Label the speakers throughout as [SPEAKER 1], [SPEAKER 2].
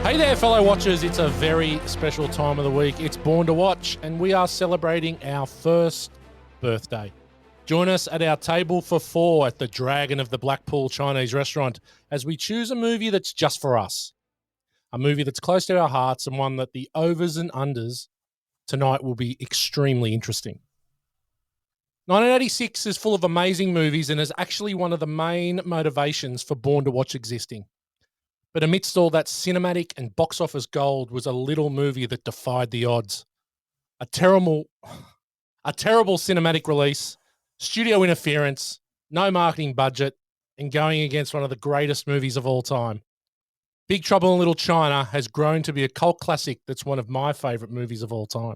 [SPEAKER 1] Hey there, fellow watchers. It's a very special time of the week. It's Born to Watch, and we are celebrating our first birthday. Join us at our table for four at the Dragon of the Blackpool Chinese restaurant as we choose a movie that's just for us. A movie that's close to our hearts and one that the overs and unders tonight will be extremely interesting. 1986 is full of amazing movies and is actually one of the main motivations for Born to Watch existing. But amidst all that cinematic and box office gold was a little movie that defied the odds. A terrible cinematic release, studio interference, no marketing budget, and going against one of the greatest movies of all time. Big Trouble in Little China has grown to be a cult classic that's one of my favourite movies of all time.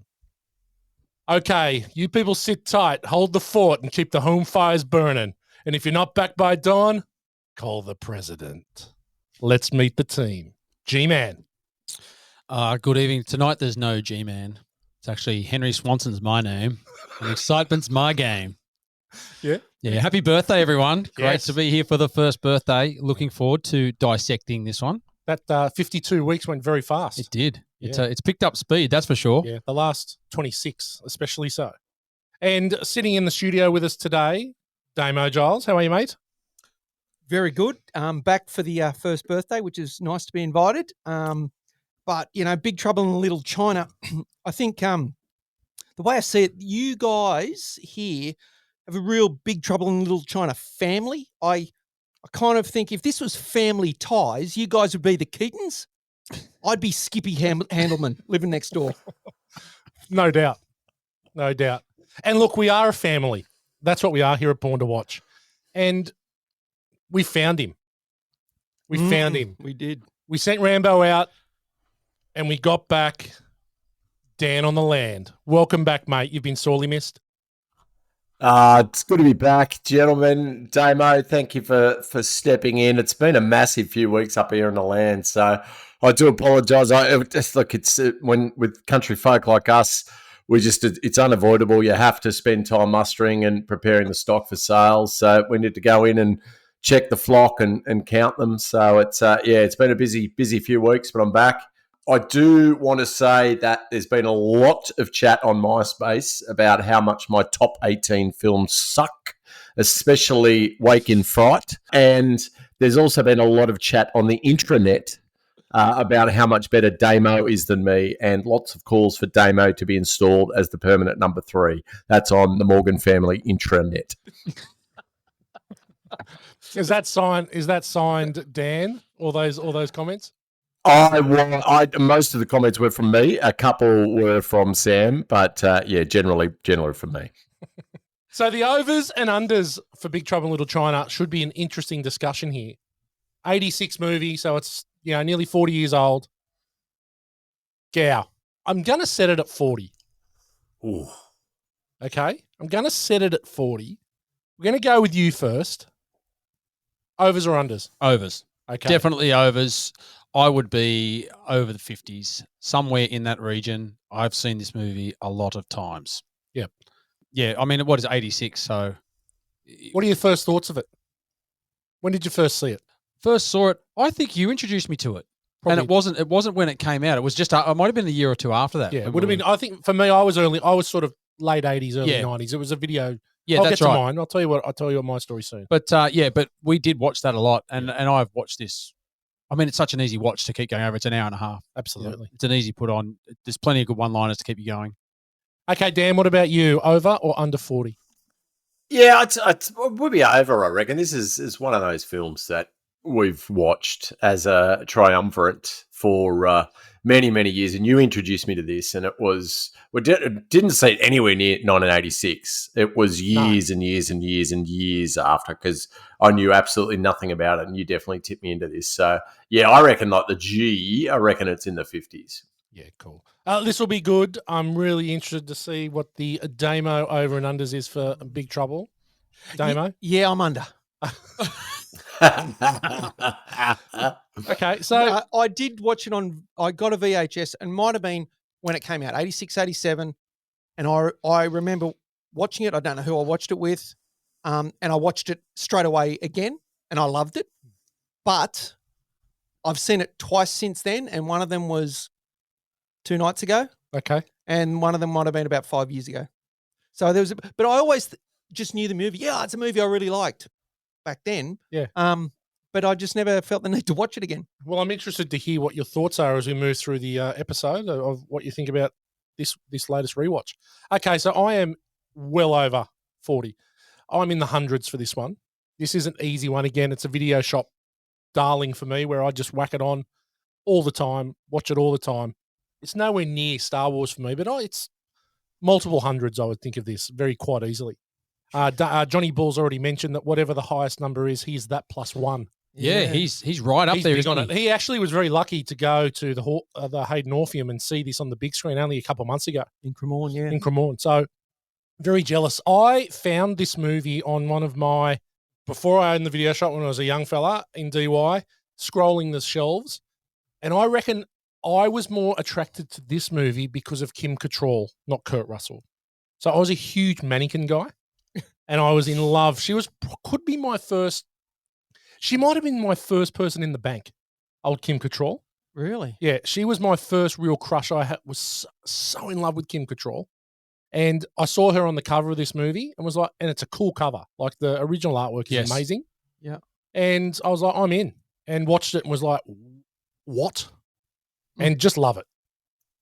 [SPEAKER 1] Okay, you people sit tight, hold the fort, and keep the home fires burning. And if you're not back by dawn, call the president. Let's meet the team. G-Man.
[SPEAKER 2] Good evening. Tonight there's no G-Man. It's actually Henry Swanson's my name. And excitement's my game.
[SPEAKER 1] Yeah.
[SPEAKER 2] Happy birthday, everyone. Great
[SPEAKER 1] Yes.
[SPEAKER 2] to be here for the first birthday. Looking forward to dissecting this one.
[SPEAKER 1] That 52 weeks went very fast.
[SPEAKER 2] It did.
[SPEAKER 1] Yeah.
[SPEAKER 2] It's picked up speed, that's for sure.
[SPEAKER 1] Yeah, the last 26 especially so. And sitting in the studio with us today, Damo Giles. How are you, mate?
[SPEAKER 3] Very good. Back for the first birthday, which is nice to be invited. But, Big Trouble in Little China, I think the way I see it, you guys here have a real Big Trouble in Little China family. I kind of think if this was Family Ties, you guys would be the Keatons. I'd be Skippy Handelman living next door.
[SPEAKER 1] No doubt. No doubt. And look, we are a family. That's what we are here at Born to Watch. And we found him. We found him.
[SPEAKER 3] We did.
[SPEAKER 1] We sent Rambo out and we got back Dan on the land. Welcome back, mate. You've been sorely missed.
[SPEAKER 4] It's good to be back, gentlemen. Damo, thank you for stepping in. It's been a massive few weeks up here in the land, so I do apologise. It's when with country folk like us, it's unavoidable. You have to spend time mustering and preparing the stock for sales. So we need to go in and check the flock and count them. So it's been a busy few weeks, but I'm back. I do want to say that there's been a lot of chat on MySpace about how much my top 18 films suck, especially Wake in Fright. And there's also been a lot of chat on the intranet about how much better Damo is than me, and lots of calls for Damo to be installed as the permanent number 3. That's on the Morgan family intranet.
[SPEAKER 1] Is that signed, Dan? All those comments?
[SPEAKER 4] Most of the comments were from me. A couple were from Sam, but generally from me.
[SPEAKER 1] So the overs and unders for Big Trouble in Little China should be an interesting discussion here. 86 movie, so it's nearly 40 years old. Gow. I'm gonna set it at 40.
[SPEAKER 4] Ooh.
[SPEAKER 1] Okay? I'm gonna set it at 40. We're gonna go with you first. Overs or unders?
[SPEAKER 2] Overs.
[SPEAKER 1] Okay.
[SPEAKER 2] Definitely overs. I would be over the 50s, somewhere in that region. I've seen this movie a lot of times.
[SPEAKER 1] Yep.
[SPEAKER 2] Yeah, I mean, what is it, 86? So,
[SPEAKER 1] what are your first thoughts of it? When did you first see it?
[SPEAKER 2] First saw it, I think you introduced me to it.
[SPEAKER 1] Probably.
[SPEAKER 2] And it wasn't when it came out. It was just, it might have been a year or two after that.
[SPEAKER 1] Yeah, it would have been, I think for me, I was sort of late 80s, early 90s. It was a video.
[SPEAKER 2] Yeah,
[SPEAKER 1] I'll
[SPEAKER 2] that's
[SPEAKER 1] get to
[SPEAKER 2] right.
[SPEAKER 1] mine. I'll tell you what my story's soon.
[SPEAKER 2] But but we did watch that a lot, and I've watched this. I mean, it's such an easy watch to keep going over. It's an hour and a half.
[SPEAKER 1] Absolutely.
[SPEAKER 2] It's an easy put on. There's plenty of good one-liners to keep you going.
[SPEAKER 1] Okay, Dan, what about you? Over or under 40?
[SPEAKER 4] Yeah, it would be over, I reckon. This is one of those films that we've watched as a triumvirate for many, many years. And you introduced me to this, and didn't see it anywhere near 1986. It was years and years and years and years after, because I knew absolutely nothing about it, and you definitely tipped me into this. So, yeah, I reckon I reckon it's in the 50s.
[SPEAKER 1] Yeah, cool. This will be good. I'm really interested to see what the Damo over and unders is for Big Trouble. Damo?
[SPEAKER 3] Yeah, I'm under.
[SPEAKER 1] Okay, so
[SPEAKER 3] I did watch it I got a VHS, and might have been when it came out, 86, 87. And I remember watching it. I don't know who I watched it with. And I watched it straight away again, and I loved it. But I've seen it twice since then, and one of them was 2 nights ago,
[SPEAKER 1] Okay.
[SPEAKER 3] and one of them might have been about 5 years ago. So there was, but I always just knew the movie. Yeah, it's a movie I really liked back then.
[SPEAKER 1] Yeah.
[SPEAKER 3] But I just never felt the need to watch it again.
[SPEAKER 1] Well, I'm interested to hear what your thoughts are as we move through the episode of what you think about this latest rewatch. Okay, so I am well over 40. I'm in the hundreds for this one. This is an easy one. Again, it's a video shop darling for me where I just whack it on all the time, watch it all the time. It's nowhere near Star Wars for me, but it's multiple hundreds, I would think of this very quite easily. Johnny Bull's already mentioned that whatever the highest number is, he's that +1.
[SPEAKER 2] Yeah, he's right up there.
[SPEAKER 1] Big on it. He actually was very lucky to go to the Hayden Orpheum and see this on the big screen only a couple of months ago.
[SPEAKER 3] In Cremorne, yeah.
[SPEAKER 1] In Cremorne. So very jealous. I found this movie on one of my, before I owned the video shop when I was a young fella in DY, scrolling the shelves. And I reckon I was more attracted to this movie because of Kim Cattrall, not Kurt Russell. So I was a huge mannequin guy and I was in love. She might have been my first person in the bank, old Kim Cattrall.
[SPEAKER 3] Really?
[SPEAKER 1] Yeah, she was my first real crush. I was so in love with Kim Cattrall. And I saw her on the cover of this movie and was like, and it's a cool cover. Like the original artwork is amazing.
[SPEAKER 3] Yeah.
[SPEAKER 1] And I was like, I'm in. And watched it and was like, what? And just love it.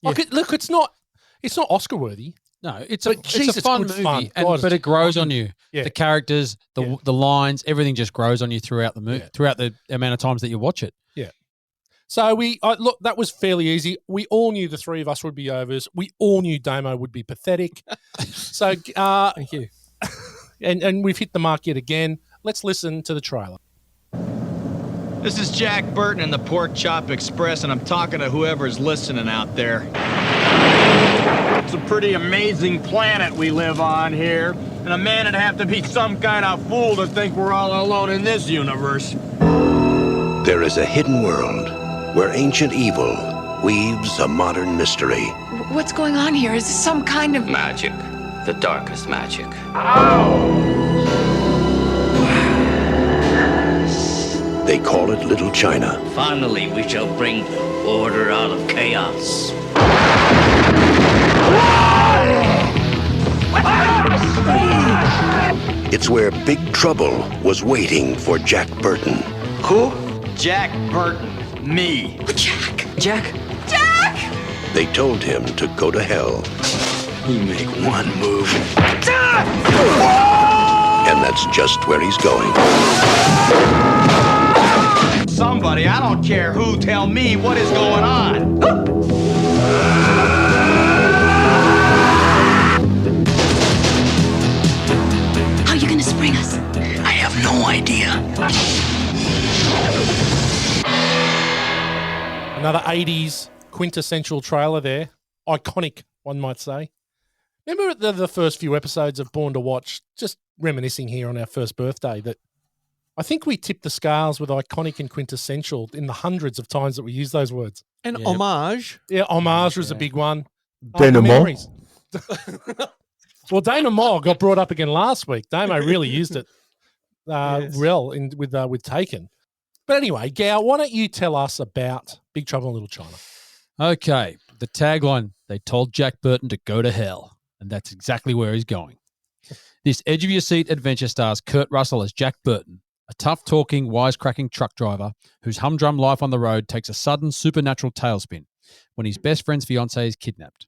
[SPEAKER 3] Yeah.
[SPEAKER 1] Like, look, it's not Oscar worthy.
[SPEAKER 2] No, it's
[SPEAKER 1] But
[SPEAKER 2] a
[SPEAKER 1] Jesus,
[SPEAKER 2] fun
[SPEAKER 1] good
[SPEAKER 2] movie,
[SPEAKER 1] fun. God,
[SPEAKER 2] but it grows on you.
[SPEAKER 1] Yeah.
[SPEAKER 2] The characters, the lines, everything just grows on you throughout the movie,
[SPEAKER 1] Yeah.
[SPEAKER 2] throughout the amount of times that you watch it.
[SPEAKER 1] So look, that was fairly easy. We all knew the three of us would be overs. We all knew Damo would be pathetic. So
[SPEAKER 3] Thank you.
[SPEAKER 1] and we've hit the mark yet again. Let's listen to the trailer.
[SPEAKER 5] This is Jack Burton in the Pork Chop Express, and I'm talking to whoever's listening out there. It's a pretty amazing planet we live on here, and a man would have to be some kind of fool to think we're all alone in this universe.
[SPEAKER 6] There is a hidden world where ancient evil weaves a modern mystery.
[SPEAKER 7] What's going on here? Is this some kind of
[SPEAKER 8] Magic. The darkest magic.
[SPEAKER 6] They call it Little China.
[SPEAKER 8] Finally, we shall bring order out of chaos.
[SPEAKER 6] It's where big trouble was waiting for Jack Burton.
[SPEAKER 5] Who? Jack Burton. Me.
[SPEAKER 7] Jack?
[SPEAKER 8] Jack?
[SPEAKER 7] Jack!
[SPEAKER 6] They told him to go to hell.
[SPEAKER 5] You make one move.
[SPEAKER 6] And that's just where he's going.
[SPEAKER 5] Somebody, I don't care who, tell me what is going on.
[SPEAKER 7] How are you gonna spring us?
[SPEAKER 8] I have no idea.
[SPEAKER 1] Another 80s quintessential trailer there. Iconic, one might say. Remember the first few episodes of Born to Watch, just reminiscing here on our first birthday, that I think we tipped the scales with iconic and quintessential in the hundreds of times that we use those words.
[SPEAKER 3] And
[SPEAKER 2] Yep.
[SPEAKER 3] homage.
[SPEAKER 1] Yeah, homage was a big one.
[SPEAKER 4] Denouement.
[SPEAKER 1] Memories. Well, denouement got brought up again last week. Damo really used it
[SPEAKER 3] Yes.
[SPEAKER 1] well with Taken. But anyway, Gow, why don't you tell us about Big Trouble in Little China?
[SPEAKER 2] Okay, the tagline, they told Jack Burton to go to hell, and that's exactly where he's going. This edge-of-your-seat adventure stars Kurt Russell as Jack Burton, a tough-talking, wisecracking truck driver whose humdrum life on the road takes a sudden supernatural tailspin when his best friend's fiancée is kidnapped.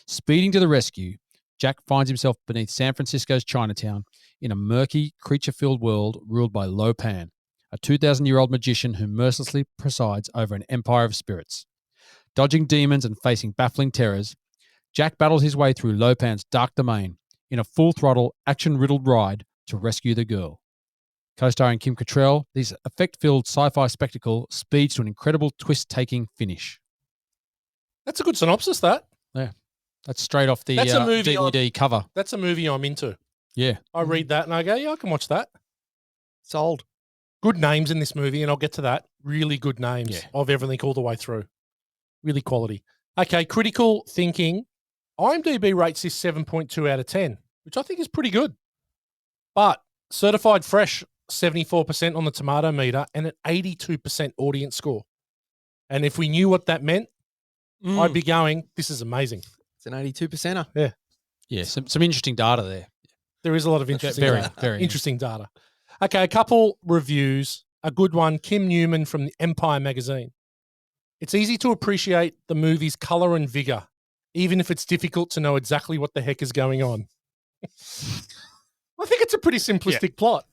[SPEAKER 2] Speeding to the rescue, Jack finds himself beneath San Francisco's Chinatown in a murky, creature-filled world ruled by Lo Pan, a 2,000-year-old magician who mercilessly presides over an empire of spirits. Dodging demons and facing baffling terrors, Jack battles his way through Lo Pan's dark domain in a full-throttle, action-riddled ride to rescue the girl. Co-starring Kim Cattrall, this effect-filled sci-fi spectacle speeds to an incredible twist-taking finish.
[SPEAKER 1] That's a good synopsis, that.
[SPEAKER 2] That's straight off the
[SPEAKER 1] That's a movie
[SPEAKER 2] DVD cover.
[SPEAKER 1] That's a movie I'm into.
[SPEAKER 2] Yeah.
[SPEAKER 1] I read that and I go, yeah, I can watch that.
[SPEAKER 3] Sold.
[SPEAKER 1] Good names in this movie, and I'll get to that. Really good names
[SPEAKER 2] Yeah.
[SPEAKER 1] of everything all the way through. Really quality. Okay, critical thinking. IMDb rates this 7.2 out of 10, which I think is pretty good. But certified fresh, 74% on the tomato meter and an 82% audience score. And if we knew what that meant, I'd
[SPEAKER 3] Mm.
[SPEAKER 1] be going, this is amazing.
[SPEAKER 3] It's an 82%er.
[SPEAKER 2] Yeah, some interesting data there.
[SPEAKER 1] There is a lot of interesting
[SPEAKER 2] Very,
[SPEAKER 1] data.
[SPEAKER 2] very
[SPEAKER 1] interesting data. Okay, a couple reviews. A good one, Kim Newman from the Empire magazine. It's easy to appreciate the movie's color and vigor, even if it's difficult to know exactly what the heck is going on. I think it's a pretty simplistic plot.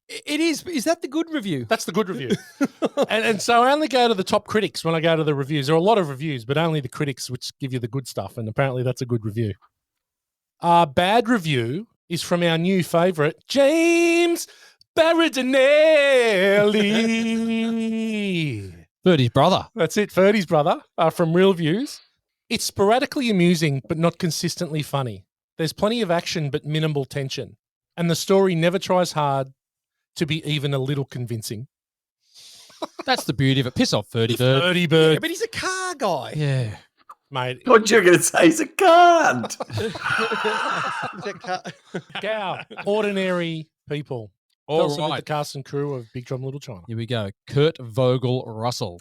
[SPEAKER 3] It is. Is that the good review?
[SPEAKER 1] That's the good review. and so I only go to the top critics when I go to the reviews. There are a lot of reviews, but only the critics which give you the good stuff. And apparently that's a good review. Our bad review is from our new favourite, James Berardinelli.
[SPEAKER 2] Birdie's brother.
[SPEAKER 1] That's it, Ferdy's brother, from Real Views. It's sporadically amusing, but not consistently funny. There's plenty of action, but minimal tension. And the story never tries hard to be even a little convincing.
[SPEAKER 2] That's the beauty of it. Piss off, Ferdy Bird.
[SPEAKER 1] Ferdy Bird.
[SPEAKER 3] Yeah, but he's a car guy.
[SPEAKER 2] Yeah.
[SPEAKER 1] Mate,
[SPEAKER 4] What you're going to say is a can't.
[SPEAKER 3] He's a car.
[SPEAKER 1] cow. Ordinary people. Tell
[SPEAKER 2] All
[SPEAKER 1] us about the
[SPEAKER 2] right.
[SPEAKER 1] cast and crew of Big Trouble in Little China.
[SPEAKER 2] Here we go. Kurt Vogel Russell.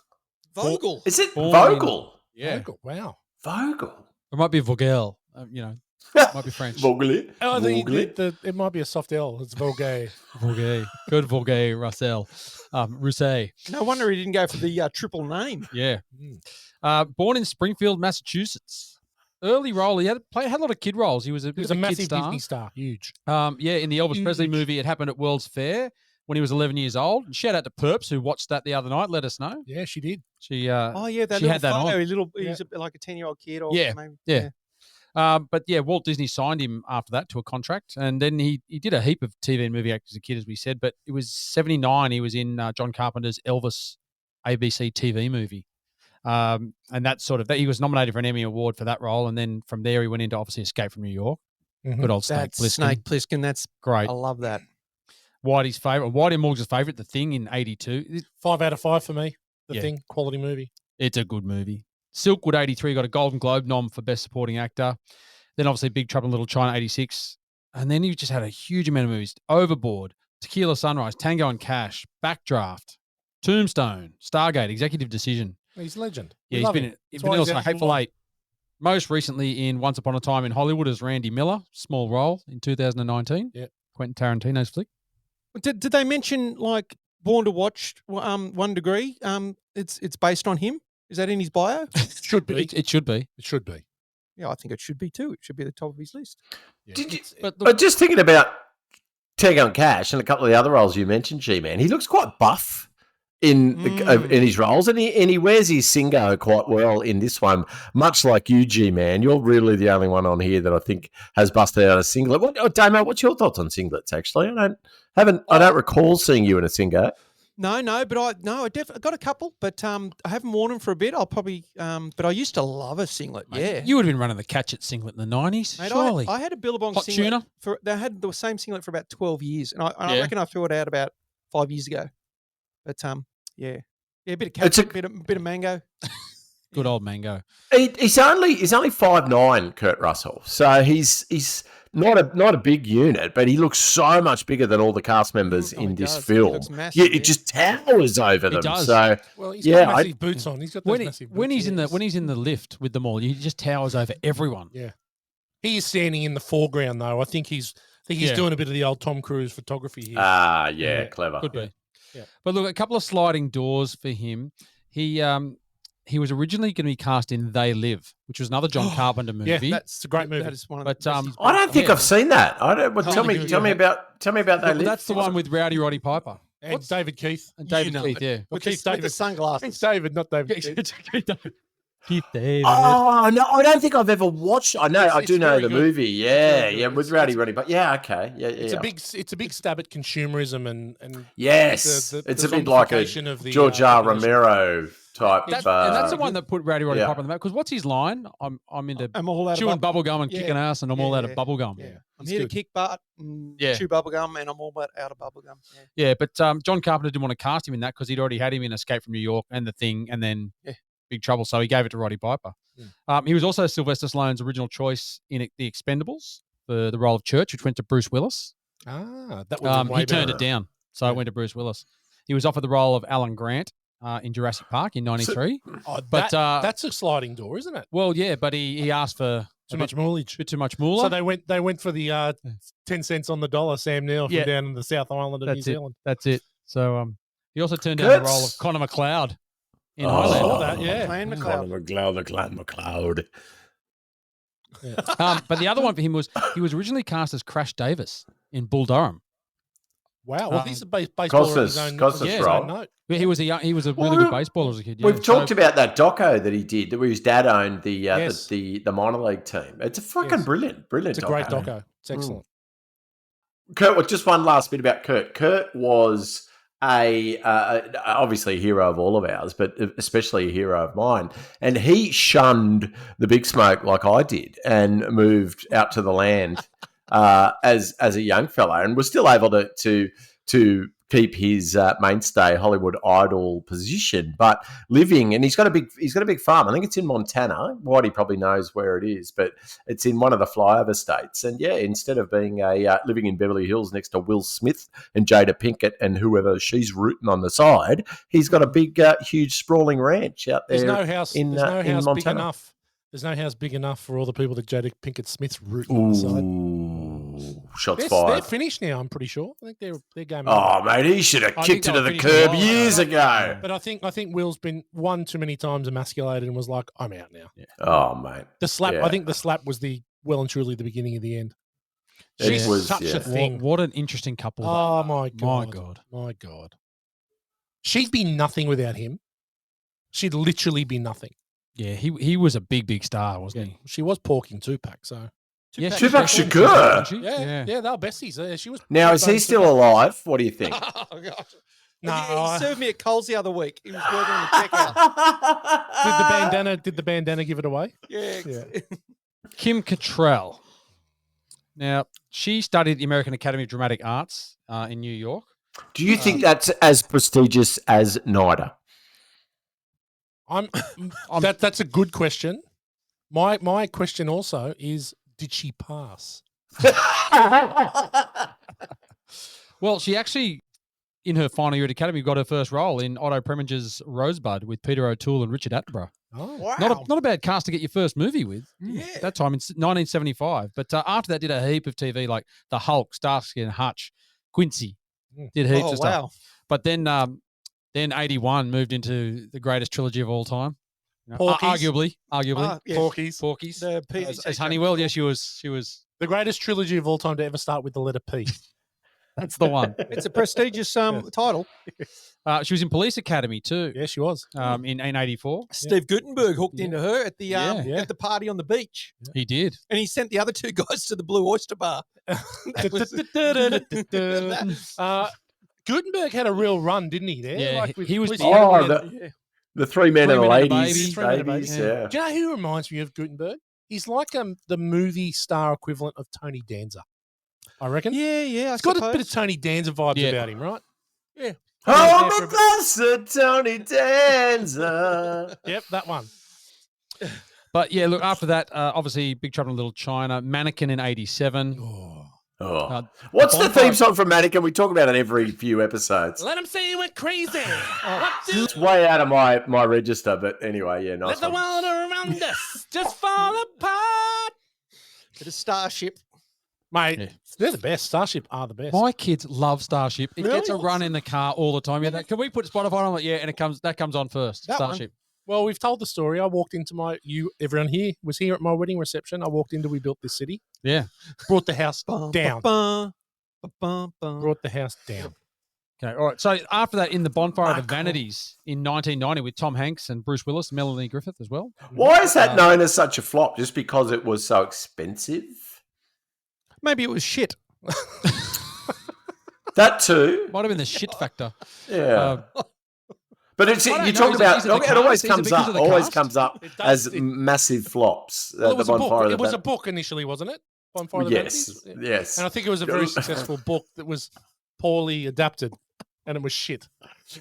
[SPEAKER 3] Vogel.
[SPEAKER 4] Is it
[SPEAKER 2] Born
[SPEAKER 4] Vogel?
[SPEAKER 1] Vogel, wow.
[SPEAKER 4] Vogel.
[SPEAKER 2] It might be Vogel. Might be French.
[SPEAKER 4] Vogel.
[SPEAKER 1] Oh,
[SPEAKER 4] Vogel.
[SPEAKER 1] it might be a soft L. It's Vogel.
[SPEAKER 2] Vogel. Kurt Vogel Russell. Rousset.
[SPEAKER 3] No wonder he didn't go for the triple name.
[SPEAKER 2] Yeah. Born in Springfield, Massachusetts. Early role. He had a lot of kid roles. He was a,
[SPEAKER 1] He was
[SPEAKER 2] bit
[SPEAKER 1] a
[SPEAKER 2] of kid
[SPEAKER 1] massive
[SPEAKER 2] star.
[SPEAKER 1] Disney star. Huge.
[SPEAKER 2] Yeah, in the Elvis Presley
[SPEAKER 1] Huge.
[SPEAKER 2] movie, it happened at World's Fair when he was 11 years old. And shout out to Perps who watched that the other night. Let us know.
[SPEAKER 1] Yeah, she did.
[SPEAKER 2] She
[SPEAKER 3] Oh yeah, that
[SPEAKER 2] she
[SPEAKER 3] little
[SPEAKER 2] had that
[SPEAKER 3] photo.
[SPEAKER 2] on.
[SPEAKER 3] He's like a 10-year-old kid. Or
[SPEAKER 2] Yeah,
[SPEAKER 3] maybe,
[SPEAKER 2] yeah. But yeah, Walt Disney signed him after that to a contract, and then he did a heap of TV and movie acts as a kid, as we said. But it was 79. He was in John Carpenter's Elvis ABC TV movie, and that he was nominated for an Emmy Award for that role. And then from there, he went into obviously Escape from New York.
[SPEAKER 1] Mhm.
[SPEAKER 2] Good old Snake
[SPEAKER 3] That's
[SPEAKER 2] Plissken.
[SPEAKER 3] Snake Plissken. That's
[SPEAKER 2] Great.
[SPEAKER 3] I love that.
[SPEAKER 2] Whitey's favorite. Whitey and Morgan's favorite. The Thing in '82.
[SPEAKER 1] 5 out of 5 for me. The
[SPEAKER 2] Yeah.
[SPEAKER 1] Thing, quality movie.
[SPEAKER 2] It's a good movie. Silkwood '83 got a Golden Globe nom for Best Supporting Actor. Then obviously Big Trouble in Little China '86, and then he just had a huge amount of movies: Overboard, Tequila Sunrise, Tango and Cash, Backdraft, Tombstone, Stargate, Executive Decision.
[SPEAKER 1] He's a legend.
[SPEAKER 2] Yeah,
[SPEAKER 1] We
[SPEAKER 2] he's
[SPEAKER 1] love
[SPEAKER 2] been
[SPEAKER 1] him.
[SPEAKER 2] in
[SPEAKER 1] That's why he's
[SPEAKER 2] also
[SPEAKER 1] out
[SPEAKER 2] Hateful
[SPEAKER 1] for
[SPEAKER 2] Eight. Most recently in Once Upon a Time in Hollywood as Randy Miller, small role in 2019.
[SPEAKER 1] Yeah.
[SPEAKER 2] Quentin Tarantino's flick.
[SPEAKER 3] Did they mention like Born to Watch 1 Degree? It's based on him. Is that in his bio?
[SPEAKER 1] Should be.
[SPEAKER 2] It should be.
[SPEAKER 1] It should be.
[SPEAKER 3] Yeah, I think it should be too. It should be at the top of his list.
[SPEAKER 1] Yeah.
[SPEAKER 4] Did you,
[SPEAKER 2] But
[SPEAKER 4] but just thinking about Tango and Cash and a couple of the other roles you mentioned, G-Man, he looks quite buff in his roles, and he wears his Singo quite well in this one. Much like you, G-Man, you're really the only one on here that I think has busted out a singlet. Damo, what's your thoughts on singlets? Actually, I don't recall seeing you in a Singo.
[SPEAKER 3] No, but I definitely got a couple, but I haven't worn them for a bit. I'll probably, but I used to love a singlet. Yeah,
[SPEAKER 2] You would have been running the catch it singlet in the '90s,
[SPEAKER 3] Mate,
[SPEAKER 2] surely.
[SPEAKER 3] I had a Billabong
[SPEAKER 2] Hot
[SPEAKER 3] singlet.
[SPEAKER 2] tuna?
[SPEAKER 3] They had the same singlet for about 12 years, and I
[SPEAKER 2] Yeah.
[SPEAKER 3] reckon I threw it out about 5 years ago. But yeah, a bit of
[SPEAKER 4] It's a-
[SPEAKER 3] ketchup, bit of mango.
[SPEAKER 2] Good old Mango.
[SPEAKER 4] He's only 5'9", Kurt Russell, so he's not a big unit, but he looks so much bigger than all the cast members
[SPEAKER 3] Oh,
[SPEAKER 4] in
[SPEAKER 3] he
[SPEAKER 4] this
[SPEAKER 3] does. He
[SPEAKER 4] film.
[SPEAKER 3] looks massive,
[SPEAKER 4] Yeah,
[SPEAKER 3] yeah.
[SPEAKER 4] it just towers over them.
[SPEAKER 2] does.
[SPEAKER 4] So
[SPEAKER 1] Well, he's
[SPEAKER 4] Yeah,
[SPEAKER 1] got
[SPEAKER 4] I-
[SPEAKER 1] massive boots on. He's got those massive boots.
[SPEAKER 2] When he's in
[SPEAKER 1] yes.
[SPEAKER 2] when he's in the lift with them all, he just towers over everyone.
[SPEAKER 1] Yeah. He is standing in the foreground, though. I think he's
[SPEAKER 2] Yeah.
[SPEAKER 1] doing a bit of the old Tom Cruise photography here.
[SPEAKER 4] yeah, clever.
[SPEAKER 2] Could be.
[SPEAKER 1] Yeah.
[SPEAKER 2] But look, a couple of sliding doors for him. He was originally going to be cast in They Live, which was another John Carpenter movie.
[SPEAKER 1] Yeah, it's a great movie.
[SPEAKER 3] That is one of
[SPEAKER 2] But,
[SPEAKER 3] the best he's
[SPEAKER 4] I don't think
[SPEAKER 2] Yeah.
[SPEAKER 4] I've seen that. I don't. Well, tell
[SPEAKER 1] Really
[SPEAKER 4] me,
[SPEAKER 1] good,
[SPEAKER 4] tell me
[SPEAKER 1] yeah.
[SPEAKER 4] about that.
[SPEAKER 2] Well, that's the one with Rowdy Roddy Piper
[SPEAKER 1] and David Keith.
[SPEAKER 2] and David
[SPEAKER 3] know
[SPEAKER 2] Keith.
[SPEAKER 3] it.
[SPEAKER 2] Yeah,
[SPEAKER 1] Well,
[SPEAKER 3] with,
[SPEAKER 1] Keith
[SPEAKER 3] the, with the
[SPEAKER 1] David.
[SPEAKER 3] sunglasses.
[SPEAKER 1] It's David, not David Keith.
[SPEAKER 2] Keith David.
[SPEAKER 4] Oh no, I don't think I've ever watched. I know, I
[SPEAKER 1] It's
[SPEAKER 4] do know
[SPEAKER 1] very
[SPEAKER 4] the
[SPEAKER 1] good.
[SPEAKER 4] movie. Yeah,
[SPEAKER 1] very good.
[SPEAKER 4] yeah, with
[SPEAKER 1] It's-
[SPEAKER 4] Rowdy Roddy. But yeah, okay, yeah,
[SPEAKER 1] It's
[SPEAKER 4] yeah.
[SPEAKER 1] a big stab at consumerism and
[SPEAKER 4] Yes,
[SPEAKER 1] the
[SPEAKER 4] it's a bit like a
[SPEAKER 1] zombification of the,
[SPEAKER 4] George R.
[SPEAKER 1] population.
[SPEAKER 4] Romero type.
[SPEAKER 2] And that's the one that put Rowdy Roddy
[SPEAKER 4] yeah.
[SPEAKER 2] Piper on the map. Because what's his line? I'm into
[SPEAKER 3] I'm all out
[SPEAKER 2] chewing
[SPEAKER 3] of
[SPEAKER 2] bubble gum and
[SPEAKER 3] Yeah.
[SPEAKER 2] kicking ass, and I'm all out of
[SPEAKER 3] Yeah.
[SPEAKER 2] bubble gum.
[SPEAKER 1] Yeah.
[SPEAKER 3] I'm
[SPEAKER 1] It's
[SPEAKER 3] here
[SPEAKER 1] good.
[SPEAKER 3] to kick butt and
[SPEAKER 2] Yeah.
[SPEAKER 3] chew bubble gum, and I'm all but out of bubble gum. Yeah.
[SPEAKER 2] Yeah, but John Carpenter didn't want to cast him in that because he'd already had him in Escape from New York and The Thing, and then
[SPEAKER 3] Yeah.
[SPEAKER 2] Big Trouble. So he gave it to Roddy Piper. He was also Sylvester Stallone's original choice in The Expendables for the role of Church, which went to Bruce Willis.
[SPEAKER 1] Ah, that would have been way
[SPEAKER 2] He turned
[SPEAKER 1] better.
[SPEAKER 2] it down, so
[SPEAKER 1] Yeah.
[SPEAKER 2] it went to Bruce Willis. He was offered the role of Alan Grant, in Jurassic Park in '93.
[SPEAKER 1] Oh,
[SPEAKER 2] But,
[SPEAKER 1] that's a sliding door, isn't it?
[SPEAKER 2] Well, yeah, but he asked for
[SPEAKER 1] Too much mileage.
[SPEAKER 2] bit too much moolah.
[SPEAKER 1] So they went for the 10 cents on the dollar, Sam Neill from
[SPEAKER 2] Yeah.
[SPEAKER 1] down in the South Island of New
[SPEAKER 2] That's it.
[SPEAKER 1] Zealand.
[SPEAKER 2] That's it. So he also turned down the role of Connor McLeod in
[SPEAKER 1] I saw
[SPEAKER 2] Highlander.
[SPEAKER 1] that, yeah.
[SPEAKER 3] Clan
[SPEAKER 4] Clan
[SPEAKER 3] McLeod.
[SPEAKER 4] McLeod.
[SPEAKER 2] But the other one for him was he was originally cast as Crash Davis in Bull Durham.
[SPEAKER 1] Wow. Well, he's a baseballer
[SPEAKER 4] Costas,
[SPEAKER 1] of his own,
[SPEAKER 4] Costas
[SPEAKER 1] his
[SPEAKER 4] role.
[SPEAKER 1] own note.
[SPEAKER 2] Yeah, he was a really good baseballer as a kid. Yeah.
[SPEAKER 4] We've talked about that doco that he did, where his dad owned the
[SPEAKER 1] Yes.
[SPEAKER 4] the minor league team. It's a fucking
[SPEAKER 1] Yes.
[SPEAKER 4] brilliant
[SPEAKER 1] It's a great doco. It's excellent.
[SPEAKER 4] Kurt, well, just one last bit about Kurt. Kurt was obviously a hero of all of ours, but especially a hero of mine. And he shunned the big smoke like I did and moved out to the land as a young fellow, and was still able to keep his mainstay Hollywood idol position, but living, and he's got a big farm. I think it's in Montana. Whitey probably knows where it is, but it's in one of the flyover states. And yeah, instead of being living in Beverly Hills next to Will Smith and Jada Pinkett and whoever she's rooting on the side, he's got a big, huge sprawling ranch out there.
[SPEAKER 1] There's no house.
[SPEAKER 4] in
[SPEAKER 1] There's no house big
[SPEAKER 4] Montana.
[SPEAKER 1] enough. There's no house big enough for all the people that Jada Pinkett Smith's rooting on the side.
[SPEAKER 4] Ooh, shots
[SPEAKER 1] They're
[SPEAKER 4] fired.
[SPEAKER 1] finished now. I'm pretty sure. I think they're going.
[SPEAKER 4] Oh, mate, he should have
[SPEAKER 2] I
[SPEAKER 4] kicked
[SPEAKER 2] think
[SPEAKER 4] it to
[SPEAKER 2] they
[SPEAKER 4] the
[SPEAKER 2] were finishing
[SPEAKER 4] curb
[SPEAKER 2] a while
[SPEAKER 4] years
[SPEAKER 2] ago.
[SPEAKER 4] ago.
[SPEAKER 1] But I think Will's been one too many times emasculated and was like, I'm out now.
[SPEAKER 4] Oh, mate.
[SPEAKER 1] The slap.
[SPEAKER 4] Yeah.
[SPEAKER 1] I think the slap was the well and truly the beginning of the end.
[SPEAKER 4] It
[SPEAKER 1] She's
[SPEAKER 4] was,
[SPEAKER 1] such
[SPEAKER 4] yeah.
[SPEAKER 1] a thing.
[SPEAKER 2] What an interesting couple.
[SPEAKER 1] Oh my god.
[SPEAKER 2] My God.
[SPEAKER 1] My god. She'd be nothing without him. She'd literally be nothing.
[SPEAKER 2] Yeah, he was a big star, wasn't he?
[SPEAKER 1] She was porking Tupac, so
[SPEAKER 2] Yeah,
[SPEAKER 4] Tupac
[SPEAKER 2] she-
[SPEAKER 4] Shakur.
[SPEAKER 2] wasn't she?
[SPEAKER 1] yeah, they were besties. She was.
[SPEAKER 4] Now, is he still alive? What do you think?
[SPEAKER 3] Oh, gosh.
[SPEAKER 1] No,
[SPEAKER 3] he served me at Coles the other week. He was working on the checkout.
[SPEAKER 1] Did the bandana give it away?
[SPEAKER 3] Yeah.
[SPEAKER 2] Kim Cattrall. Now, she studied the American Academy of Dramatic Arts in New York.
[SPEAKER 4] Do you think that's as prestigious as NIDA?
[SPEAKER 1] That's a good question. My question also is, did she pass?
[SPEAKER 2] Well, she actually, in her final year at Academy, got her first role in Otto Preminger's Rosebud with Peter O'Toole and Richard Attenborough.
[SPEAKER 1] Oh,
[SPEAKER 3] Wow.
[SPEAKER 2] Not a bad cast to get your first movie with.
[SPEAKER 3] Yeah.
[SPEAKER 2] At that time in 1975. But after that, did a heap of TV like The Hulk, Starsky and Hutch, Quincy. Did heaps
[SPEAKER 3] Oh,
[SPEAKER 2] of stuff.
[SPEAKER 3] wow.
[SPEAKER 2] But then 81 moved into the greatest trilogy of all time. You know,
[SPEAKER 1] Porky's.
[SPEAKER 2] arguably.
[SPEAKER 3] Yeah.
[SPEAKER 1] Porky's.
[SPEAKER 3] The
[SPEAKER 2] As Honeywell, yeah, she was.
[SPEAKER 1] The greatest trilogy of all time to ever start with the letter P.
[SPEAKER 2] That's the one.
[SPEAKER 3] It's a prestigious title.
[SPEAKER 2] She was in Police Academy too.
[SPEAKER 1] Yeah, she was.
[SPEAKER 2] In 84.
[SPEAKER 3] Steve Gutenberg hooked into her at the
[SPEAKER 2] Yeah.
[SPEAKER 3] at the party on the beach,
[SPEAKER 2] He did.
[SPEAKER 3] and he sent the other two guys to the Blue Oyster Bar. That was-
[SPEAKER 1] Gutenberg had a real run, didn't he? There,
[SPEAKER 2] Yeah,
[SPEAKER 1] with
[SPEAKER 2] he was
[SPEAKER 1] Police
[SPEAKER 2] the-
[SPEAKER 1] Academy
[SPEAKER 4] Oh,
[SPEAKER 1] and-
[SPEAKER 4] the three men
[SPEAKER 2] Three
[SPEAKER 4] and a
[SPEAKER 2] Men and a
[SPEAKER 4] ladies.
[SPEAKER 2] Baby.
[SPEAKER 1] Three Men and a
[SPEAKER 4] Babies,
[SPEAKER 1] Baby.
[SPEAKER 4] yeah.
[SPEAKER 1] Do you know who reminds me of Gutenberg? He's like the movie star equivalent of Tony Danza. I reckon.
[SPEAKER 3] yeah.
[SPEAKER 1] It's got a bit of Tony Danza vibes
[SPEAKER 2] Yeah.
[SPEAKER 1] about him, right? Yeah.
[SPEAKER 4] Oh,
[SPEAKER 1] there for
[SPEAKER 4] my
[SPEAKER 1] a bit.
[SPEAKER 4] blessed Tony Danza.
[SPEAKER 1] Yep, that one.
[SPEAKER 2] But yeah, look, after that, obviously Big Trouble in Little China, Mannequin in 87.
[SPEAKER 4] Oh. What's the theme song from Mannequin? We talk about it every few episodes.
[SPEAKER 1] Let him say you went crazy.
[SPEAKER 4] It's way out of my register, but anyway, yeah, nice
[SPEAKER 1] Let the
[SPEAKER 4] one.
[SPEAKER 1] world around us just fall apart.
[SPEAKER 3] Bit of Starship.
[SPEAKER 1] Mate,
[SPEAKER 2] Yeah.
[SPEAKER 1] they're the best. Starship are the best.
[SPEAKER 2] My kids love Starship. It gets a
[SPEAKER 1] Really?
[SPEAKER 2] run in the car all the time. Yeah, can we put Spotify on? I'm like, yeah, and that comes on first.
[SPEAKER 1] That one.
[SPEAKER 2] Starship.
[SPEAKER 1] Well, we've told the story. I walked into everyone here was here at my wedding reception. I walked into We Built This City,
[SPEAKER 2] Yeah.
[SPEAKER 1] brought the house
[SPEAKER 3] Bum,
[SPEAKER 1] down.
[SPEAKER 3] bum, bum, bum, bum.
[SPEAKER 1] Brought the house down.
[SPEAKER 2] Okay. All right. So after that, in the Bonfire of the
[SPEAKER 1] Mark.
[SPEAKER 2] Vanities in 1990 with Tom Hanks and Bruce Willis and Melanie Griffith as well.
[SPEAKER 4] Why is that known as such a flop? Just because it was so expensive?
[SPEAKER 3] Maybe it was shit.
[SPEAKER 4] That too.
[SPEAKER 2] Might have been the shit factor.
[SPEAKER 4] Yeah. But it's
[SPEAKER 2] I don't
[SPEAKER 4] you
[SPEAKER 2] know.
[SPEAKER 4] talk
[SPEAKER 2] Is
[SPEAKER 4] about
[SPEAKER 2] it the
[SPEAKER 4] it always
[SPEAKER 2] cast? Is it
[SPEAKER 4] comes
[SPEAKER 2] because
[SPEAKER 4] up.
[SPEAKER 2] of the
[SPEAKER 4] Always
[SPEAKER 2] cast?
[SPEAKER 4] comes up
[SPEAKER 1] It does-
[SPEAKER 4] as massive flops.
[SPEAKER 1] Well, it
[SPEAKER 4] the
[SPEAKER 1] was a book.
[SPEAKER 4] Bonfire of
[SPEAKER 1] It
[SPEAKER 4] the
[SPEAKER 1] was a book initially, wasn't it? Bonfire of the
[SPEAKER 4] Yes,
[SPEAKER 1] Vanities?
[SPEAKER 4] yes.
[SPEAKER 1] And I think it was a very successful book that was poorly adapted, and it was shit.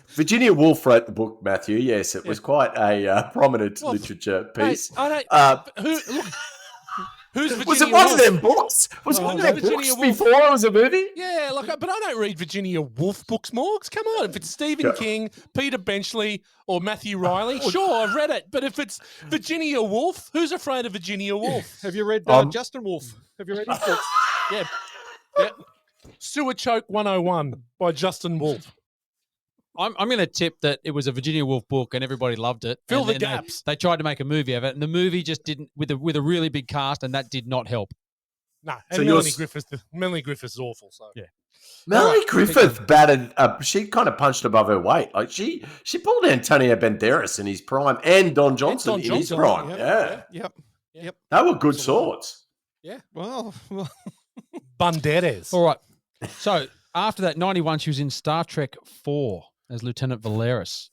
[SPEAKER 4] Virginia Woolf wrote the book, Matthew. Yes, it was quite a prominent
[SPEAKER 1] Well,
[SPEAKER 4] literature
[SPEAKER 1] Mate,
[SPEAKER 4] piece.
[SPEAKER 1] I don't.
[SPEAKER 4] Uh,
[SPEAKER 1] Look, Who's Virginia
[SPEAKER 4] Was it one of
[SPEAKER 1] Woolf?
[SPEAKER 4] them books? Was
[SPEAKER 1] Oh,
[SPEAKER 4] one of them
[SPEAKER 1] Virginia
[SPEAKER 4] books
[SPEAKER 1] Woolf.
[SPEAKER 4] before it was a movie?
[SPEAKER 1] Yeah, but I don't read Virginia Woolf books, Morgs. Come on, if it's Stephen King, Peter Benchley, or Matthew Riley, sure, I've read it. But if it's Virginia Woolf, who's afraid of Virginia Woolf?
[SPEAKER 3] Have you read Justin Wolfe? Have you read his books?
[SPEAKER 1] Yeah. Sewer Choke 101 by Justin Wolfe.
[SPEAKER 2] I'm going to tip that it was a Virginia Woolf book and everybody loved it.
[SPEAKER 1] Fill
[SPEAKER 2] and
[SPEAKER 1] the
[SPEAKER 2] then
[SPEAKER 1] gaps.
[SPEAKER 2] They tried to make a movie of it, and the movie just didn't with a really big cast, and that did not help.
[SPEAKER 1] No,
[SPEAKER 4] So
[SPEAKER 1] and
[SPEAKER 4] yours-
[SPEAKER 1] Melanie Griffith's awful. So
[SPEAKER 2] Yeah.
[SPEAKER 4] Melanie Griffith batted. She kind of punched above her weight. Like she pulled Antonio Banderas in his prime and Don Johnson in his prime. Yeah.
[SPEAKER 3] Yep.
[SPEAKER 4] They were good swords.
[SPEAKER 3] Well,
[SPEAKER 1] Banderas.
[SPEAKER 2] All right. So after that, 91, she was in Star Trek 4 as Lieutenant Valeris.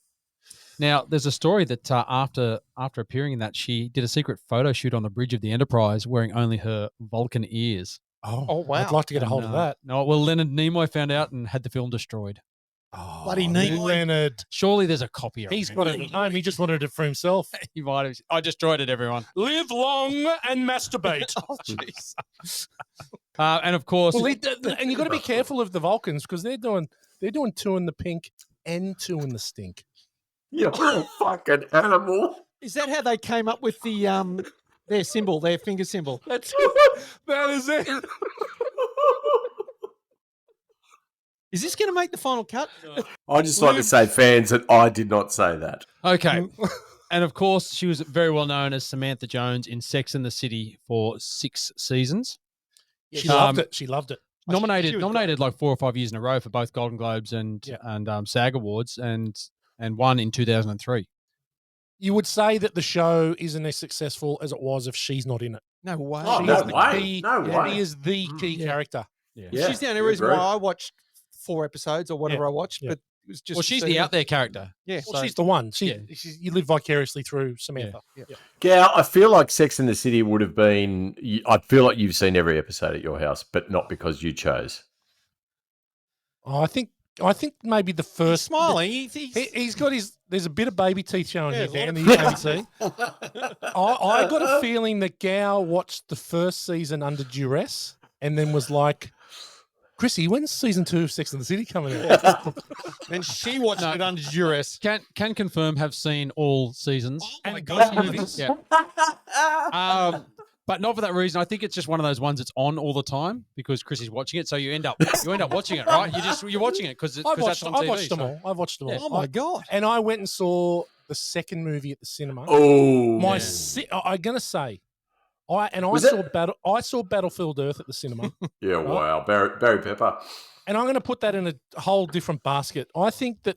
[SPEAKER 2] Now, there's a story that after appearing in that, she did a secret photo shoot on the bridge of the Enterprise wearing only her Vulcan ears.
[SPEAKER 1] Oh,
[SPEAKER 3] wow.
[SPEAKER 1] I'd like to get a hold of that.
[SPEAKER 2] No, well, Leonard Nimoy found out and had the film destroyed.
[SPEAKER 1] Oh,
[SPEAKER 3] Bloody Nimoy.
[SPEAKER 1] Leonard.
[SPEAKER 2] Surely there's a copy of
[SPEAKER 1] He's
[SPEAKER 2] it.
[SPEAKER 1] got it at home. He just wanted it for himself.
[SPEAKER 2] He might have. I destroyed it, everyone.
[SPEAKER 1] Live long and masturbate.
[SPEAKER 3] oh jeez.
[SPEAKER 2] And of course,
[SPEAKER 1] Well, and you've got to be careful of the Vulcans because they're doing two in the pink and two in the stink.
[SPEAKER 4] You're a fucking animal.
[SPEAKER 3] Is that how they came up with the their symbol, their finger symbol?
[SPEAKER 1] That is it.
[SPEAKER 3] Is this going to make the final cut?
[SPEAKER 4] I just like to say, fans, that I did not say that.
[SPEAKER 2] okay. And of course, she was very well known as Samantha Jones in Sex and the City for 6 seasons.
[SPEAKER 1] She loved it. She loved it.
[SPEAKER 2] Nominated like 4 or 5 years in a row for both Golden Globes and SAG Awards, and won in 2003.
[SPEAKER 1] You would say that the show isn't as successful as it was if she's not in it.
[SPEAKER 3] No way.
[SPEAKER 4] Oh,
[SPEAKER 1] She
[SPEAKER 4] no
[SPEAKER 1] is the
[SPEAKER 4] way.
[SPEAKER 1] key-
[SPEAKER 4] No way.
[SPEAKER 1] He is the key character.
[SPEAKER 4] Yeah,
[SPEAKER 3] She's the only
[SPEAKER 4] I
[SPEAKER 3] reason
[SPEAKER 4] agree.
[SPEAKER 3] why I watched 4 episodes or whatever I watched,
[SPEAKER 1] Yeah.
[SPEAKER 3] but it was just.
[SPEAKER 2] Well,
[SPEAKER 3] to
[SPEAKER 2] she's
[SPEAKER 3] see
[SPEAKER 2] the
[SPEAKER 3] her.
[SPEAKER 2] out there character.
[SPEAKER 3] Yeah.
[SPEAKER 1] Well, she's the one.
[SPEAKER 2] Yeah.
[SPEAKER 1] You live vicariously through Samantha. Yeah.
[SPEAKER 4] Yeah, I feel like Sex and the City would have been. I feel like you've seen every episode at your house, but not because you chose.
[SPEAKER 1] Oh, I think maybe the
[SPEAKER 3] He's
[SPEAKER 1] first.
[SPEAKER 3] smiling.
[SPEAKER 1] He's got his. There's a bit of baby teeth showing
[SPEAKER 3] Yeah,
[SPEAKER 1] here,
[SPEAKER 3] there's a
[SPEAKER 1] Dan, that
[SPEAKER 3] lot
[SPEAKER 1] you can't see. I got a feeling that Gow watched the first season under duress and then was like, Chrissy, when's season 2 of Sex and the City coming out?
[SPEAKER 3] And she watched it under duress.
[SPEAKER 2] Can confirm have seen all seasons.
[SPEAKER 3] Oh my
[SPEAKER 1] And
[SPEAKER 3] God.
[SPEAKER 1] both movies.
[SPEAKER 2] Yeah. But not for that reason. I think it's just one of those ones that's on all the time because Chrissy's watching it. So you end up watching it, right? You're watching it because that's on TV.
[SPEAKER 1] I've watched them
[SPEAKER 2] so-
[SPEAKER 1] all. I've watched them all.
[SPEAKER 3] Oh my God.
[SPEAKER 1] And I went and saw the second movie at the cinema.
[SPEAKER 4] Oh,
[SPEAKER 1] I'm gonna say,
[SPEAKER 4] Was
[SPEAKER 1] I saw Battlefield Earth at the cinema,
[SPEAKER 4] yeah, wow, Barry Pepper.
[SPEAKER 1] and I'm gonna put that in a whole different basket. I think that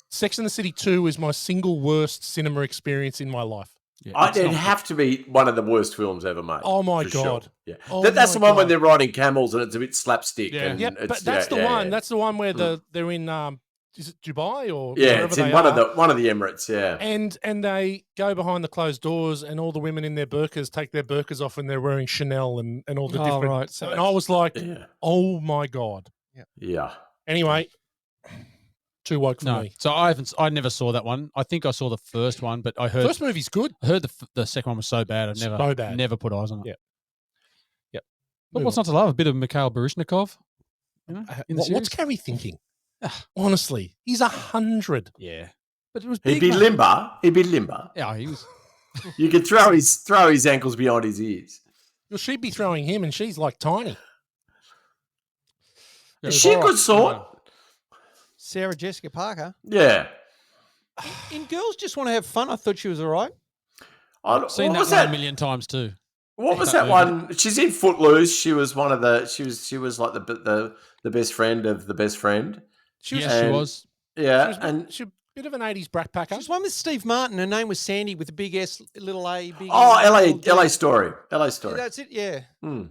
[SPEAKER 1] Sex and the City 2 is my single worst cinema experience in my life.
[SPEAKER 2] Yeah,
[SPEAKER 4] It'd have to be one of the worst films ever made.
[SPEAKER 1] Oh my
[SPEAKER 4] for sure.
[SPEAKER 1] God.
[SPEAKER 4] Yeah,
[SPEAKER 1] Oh
[SPEAKER 4] that's the
[SPEAKER 1] my
[SPEAKER 4] one when
[SPEAKER 1] God.
[SPEAKER 4] they're riding camels and it's a bit slapstick.
[SPEAKER 2] Yeah.
[SPEAKER 4] and
[SPEAKER 1] Yeah,
[SPEAKER 4] it's,
[SPEAKER 1] but that's the
[SPEAKER 4] yeah,
[SPEAKER 1] one.
[SPEAKER 4] yeah.
[SPEAKER 1] That's the one where they're in. Is it Dubai or
[SPEAKER 4] Yeah,
[SPEAKER 1] wherever
[SPEAKER 4] it's in
[SPEAKER 1] they
[SPEAKER 4] one
[SPEAKER 1] are.
[SPEAKER 4] of the Emirates. Yeah,
[SPEAKER 1] And they go behind the closed doors, and all the women in their burqas take their burqas off, and they're wearing Chanel and all the
[SPEAKER 3] Oh,
[SPEAKER 1] different.
[SPEAKER 3] right.
[SPEAKER 1] So, and I was like,
[SPEAKER 4] yeah,
[SPEAKER 1] oh my God.
[SPEAKER 4] yeah.
[SPEAKER 1] Anyway, too woke for
[SPEAKER 2] No,
[SPEAKER 1] me.
[SPEAKER 2] so I never saw that one. I think I saw the first one, but I heard
[SPEAKER 1] First movie's good.
[SPEAKER 2] the second one was so bad.
[SPEAKER 1] So bad.
[SPEAKER 2] never put eyes on it.
[SPEAKER 1] Yeah. Yep.
[SPEAKER 2] But
[SPEAKER 1] Move
[SPEAKER 2] what's
[SPEAKER 1] on.
[SPEAKER 2] not to love? A bit of Mikhail Baryshnikov. You know, in the
[SPEAKER 1] What's
[SPEAKER 2] series?
[SPEAKER 1] Carrie thinking? Honestly, he's 100.
[SPEAKER 2] Yeah.
[SPEAKER 1] But it was
[SPEAKER 4] He'd
[SPEAKER 1] big,
[SPEAKER 4] be
[SPEAKER 1] mate.
[SPEAKER 4] limber. He'd be limber.
[SPEAKER 2] Yeah, he was.
[SPEAKER 4] You could throw his ankles behind his ears.
[SPEAKER 1] Well, she'd be throwing him, and she's like tiny.
[SPEAKER 4] Is she a good sword?
[SPEAKER 3] Sarah Jessica Parker.
[SPEAKER 4] Yeah.
[SPEAKER 3] In Girls Just Want to Have Fun, I thought she was all right.
[SPEAKER 2] I've seen
[SPEAKER 4] what was
[SPEAKER 2] that one
[SPEAKER 4] that?
[SPEAKER 2] a million times too.
[SPEAKER 4] What was
[SPEAKER 2] that
[SPEAKER 4] that
[SPEAKER 2] movie.
[SPEAKER 4] one? She's in Footloose. She was one of the. She was like the best friend of the best friend.
[SPEAKER 1] She was,
[SPEAKER 2] Yes, she
[SPEAKER 4] and-
[SPEAKER 2] was.
[SPEAKER 4] Yeah, and
[SPEAKER 1] she was a bit of an 80s backpacker.
[SPEAKER 3] She was one with Steve Martin. Her name was Sandy with a big S, little A, big.
[SPEAKER 4] LA Story. LA
[SPEAKER 3] Yeah,
[SPEAKER 4] Story.
[SPEAKER 3] that's it. Yeah.
[SPEAKER 4] Hmm.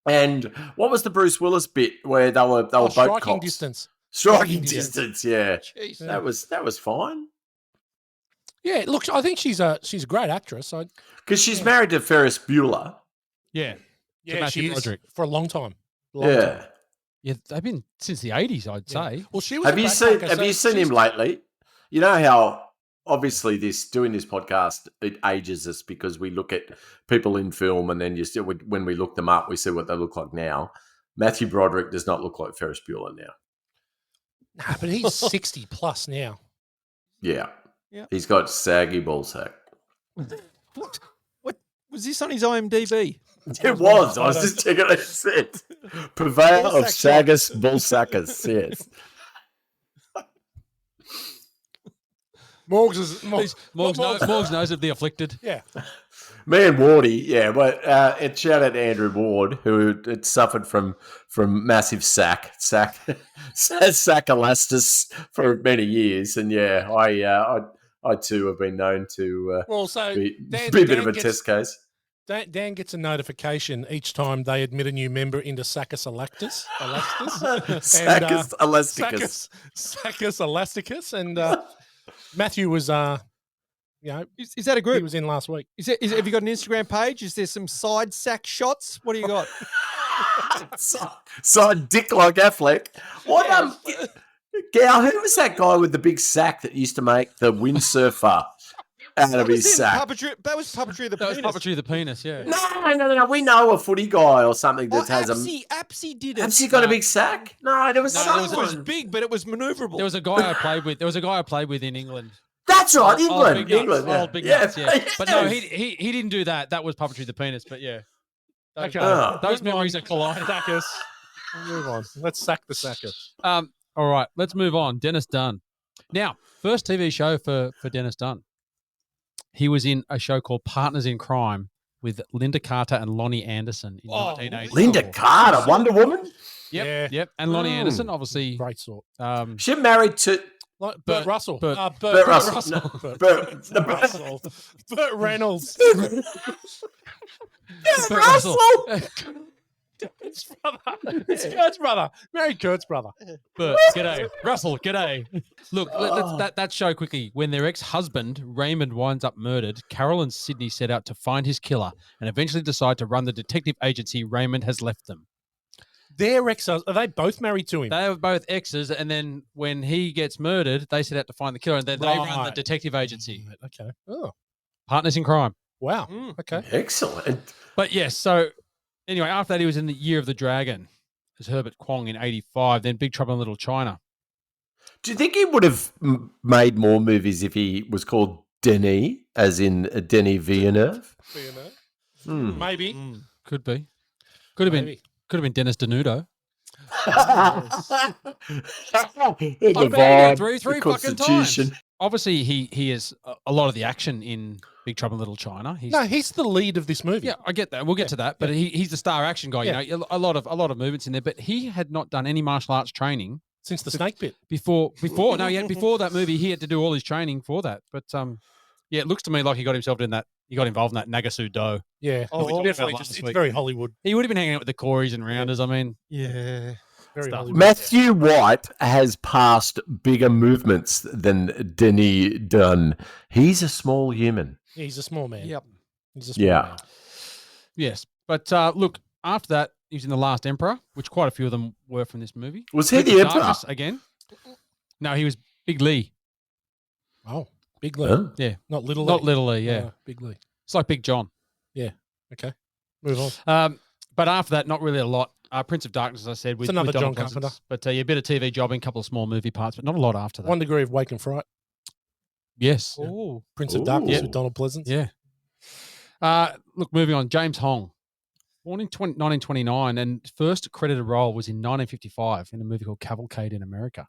[SPEAKER 4] And what was the Bruce Willis bit where they were boat
[SPEAKER 1] striking
[SPEAKER 4] cops?
[SPEAKER 1] distance.
[SPEAKER 4] Striking
[SPEAKER 1] Distance.
[SPEAKER 4] distance. Yeah,
[SPEAKER 3] Jeez.
[SPEAKER 4] that was fine
[SPEAKER 1] Yeah, look, I think she's a great actress.
[SPEAKER 4] because she's married to Ferris Bueller.
[SPEAKER 2] Yeah.
[SPEAKER 1] Yeah,
[SPEAKER 2] Matthew
[SPEAKER 1] she is
[SPEAKER 2] Broderick.
[SPEAKER 1] for a long time.
[SPEAKER 4] Yeah.
[SPEAKER 2] Yeah, they've been since the 80s, I'd say.
[SPEAKER 1] Well, she was.
[SPEAKER 4] Have
[SPEAKER 1] a
[SPEAKER 4] you seen
[SPEAKER 1] backpacker,
[SPEAKER 4] Have
[SPEAKER 1] so
[SPEAKER 4] you seen
[SPEAKER 1] she's-
[SPEAKER 4] him lately? You know how obviously doing this podcast, it ages us because we look at people in film and then when we look them up, we see what they look like now. Matthew Broderick does not look like Ferris Bueller now.
[SPEAKER 1] Nah, but he's 60 plus now.
[SPEAKER 4] Yeah.
[SPEAKER 3] Yeah.
[SPEAKER 4] He's got saggy ball sack.
[SPEAKER 3] What was this on his IMDb?
[SPEAKER 4] It was. I was just checking it. It said purveyor of saggis bull sackers. Yes.
[SPEAKER 1] Morgs
[SPEAKER 2] knows of the afflicted.
[SPEAKER 1] Yeah.
[SPEAKER 4] Me and Wardy, yeah, but and shout out to Andrew Ward, who had suffered from massive sack elastis for many years, and yeah, I too have been known to be a bit of a test case.
[SPEAKER 1] Dan gets a notification each time they admit a new member into Sacchus elasticus.
[SPEAKER 4] Sacchus elasticus.
[SPEAKER 1] Sacchus elasticus, and Matthew was,
[SPEAKER 3] is that a group?
[SPEAKER 1] He was in last week.
[SPEAKER 3] Have you got an Instagram page? Is there some side sack shots? What do you got?
[SPEAKER 4] Side dick like Affleck. What Gal, who was that guy with the big sack that used to make the windsurfer out of his sack?
[SPEAKER 3] That was puppetry of the
[SPEAKER 2] That
[SPEAKER 3] penis.
[SPEAKER 2] was puppetry of the penis, yeah.
[SPEAKER 4] No. We know a footy guy or something that has
[SPEAKER 3] Apsy did it.
[SPEAKER 4] Apsy got a big sack? No, there was someone.
[SPEAKER 3] It was big, but it was maneuverable.
[SPEAKER 2] There was a guy I played with. In England.
[SPEAKER 4] That's right, England.
[SPEAKER 2] Old big nuts,
[SPEAKER 4] England.
[SPEAKER 2] old big nuts, yeah. But no, he didn't do that. That was puppetry of the penis, but yeah. Those memories are colliding.
[SPEAKER 1] Sacchus. Move on. Let's sack the Sacchus.
[SPEAKER 2] All right, let's move on. Dennis Dunn. Now, first TV show for Dennis Dunn. He was in a show called Partners in Crime with Linda Carter and Lonnie Anderson in 1980.
[SPEAKER 4] Linda Carter, Wonder Woman?
[SPEAKER 2] Yep. And Lonnie Anderson, obviously.
[SPEAKER 1] Great sort.
[SPEAKER 4] She married to
[SPEAKER 1] Burt Russell.
[SPEAKER 2] Burt
[SPEAKER 1] Russell.
[SPEAKER 4] Burt
[SPEAKER 1] Russell. Burt Reynolds.
[SPEAKER 2] Burt Russell.
[SPEAKER 1] It's Kurt's brother. Married Kurt's brother.
[SPEAKER 2] Burt, g'day. Russell, g'day. Look, that show quickly. When their ex-husband, Raymond, winds up murdered, Carol and Sydney set out to find his killer and eventually decide to run the detective agency Raymond has left them.
[SPEAKER 1] Their exes, are they both married to him?
[SPEAKER 2] They were both exes, and then when he gets murdered, they set out to find the killer, and then they run the detective agency.
[SPEAKER 1] Okay. Oh,
[SPEAKER 2] Partners in Crime.
[SPEAKER 1] wow. Okay.
[SPEAKER 4] Excellent.
[SPEAKER 2] But yes, so anyway, after that, he was in the Year of the Dragon as Herbert Kwong in 85, then Big Trouble in Little China.
[SPEAKER 4] Do you think he would have made more movies if he was called Denis, as in Denis Villeneuve?
[SPEAKER 1] Maybe.
[SPEAKER 2] Could be. Could have been. Could have been Dennis Denudo. Three fucking times. Obviously, he is a lot of the action in Big Trouble in Little China.
[SPEAKER 1] He's the lead of this movie.
[SPEAKER 2] Yeah, I get that. We'll get to that. But he's the star action guy.
[SPEAKER 1] Yeah.
[SPEAKER 2] You know, a lot of movements in there. But he had not done any martial arts training
[SPEAKER 1] Since the snake bit.
[SPEAKER 2] before that movie. He had to do all his training for that. But yeah, it looks to me like he got himself in that. He got involved in that Nagasu Do.
[SPEAKER 1] Yeah. It's very Hollywood.
[SPEAKER 2] He would have been hanging out with the Coreys and Rounders. I mean,
[SPEAKER 3] Yeah.
[SPEAKER 1] Very
[SPEAKER 2] Stuff.
[SPEAKER 1] Hollywood.
[SPEAKER 4] Matthew White has passed bigger movements than Denis Dunn. He's a small human.
[SPEAKER 1] Yeah, he's a small man.
[SPEAKER 3] Yep.
[SPEAKER 1] He's a small
[SPEAKER 4] Yeah.
[SPEAKER 1] man.
[SPEAKER 2] yes. But look, after that, he was in The Last Emperor, which quite a few of them were from this movie.
[SPEAKER 4] Was he
[SPEAKER 2] Prince
[SPEAKER 4] the
[SPEAKER 2] of
[SPEAKER 4] emperor?
[SPEAKER 2] Darkness again? No, he was Big Lee.
[SPEAKER 1] Oh, Big Lee.
[SPEAKER 4] Huh?
[SPEAKER 2] Yeah.
[SPEAKER 1] Not Little Lee.
[SPEAKER 2] Not Little Lee, yeah.
[SPEAKER 1] Oh, Big Lee.
[SPEAKER 2] It's like Big John.
[SPEAKER 1] Okay. Move on.
[SPEAKER 2] But after that, not really a lot. Prince of Darkness, as I said, with
[SPEAKER 1] another
[SPEAKER 2] Donald
[SPEAKER 1] John
[SPEAKER 2] Pleasence.
[SPEAKER 1] Carpenter.
[SPEAKER 2] But a bit of TV jobbing, a couple of small movie parts, but not a lot after that.
[SPEAKER 1] 1 Degree of Wake and Fright.
[SPEAKER 2] Yes.
[SPEAKER 3] Oh.
[SPEAKER 1] Prince of
[SPEAKER 4] Ooh.
[SPEAKER 1] Darkness
[SPEAKER 4] Yeah.
[SPEAKER 1] with Donald Pleasence.
[SPEAKER 2] Yeah. Look, moving on. James Hong, born in 1929, and first credited role was in 1955 in a movie called Cavalcade in America.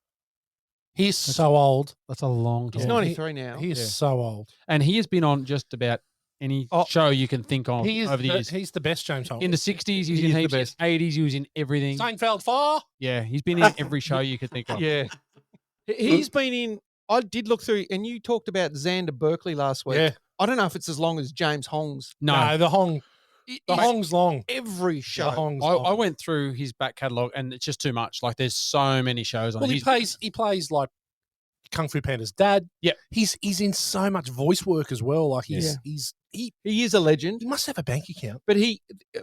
[SPEAKER 1] He's so old.
[SPEAKER 2] That's a long time.
[SPEAKER 3] He's 93 now.
[SPEAKER 1] He is
[SPEAKER 2] Yeah.
[SPEAKER 1] so old.
[SPEAKER 2] And he has been on just about any show you can think of
[SPEAKER 1] He is
[SPEAKER 2] over the years.
[SPEAKER 1] He's the best James Hong.
[SPEAKER 2] In the 60s, he was
[SPEAKER 3] He
[SPEAKER 2] in
[SPEAKER 3] is the
[SPEAKER 2] heaps. In
[SPEAKER 3] best.
[SPEAKER 2] the 80s, he was in everything.
[SPEAKER 1] Seinfeld 4.
[SPEAKER 2] Yeah, he's been in every show you could think of.
[SPEAKER 3] Yeah. He's been in, I did look through, and you talked about Xander Berkeley last week.
[SPEAKER 1] Yeah.
[SPEAKER 3] I don't know if it's as long as James Hong's.
[SPEAKER 2] No,
[SPEAKER 1] The Hong.
[SPEAKER 3] It-
[SPEAKER 1] The
[SPEAKER 3] it's
[SPEAKER 1] Hong's long.
[SPEAKER 3] every show.
[SPEAKER 1] The Hong's
[SPEAKER 2] I
[SPEAKER 1] long.
[SPEAKER 2] went through his back catalogue and it's just too much. Like there's so many shows on.
[SPEAKER 1] Well,
[SPEAKER 2] He's-
[SPEAKER 1] he plays like Kung Fu Panda's dad.
[SPEAKER 2] Yeah.
[SPEAKER 1] He's in so much voice work as well. Like he
[SPEAKER 3] He is a legend.
[SPEAKER 1] must have a bank account.
[SPEAKER 3] But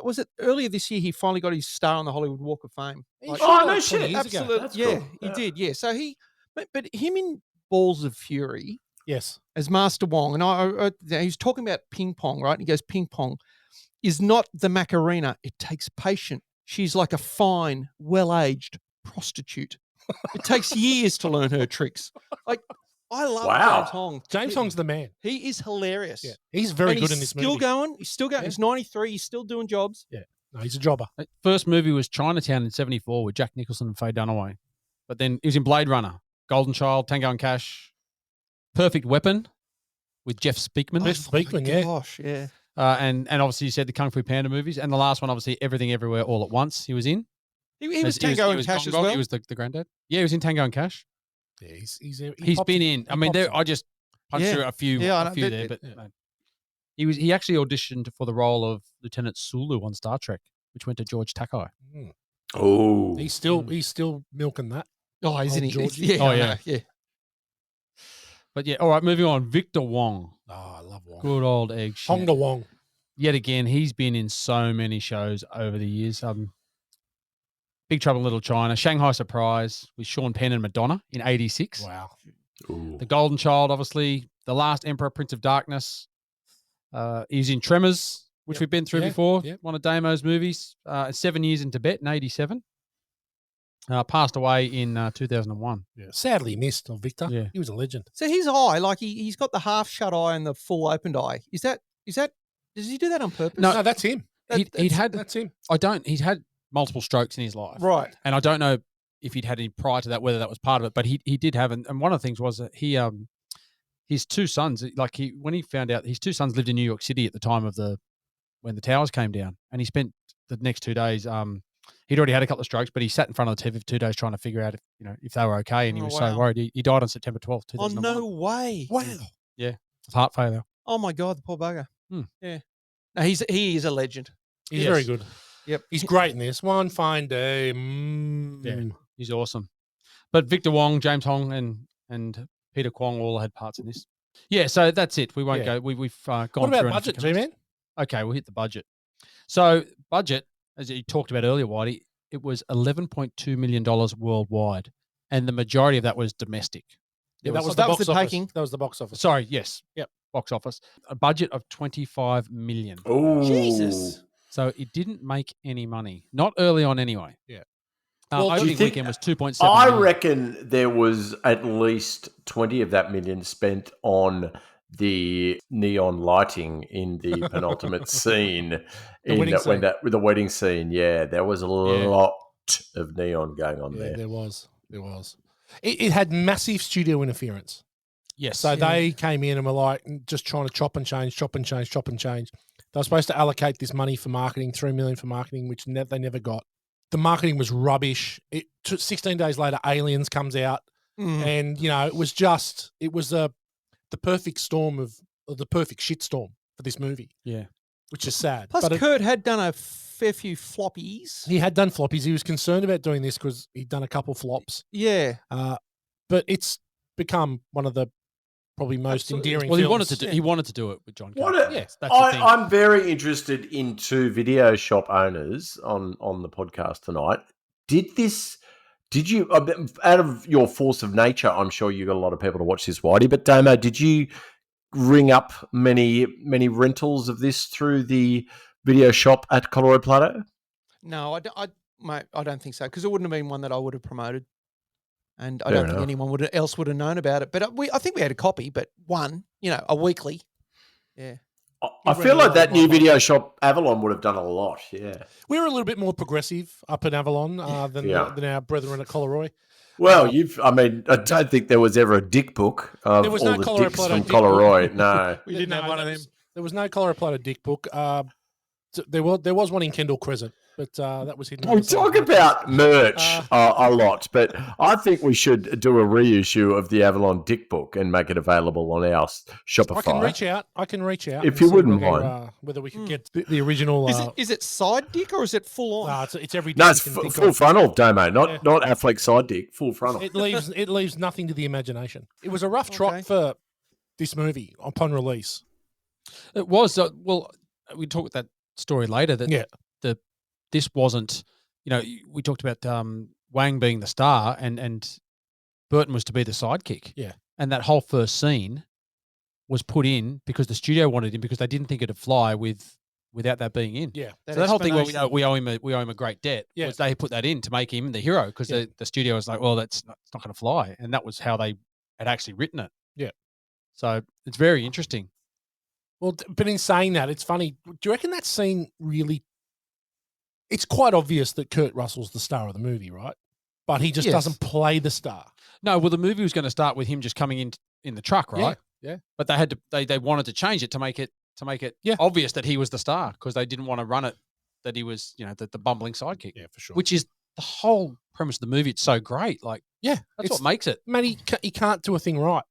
[SPEAKER 3] was it earlier this year he finally got his star on the Hollywood Walk of Fame? Like,
[SPEAKER 4] Oh, no
[SPEAKER 1] 20
[SPEAKER 4] shit.
[SPEAKER 1] years ago.
[SPEAKER 3] absolutely.
[SPEAKER 4] That's
[SPEAKER 3] Yeah,
[SPEAKER 4] cool.
[SPEAKER 3] he
[SPEAKER 4] Yeah.
[SPEAKER 3] did. Yeah. So but him in Balls of Fury,
[SPEAKER 1] Yes.
[SPEAKER 3] as Master Wong. And he's talking about ping pong, right? And he goes, ping pong is not the Macarena. It takes patience. She's like a fine, well-aged prostitute. It takes years to learn her tricks. Like, I love
[SPEAKER 4] Wow.
[SPEAKER 3] James Hong.
[SPEAKER 1] James Hong's the man.
[SPEAKER 3] He is hilarious.
[SPEAKER 1] Yeah. He's very
[SPEAKER 3] And
[SPEAKER 1] good in
[SPEAKER 3] he's
[SPEAKER 1] this
[SPEAKER 3] still
[SPEAKER 1] movie.
[SPEAKER 3] going. He's still going.
[SPEAKER 1] Yeah.
[SPEAKER 3] He's 93. He's still doing jobs.
[SPEAKER 1] Yeah. No, he's a jobber.
[SPEAKER 2] First movie was Chinatown in 74 with Jack Nicholson and Faye Dunaway. But then he was in Blade Runner, Golden Child, Tango and Cash, Perfect Weapon with Jeff Speakman.
[SPEAKER 1] Jeff Speakman, yeah.
[SPEAKER 3] Gosh, yeah.
[SPEAKER 2] And obviously you said the Kung Fu Panda movies. And the last one, obviously, Everything Everywhere All at Once he was in.
[SPEAKER 3] He was Tango and Cash
[SPEAKER 2] Gong
[SPEAKER 3] as
[SPEAKER 2] Gong.
[SPEAKER 3] well.
[SPEAKER 2] He was the granddad. Yeah, he was in Tango and Cash.
[SPEAKER 1] Yeah, he's
[SPEAKER 2] Been in. I mean, I just punched through a few there, but no. He actually auditioned for the role of Lieutenant Sulu on Star Trek, which went to George Takei.
[SPEAKER 4] Oh,
[SPEAKER 1] he's still milking that.
[SPEAKER 3] Oh, isn't he?
[SPEAKER 1] Georgie.
[SPEAKER 3] Yeah.
[SPEAKER 2] Oh,
[SPEAKER 3] I
[SPEAKER 2] yeah.
[SPEAKER 3] know, yeah.
[SPEAKER 2] But yeah, all right, moving on. Victor Wong.
[SPEAKER 1] Oh, I love Wong.
[SPEAKER 2] Good old egg shit.
[SPEAKER 1] Hong Da Wong.
[SPEAKER 2] Yet again, he's been in so many shows over the years. Big Trouble in Little China, Shanghai Surprise with Sean Penn and Madonna in 86.
[SPEAKER 1] Wow.
[SPEAKER 4] Ooh.
[SPEAKER 2] The Golden Child, obviously. The Last Emperor, Prince of Darkness. He's in Tremors, which we've been through before.
[SPEAKER 1] Yep.
[SPEAKER 2] One of Damo's movies. 7 years in Tibet in 87. Passed away in 2001.
[SPEAKER 1] Yeah. Sadly missed of Victor.
[SPEAKER 2] Yeah.
[SPEAKER 1] He was a legend.
[SPEAKER 3] So his eye, like he's got the half shut eye and the full opened eye. Is that? Does he do that on purpose?
[SPEAKER 1] No, that's him.
[SPEAKER 2] That's
[SPEAKER 1] him.
[SPEAKER 2] He's had multiple strokes in his life.
[SPEAKER 3] Right.
[SPEAKER 2] And I don't know if he'd had any prior to that, whether that was part of it, but he did have, and one of the things was that his two sons, when he found out his two sons lived in New York City at the time of when the towers came down, and he spent the next 2 days, he'd already had a couple of strokes, but he sat in front of the TV for 2 days trying to figure out if they were okay, and he was so worried. He died on September 12th, 2001.
[SPEAKER 3] Oh, no way.
[SPEAKER 1] Wow.
[SPEAKER 2] Yeah. With heart failure.
[SPEAKER 3] Oh my God, the poor bugger.
[SPEAKER 2] Hmm.
[SPEAKER 3] Yeah. No, he is a legend.
[SPEAKER 1] He's
[SPEAKER 2] Yes.
[SPEAKER 1] very good.
[SPEAKER 3] Yep.
[SPEAKER 1] He's great in this. One fine day.
[SPEAKER 2] Yeah. He's awesome. But Victor Wong, James Hong, and Peter Kwong all had parts in this. Yeah, so that's it. We won't go. We've gone
[SPEAKER 1] What
[SPEAKER 2] through
[SPEAKER 1] about budget, G-Man?
[SPEAKER 2] Okay, we'll hit the budget. So budget, as you talked about earlier, Whitey, it was $11.2 million worldwide, and the majority of that was domestic.
[SPEAKER 1] Yeah,
[SPEAKER 2] There
[SPEAKER 1] that was
[SPEAKER 3] that
[SPEAKER 1] the
[SPEAKER 3] was
[SPEAKER 1] box
[SPEAKER 3] the
[SPEAKER 1] office.
[SPEAKER 3] taking.
[SPEAKER 1] That was the box office.
[SPEAKER 2] Sorry, yes.
[SPEAKER 1] Yep.
[SPEAKER 2] Box office. A budget of $25 million.
[SPEAKER 4] Oh,
[SPEAKER 3] Jesus.
[SPEAKER 2] So it didn't make any money. Not early on anyway.
[SPEAKER 1] Yeah.
[SPEAKER 4] Well, do you
[SPEAKER 2] opening
[SPEAKER 4] think-
[SPEAKER 2] weekend was 2.7
[SPEAKER 4] I
[SPEAKER 2] million.
[SPEAKER 4] reckon there was at least 20 of that million spent on the neon lighting in the penultimate scene
[SPEAKER 1] wedding scene.
[SPEAKER 4] with the wedding scene. Yeah, there was a lot of neon going on
[SPEAKER 1] Yeah,
[SPEAKER 4] there.
[SPEAKER 1] there was. It had massive studio interference.
[SPEAKER 2] Yes.
[SPEAKER 1] So they came in and were like just trying to chop and change. They were supposed to allocate this money for marketing, $3 million for marketing, which they never got. The marketing was rubbish. 16 days later, Aliens comes out, and it was the perfect storm the perfect shitstorm for this movie.
[SPEAKER 2] Yeah.
[SPEAKER 1] Which is sad.
[SPEAKER 3] Plus,
[SPEAKER 1] But
[SPEAKER 3] Kurt had done a fair few floppies.
[SPEAKER 1] he had done floppies. He was concerned about doing this because he'd done a couple flops.
[SPEAKER 3] Yeah.
[SPEAKER 1] But it's become one of the probably most endearing.
[SPEAKER 2] Well, he
[SPEAKER 1] films.
[SPEAKER 2] wanted to do it with John
[SPEAKER 4] What
[SPEAKER 2] Carter.
[SPEAKER 4] a-
[SPEAKER 2] Yes, that's the thing.
[SPEAKER 4] I'm very interested into video shop owners on the podcast tonight. Did you, out of your force of nature, I'm sure you got a lot of people to watch this, Whitey, but Damo, did you ring up many rentals of this through the video shop at Colorado Plateau?
[SPEAKER 3] No, I don't think so, because it wouldn't have been one that I would have promoted. And I
[SPEAKER 4] Fair
[SPEAKER 3] don't think
[SPEAKER 4] enough.
[SPEAKER 3] anyone else would have known about it. But I think we had a copy, but one, a weekly. Yeah.
[SPEAKER 4] I feel like that new video shop Avalon would have done a lot. Yeah.
[SPEAKER 1] We were a little bit more progressive up in Avalon than our brethren at Coloroy.
[SPEAKER 4] Well, I don't think there was ever a dick book of
[SPEAKER 1] There was
[SPEAKER 4] all
[SPEAKER 1] no
[SPEAKER 4] the
[SPEAKER 1] Colorado
[SPEAKER 4] dicks
[SPEAKER 1] Plateau
[SPEAKER 4] from
[SPEAKER 1] dick book.
[SPEAKER 4] Coloroy. No.
[SPEAKER 3] We didn't have one of them.
[SPEAKER 1] There was no Colorado Plateau dick book. There was one in Kendall Crescent, but that was hidden.
[SPEAKER 4] We talk about merch a lot, but I think we should do a reissue of the Avalon Dick Book and make it available on our Shopify.
[SPEAKER 1] I can reach out.
[SPEAKER 4] If
[SPEAKER 1] and
[SPEAKER 4] you
[SPEAKER 1] see
[SPEAKER 4] wouldn't
[SPEAKER 1] whether,
[SPEAKER 4] mind.
[SPEAKER 1] whether we could get the original.
[SPEAKER 3] Is it side dick or is it full on?
[SPEAKER 1] It's every.
[SPEAKER 4] No,
[SPEAKER 1] dick
[SPEAKER 4] it's
[SPEAKER 1] you can think
[SPEAKER 4] full
[SPEAKER 1] of.
[SPEAKER 4] frontal, Damo, not Affleck side dick, full frontal.
[SPEAKER 1] It leaves nothing to the imagination. It was a rough trot for this movie upon release.
[SPEAKER 2] It was. Well, we talk about that story later. That this wasn't. We talked about Wang being the star and Burton was to be the sidekick.
[SPEAKER 1] Yeah.
[SPEAKER 2] And that whole first scene was put in because the studio wanted him because they didn't think it'd fly without that being in.
[SPEAKER 1] Yeah.
[SPEAKER 2] So that whole thing where
[SPEAKER 3] explanation.
[SPEAKER 2] we owe him a great debt
[SPEAKER 1] Yeah.
[SPEAKER 2] was they put that in to make him the hero because
[SPEAKER 1] Yeah.
[SPEAKER 2] the studio was like, well, it's not going to fly, and that was how they had actually written it.
[SPEAKER 1] Yeah.
[SPEAKER 2] So it's very interesting.
[SPEAKER 1] Well, but in saying that, it's funny. Do you reckon that scene really? It's quite obvious that Kurt Russell's the star of the movie, right? But he just
[SPEAKER 3] Yes.
[SPEAKER 1] doesn't play the star.
[SPEAKER 2] No, well, the movie was going to start with him just coming in the truck, right?
[SPEAKER 1] Yeah.
[SPEAKER 2] But they had to they wanted to change it to make it
[SPEAKER 1] Yeah.
[SPEAKER 2] obvious that he was the star because they didn't want to run it that he was the bumbling sidekick.
[SPEAKER 1] Yeah, for sure.
[SPEAKER 2] Which is the whole premise of the movie. It's so great. Like,
[SPEAKER 1] yeah,
[SPEAKER 2] that's
[SPEAKER 1] it's,
[SPEAKER 2] what makes it.
[SPEAKER 1] man, he can't do a thing right.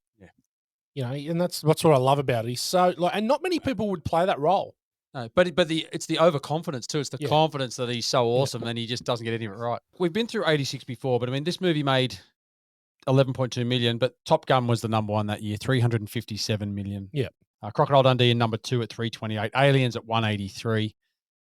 [SPEAKER 2] Yeah.
[SPEAKER 1] And that's what I love about it. He's so and not many people would play that role.
[SPEAKER 2] No, but it's the overconfidence too. It's the
[SPEAKER 1] Yeah.
[SPEAKER 2] confidence that he's so awesome and he just doesn't get any of it right. We've been through 86 before, but I mean, this movie made 11.2 million, but Top Gun was the number one that year, 357 million.
[SPEAKER 1] Yeah.
[SPEAKER 2] Crocodile Dundee in number 2 at 328, Aliens at 183,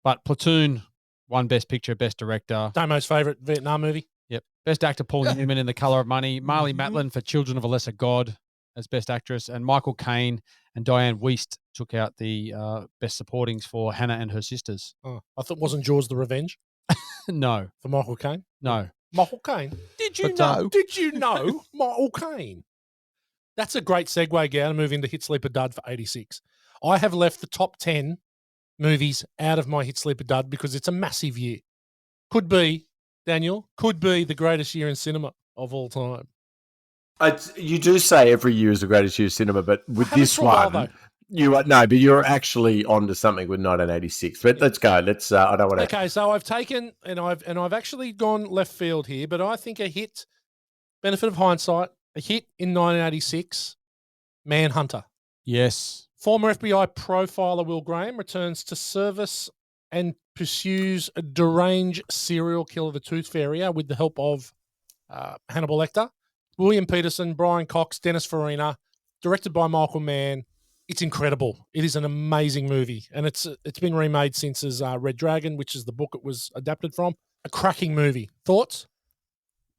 [SPEAKER 2] but Platoon won Best Picture, Best Director.
[SPEAKER 1] Damo's favorite Vietnam movie.
[SPEAKER 2] Yep. Best Actor Paul Newman in The Color of Money, Marlee Matlin for Children of a Lesser God as Best Actress, and Michael Caine and Diane Wiest took out the Best Supportings for Hannah and Her Sisters.
[SPEAKER 1] Oh, I thought wasn't Jaws the Revenge
[SPEAKER 2] No,
[SPEAKER 1] for Michael Caine?
[SPEAKER 2] no.
[SPEAKER 1] Michael Caine. Did you
[SPEAKER 3] But,
[SPEAKER 1] know? Did you know Michael Caine? That's a great segue, Gow, to move into Hit Sleeper Dud for 86. I have left the top 10 movies out of my Hit Sleeper Dud because it's a massive year. Could be, Daniel, could be the greatest year in cinema of all time.
[SPEAKER 4] You do say every year is the greatest year of cinema, but with this
[SPEAKER 1] for a while,
[SPEAKER 4] one,
[SPEAKER 1] though.
[SPEAKER 4] but you're actually onto something with 1986. But let's go. Let's. I don't want to.
[SPEAKER 1] Okay, so I've taken and I've actually gone left field here, but I think a hit, benefit of hindsight, a hit in 1986, Manhunter.
[SPEAKER 2] Yes.
[SPEAKER 1] Former FBI profiler Will Graham returns to service and pursues a deranged serial killer, the Tooth Fairy, with the help of Hannibal Lecter, William Peterson, Brian Cox, Dennis Farina, directed by Michael Mann. It's incredible. It is an amazing movie, and it's been remade since as Red Dragon, which is the book it was adapted from. A cracking movie. Thoughts?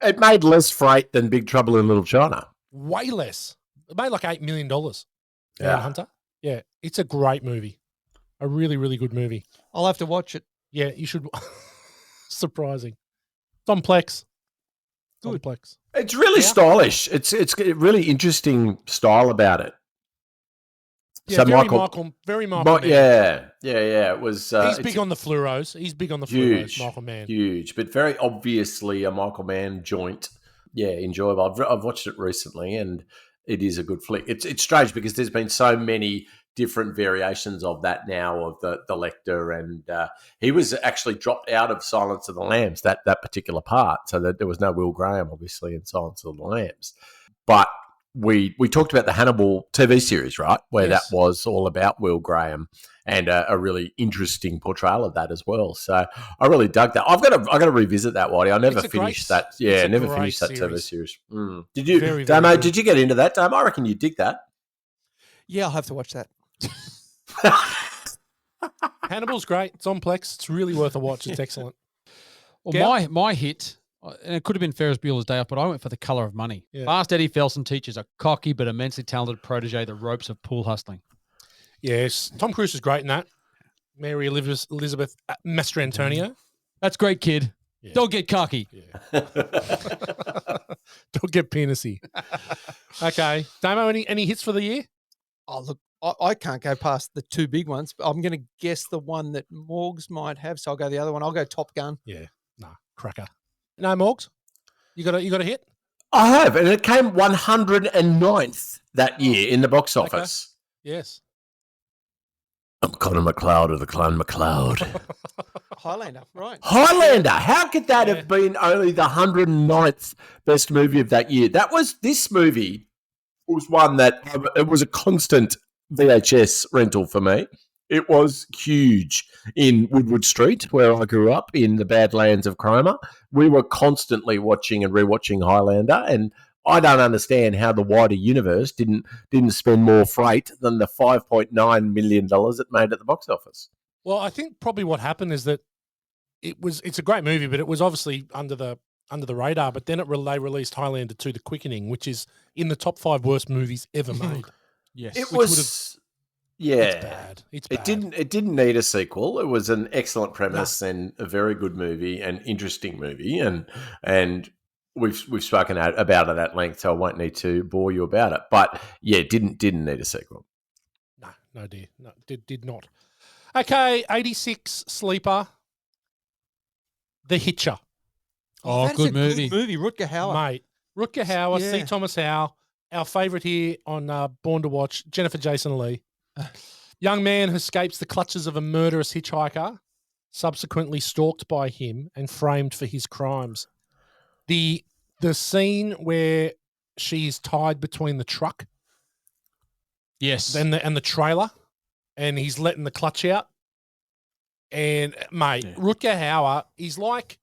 [SPEAKER 4] It made less freight than Big Trouble in Little China.
[SPEAKER 1] Way less. It made like $8 million.
[SPEAKER 4] Yeah.
[SPEAKER 1] Hunter. Yeah, it's a great movie. A really, really good movie.
[SPEAKER 3] I'll have to watch it.
[SPEAKER 1] Yeah, you should. Surprising. It's on Plex. It's on Plex.
[SPEAKER 4] It's really stylish. It's a really interesting style about it.
[SPEAKER 1] Yeah,
[SPEAKER 4] So
[SPEAKER 1] very Michael Mann.
[SPEAKER 4] yeah. It was.
[SPEAKER 1] He's big on the fluoros. He's big on the fluoros, Michael Mann.
[SPEAKER 4] Huge, but very obviously a Michael Mann joint. Yeah, enjoyable. I've watched it recently, and it is a good flick. It's strange because there's been so many different variations of that now, of the Lecter, and he was actually dropped out of Silence of the Lambs, that particular part, so that there was no Will Graham, obviously, in Silence of the Lambs. But we talked about the Hannibal TV series, right, where
[SPEAKER 1] Yes.
[SPEAKER 4] that was all about Will Graham, and a really interesting portrayal of that as well. So I really dug that. I've got to revisit that, Whitey. I never
[SPEAKER 1] It's a
[SPEAKER 4] finished
[SPEAKER 1] great-
[SPEAKER 4] that. Yeah,
[SPEAKER 1] it's a
[SPEAKER 4] never
[SPEAKER 1] great
[SPEAKER 4] finished that TV
[SPEAKER 1] series.
[SPEAKER 4] series. Did you,
[SPEAKER 1] Very, very
[SPEAKER 4] Damo?
[SPEAKER 1] good.
[SPEAKER 4] Did you get into that, Damo? I reckon you dig that.
[SPEAKER 3] Yeah, I'll have to watch that.
[SPEAKER 1] Hannibal's great. It's on Plex. It's really worth a watch. It's excellent.
[SPEAKER 2] Well,
[SPEAKER 1] Gow?
[SPEAKER 2] my hit, and it could have been Ferris Bueller's Day Off, but I went for The Color of Money.
[SPEAKER 1] Yeah.
[SPEAKER 2] Fast Eddie Felson teaches a cocky but immensely talented protege the ropes of pool hustling.
[SPEAKER 1] Yes, Tom Cruise is great in that. Mary Elizabeth Mastrantonio.
[SPEAKER 2] That's great, kid.
[SPEAKER 1] Yeah.
[SPEAKER 2] Don't get cocky.
[SPEAKER 1] Don't get penisy. Okay, Damo, any hits for the year?
[SPEAKER 3] Oh, look, I can't go past the two big ones. But I'm going to guess the one that Morgs might have, so I'll go the other one. I'll go Top Gun.
[SPEAKER 1] Yeah, nah, cracker. No, Morgs? You got a hit?
[SPEAKER 4] I have, and it came 109th that year in the box office.
[SPEAKER 1] Yes.
[SPEAKER 4] I'm Connor McLeod of the Clan McLeod.
[SPEAKER 3] Highlander, right.
[SPEAKER 4] Highlander. How could that have been only the 109th best movie of that year? This movie was one that it was a constant VHS rental for me. It was huge in Woodward Street, where I grew up in the Badlands of Cromer. We were constantly watching and rewatching Highlander, and I don't understand how the wider universe didn't spend more freight than the $5.9 million it made at the box office.
[SPEAKER 1] Well, I think probably what happened is that it's a great movie, but it was obviously under the radar. But then they released Highlander 2: The Quickening, which is in the top 5 worst movies ever made.
[SPEAKER 2] Yes.
[SPEAKER 4] It
[SPEAKER 1] Which
[SPEAKER 4] was, yeah.
[SPEAKER 1] It's bad. It's bad.
[SPEAKER 4] It didn't need a sequel. It was an excellent premise and a very good movie, and interesting movie, and we've spoken about it at length, so I won't need to bore you about it. But yeah, it didn't need a sequel.
[SPEAKER 1] No, dear. No, did not. Okay, 86 sleeper. The Hitcher.
[SPEAKER 2] Oh,
[SPEAKER 3] that's
[SPEAKER 2] good
[SPEAKER 3] a
[SPEAKER 2] movie.
[SPEAKER 3] Good movie, Rutger Hauer.
[SPEAKER 1] Mate. Rutger Hauer,
[SPEAKER 3] Yeah.
[SPEAKER 1] C. Thomas Howell, our favourite here on Born to Watch, Jennifer Jason Leigh. Young man who escapes the clutches of a murderous hitchhiker, subsequently stalked by him and framed for his crimes. The scene where she's tied between the truck
[SPEAKER 2] Yes.
[SPEAKER 1] and the trailer, and he's letting the clutch out. And mate, Rutger Hauer, he's like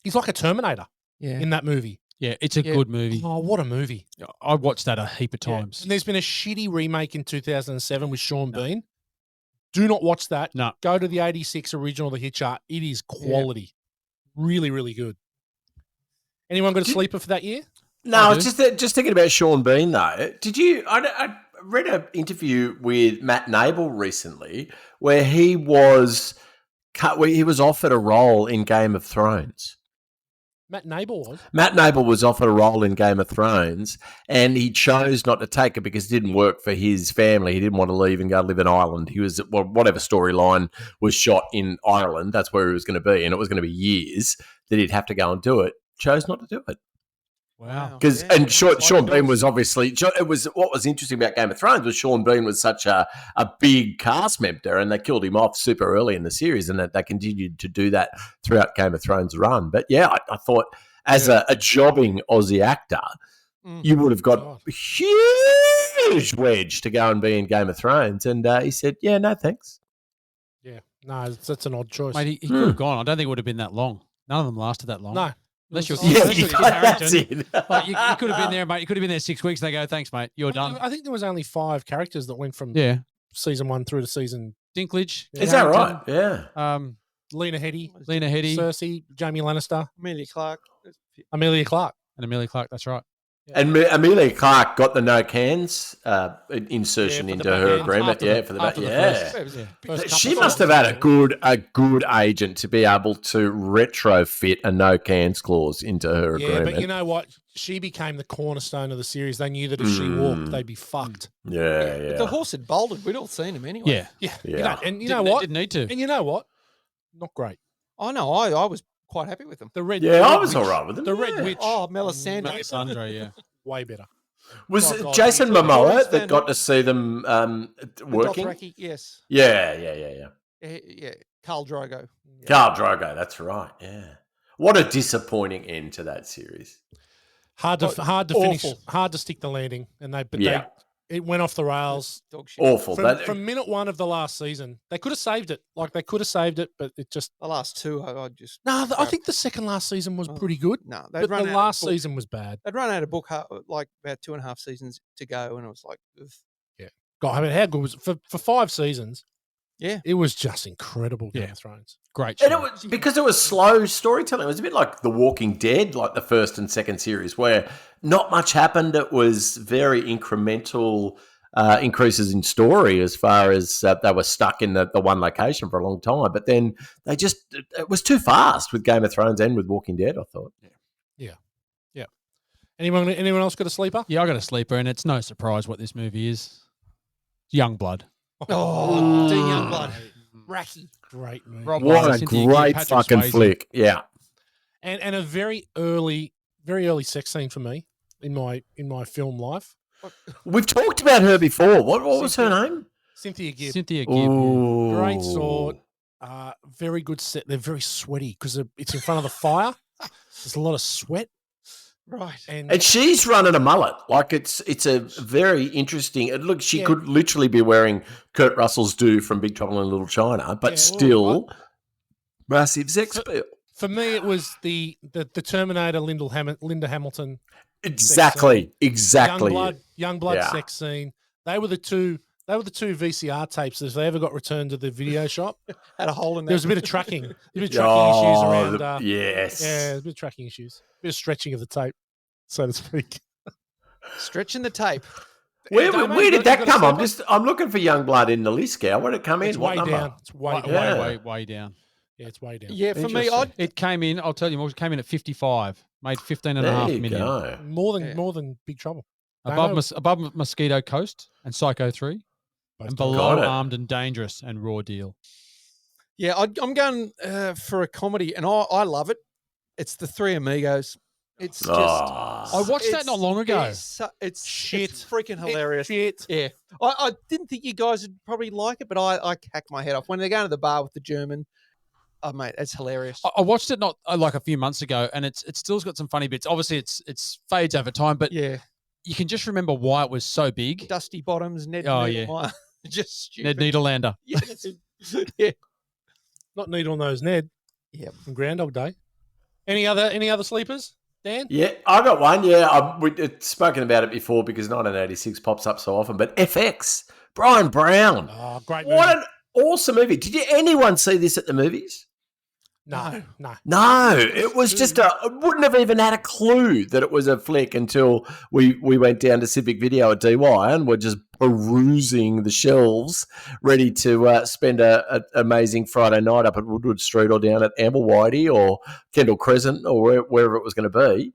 [SPEAKER 1] a Terminator in that movie.
[SPEAKER 2] Yeah, it's a good movie.
[SPEAKER 1] Oh, what a movie!
[SPEAKER 2] I watched that a heap of times.
[SPEAKER 1] And there's been a shitty remake in 2007 with Sean Bean. Do not watch that.
[SPEAKER 2] No.
[SPEAKER 1] Go to the 86 original, The Hitcher. It is quality. Really, really good. Anyone got a sleeper for that year?
[SPEAKER 4] No, I was just thinking about Sean Bean though. Did you? I read an interview with Matt Nable recently where he was offered a role in Game of Thrones.
[SPEAKER 1] Matt Nable was.
[SPEAKER 4] Matt Nable was offered a role in Game of Thrones, and he chose not to take it because it didn't work for his family. He didn't want to leave and go live in Ireland. He was whatever storyline was shot in Ireland, that's where he was going to be, and it was going to be years that he'd have to go and do it. Chose not to do it.
[SPEAKER 2] Wow.
[SPEAKER 4] Because Sean Bean was obviously, it was what was interesting about Game of Thrones was Sean Bean was such a big cast member, and they killed him off super early in the series, and they continued to do that throughout Game of Thrones' run. But yeah, I thought as a jobbing Aussie actor, you would have got a huge wedge to go and be in Game of Thrones, and he said, "Yeah, no thanks."
[SPEAKER 1] Yeah, no, that's an odd choice.
[SPEAKER 2] Mate, he could have gone. I don't think it would have been that long. None of them lasted that long.
[SPEAKER 1] No.
[SPEAKER 2] Unless you're
[SPEAKER 4] that's
[SPEAKER 2] Kit Harington.
[SPEAKER 4] it.
[SPEAKER 2] Like, you could have been there, mate. You could have been there 6 weeks. They go, thanks, mate. You're done.
[SPEAKER 1] I think there was only 5 characters that went from
[SPEAKER 2] Yeah.
[SPEAKER 1] season 1 through to season.
[SPEAKER 2] Dinklage.
[SPEAKER 4] Is that right? Yeah.
[SPEAKER 1] Lena Headey,
[SPEAKER 2] Cersei,
[SPEAKER 1] Jamie Lannister,
[SPEAKER 3] Amelia Clark.
[SPEAKER 1] Amelia Clark.
[SPEAKER 2] and Amelia Clark. That's right.
[SPEAKER 4] And Amelia Clark got the no cans insertion
[SPEAKER 1] Yeah, for
[SPEAKER 4] into
[SPEAKER 1] the
[SPEAKER 4] her
[SPEAKER 1] back end,
[SPEAKER 4] agreement.
[SPEAKER 1] after
[SPEAKER 4] Yeah,
[SPEAKER 1] the-
[SPEAKER 4] for the back.
[SPEAKER 1] after the
[SPEAKER 4] Yeah.
[SPEAKER 1] First
[SPEAKER 4] She
[SPEAKER 1] couple
[SPEAKER 4] must have had
[SPEAKER 1] seasons,
[SPEAKER 4] a good agent to be able to retrofit a no cans clause into her
[SPEAKER 1] Yeah,
[SPEAKER 4] agreement.
[SPEAKER 1] but you know what? She became the cornerstone of the series. They knew that if she walked, they'd be fucked.
[SPEAKER 4] yeah,
[SPEAKER 3] But the horse had bolted. We'd all seen him anyway.
[SPEAKER 2] Yeah.
[SPEAKER 1] Yeah,
[SPEAKER 4] Yeah.
[SPEAKER 1] and you know what?
[SPEAKER 2] Didn't need to.
[SPEAKER 1] And you know what? Not great.
[SPEAKER 3] I know. I was quite happy with him.
[SPEAKER 1] The red.
[SPEAKER 4] Yeah,
[SPEAKER 1] the
[SPEAKER 4] I
[SPEAKER 1] red
[SPEAKER 4] was
[SPEAKER 1] witch-
[SPEAKER 4] all right with them.
[SPEAKER 1] The red
[SPEAKER 4] yeah.
[SPEAKER 1] witch.
[SPEAKER 3] Oh, Melisandre.
[SPEAKER 2] Melisandre, yeah.
[SPEAKER 1] Way better.
[SPEAKER 4] Was
[SPEAKER 1] Oh,
[SPEAKER 4] it
[SPEAKER 1] God,
[SPEAKER 4] Jason
[SPEAKER 1] he's a
[SPEAKER 4] Momoa
[SPEAKER 3] Maurice
[SPEAKER 4] that got to see them working?
[SPEAKER 3] Dothraki, yes.
[SPEAKER 4] Yeah.
[SPEAKER 3] Yeah. Khal Drogo. Yeah.
[SPEAKER 4] Khal Drogo, that's right. Yeah. What a disappointing end to that series.
[SPEAKER 1] Hard to finish.
[SPEAKER 3] awful.
[SPEAKER 1] Hard to stick the landing, and
[SPEAKER 4] Yeah.
[SPEAKER 1] it went off the rails.
[SPEAKER 3] Dog shit.
[SPEAKER 4] Awful.
[SPEAKER 1] From minute 1 of the last season, they could have saved it. Like they could have saved it, but it just
[SPEAKER 3] The last 2, I just.
[SPEAKER 1] no. I think the second last season was pretty good,
[SPEAKER 3] No,
[SPEAKER 1] but the last season was bad.
[SPEAKER 3] They'd run out of book like about 2.5 seasons to go, and it was like, ugh.
[SPEAKER 1] God, I mean, how good was it? For 5 seasons?
[SPEAKER 3] Yeah.
[SPEAKER 1] It was just incredible. Game
[SPEAKER 2] Yeah.
[SPEAKER 1] of Thrones.
[SPEAKER 2] Great
[SPEAKER 4] And
[SPEAKER 2] show.
[SPEAKER 4] it was because it was slow storytelling. It was a bit like The Walking Dead, like the first and second series, where not much happened. It was very incremental increases in story as far as they were stuck in the one location for a long time. But then it was too fast with Game of Thrones and with Walking Dead, I thought.
[SPEAKER 1] Yeah. Anyone else got a sleeper?
[SPEAKER 2] Yeah, I got a sleeper, and it's no surprise what this movie is. Youngblood.
[SPEAKER 3] Oh, Dean Youngblood. Racky.
[SPEAKER 1] Great movie.
[SPEAKER 2] Rob
[SPEAKER 4] What
[SPEAKER 2] Lowe,
[SPEAKER 4] a
[SPEAKER 2] Cynthia
[SPEAKER 4] great
[SPEAKER 2] Patrick
[SPEAKER 4] fucking
[SPEAKER 2] Swayze.
[SPEAKER 4] flick. Yeah.
[SPEAKER 1] And a very early sex scene for me in my film life.
[SPEAKER 4] We've talked about her before. What was her name?
[SPEAKER 1] Cynthia Gibb.
[SPEAKER 2] Cynthia Gibb. Yeah.
[SPEAKER 4] Ooh.
[SPEAKER 1] Great sword. Very good set. They're very sweaty because it's in front of the fire. There's a lot of sweat.
[SPEAKER 3] Right.
[SPEAKER 4] And she's running a mullet. Like it's a very interesting. Look, she could literally be wearing Kurt Russell's do from Big Trouble in Little China, but still massive sex appeal.
[SPEAKER 1] For me, it was the Terminator Linda Hamilton.
[SPEAKER 4] Exactly.
[SPEAKER 1] Youngblood
[SPEAKER 4] Yeah.
[SPEAKER 1] sex scene. They were the two VCR tapes. If they ever got returned to the video shop,
[SPEAKER 3] Had a hole in
[SPEAKER 1] there was
[SPEAKER 3] there.
[SPEAKER 1] a bit of tracking. There was a bit of tracking issues around.
[SPEAKER 4] yes.
[SPEAKER 1] Yeah, there's a bit of tracking issues. A bit of stretching of the tape, so to speak.
[SPEAKER 3] Stretching the tape.
[SPEAKER 4] Where did that come? I'm looking for young blood in the list, Scout. Where did it come in?
[SPEAKER 1] It's
[SPEAKER 4] What
[SPEAKER 1] way
[SPEAKER 4] number?
[SPEAKER 1] down. It's way down.
[SPEAKER 4] Yeah.
[SPEAKER 2] Way down.
[SPEAKER 1] Yeah, it's way down.
[SPEAKER 3] Yeah, for me,
[SPEAKER 4] Interesting.
[SPEAKER 2] It came in, I'll tell you more, it came in at 55, made 15 and a
[SPEAKER 4] There
[SPEAKER 2] half
[SPEAKER 4] you
[SPEAKER 2] million.
[SPEAKER 4] go.
[SPEAKER 1] More than Big Trouble.
[SPEAKER 2] Above Mosquito Coast and Psycho 3, and below
[SPEAKER 4] Got it.
[SPEAKER 2] Armed and Dangerous and Raw Deal.
[SPEAKER 3] yeah, I'm going for a comedy, and I love it. It's The Three Amigos. It's just.
[SPEAKER 2] I watched that not long ago.
[SPEAKER 3] It's
[SPEAKER 1] Shit.
[SPEAKER 3] It's freaking hilarious.
[SPEAKER 1] Shit.
[SPEAKER 3] Yeah, I didn't think you guys would probably like it, but I hacked my head off when they're going to the bar with the German. Oh mate, it's hilarious.
[SPEAKER 2] I watched it not like a few months ago, and it's still's got some funny bits. Obviously, it's fades over time, but
[SPEAKER 3] Yeah,
[SPEAKER 2] you can just remember why it was so big.
[SPEAKER 3] Dusty Bottoms, Ned.
[SPEAKER 2] Oh,
[SPEAKER 3] Needlemeyer. Just stupid.
[SPEAKER 2] Ned Niederlander.
[SPEAKER 3] Yeah, yeah.
[SPEAKER 1] Not Needle Nose Ned.
[SPEAKER 3] Yep.
[SPEAKER 1] From Groundhog Day. Any other sleepers, Dan?
[SPEAKER 4] Yeah, I got one. Yeah, we've spoken about it before because 1986 pops up so often. But FX, Brian Brown.
[SPEAKER 1] Oh, great movie.
[SPEAKER 4] What an awesome movie. Did anyone see this at the movies?
[SPEAKER 1] No.
[SPEAKER 4] No, it was just I wouldn't have even had a clue that it was a flick until we went down to Civic Video at DY and were just perusing the shelves, ready to spend an amazing Friday night up at Woodward Street or down at Amblewhitey or Kendall Crescent or wherever it was going to be.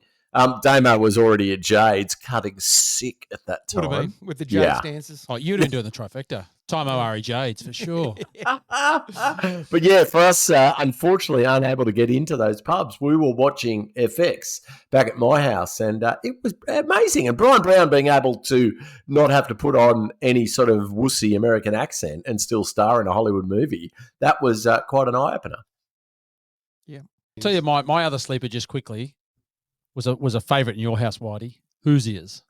[SPEAKER 4] Damo was already at Jade's, cutting sick at that time.
[SPEAKER 3] Would have been with the Jade's dances.
[SPEAKER 2] Oh, you'd have been doing the trifecta. Time Ari Jades for sure.
[SPEAKER 4] But yeah, for us, unfortunately, unable to get into those pubs, we were watching FX back at my house, and it was amazing. And Brian Brown being able to not have to put on any sort of wussy American accent and still star in a Hollywood movie, that was quite an eye-opener.
[SPEAKER 3] Yeah.
[SPEAKER 2] Tell you, my other sleeper just quickly was a favourite in your house, Whitey. Hoosiers.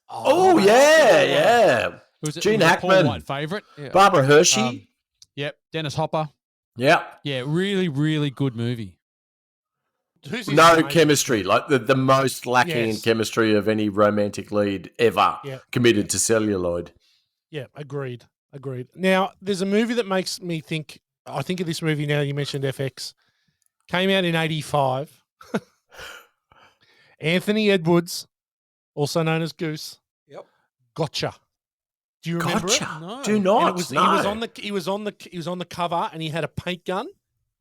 [SPEAKER 4] Oh, yeah. Gene Hackman.
[SPEAKER 2] Paul White favourite.
[SPEAKER 3] Yeah.
[SPEAKER 4] Barbara Hershey.
[SPEAKER 2] Yep. Dennis Hopper.
[SPEAKER 4] Yeah.
[SPEAKER 2] Yeah, really, really good movie.
[SPEAKER 1] Who's his
[SPEAKER 4] No
[SPEAKER 1] name?
[SPEAKER 4] chemistry, like the most lacking in
[SPEAKER 1] Yes.
[SPEAKER 4] chemistry of any romantic lead ever
[SPEAKER 1] Yeah.
[SPEAKER 4] committed to celluloid.
[SPEAKER 1] Yeah, agreed. Now, there's a movie that makes me think. I think of this movie now. You mentioned FX. Came out in '85. Anthony Edwards, also known as Goose.
[SPEAKER 3] Yep.
[SPEAKER 1] Gotcha. Do you remember it?
[SPEAKER 4] Gotcha.
[SPEAKER 3] No.
[SPEAKER 4] Do
[SPEAKER 1] And
[SPEAKER 4] not.
[SPEAKER 1] it was,
[SPEAKER 4] no.
[SPEAKER 1] he was on the cover, and he had a paint gun,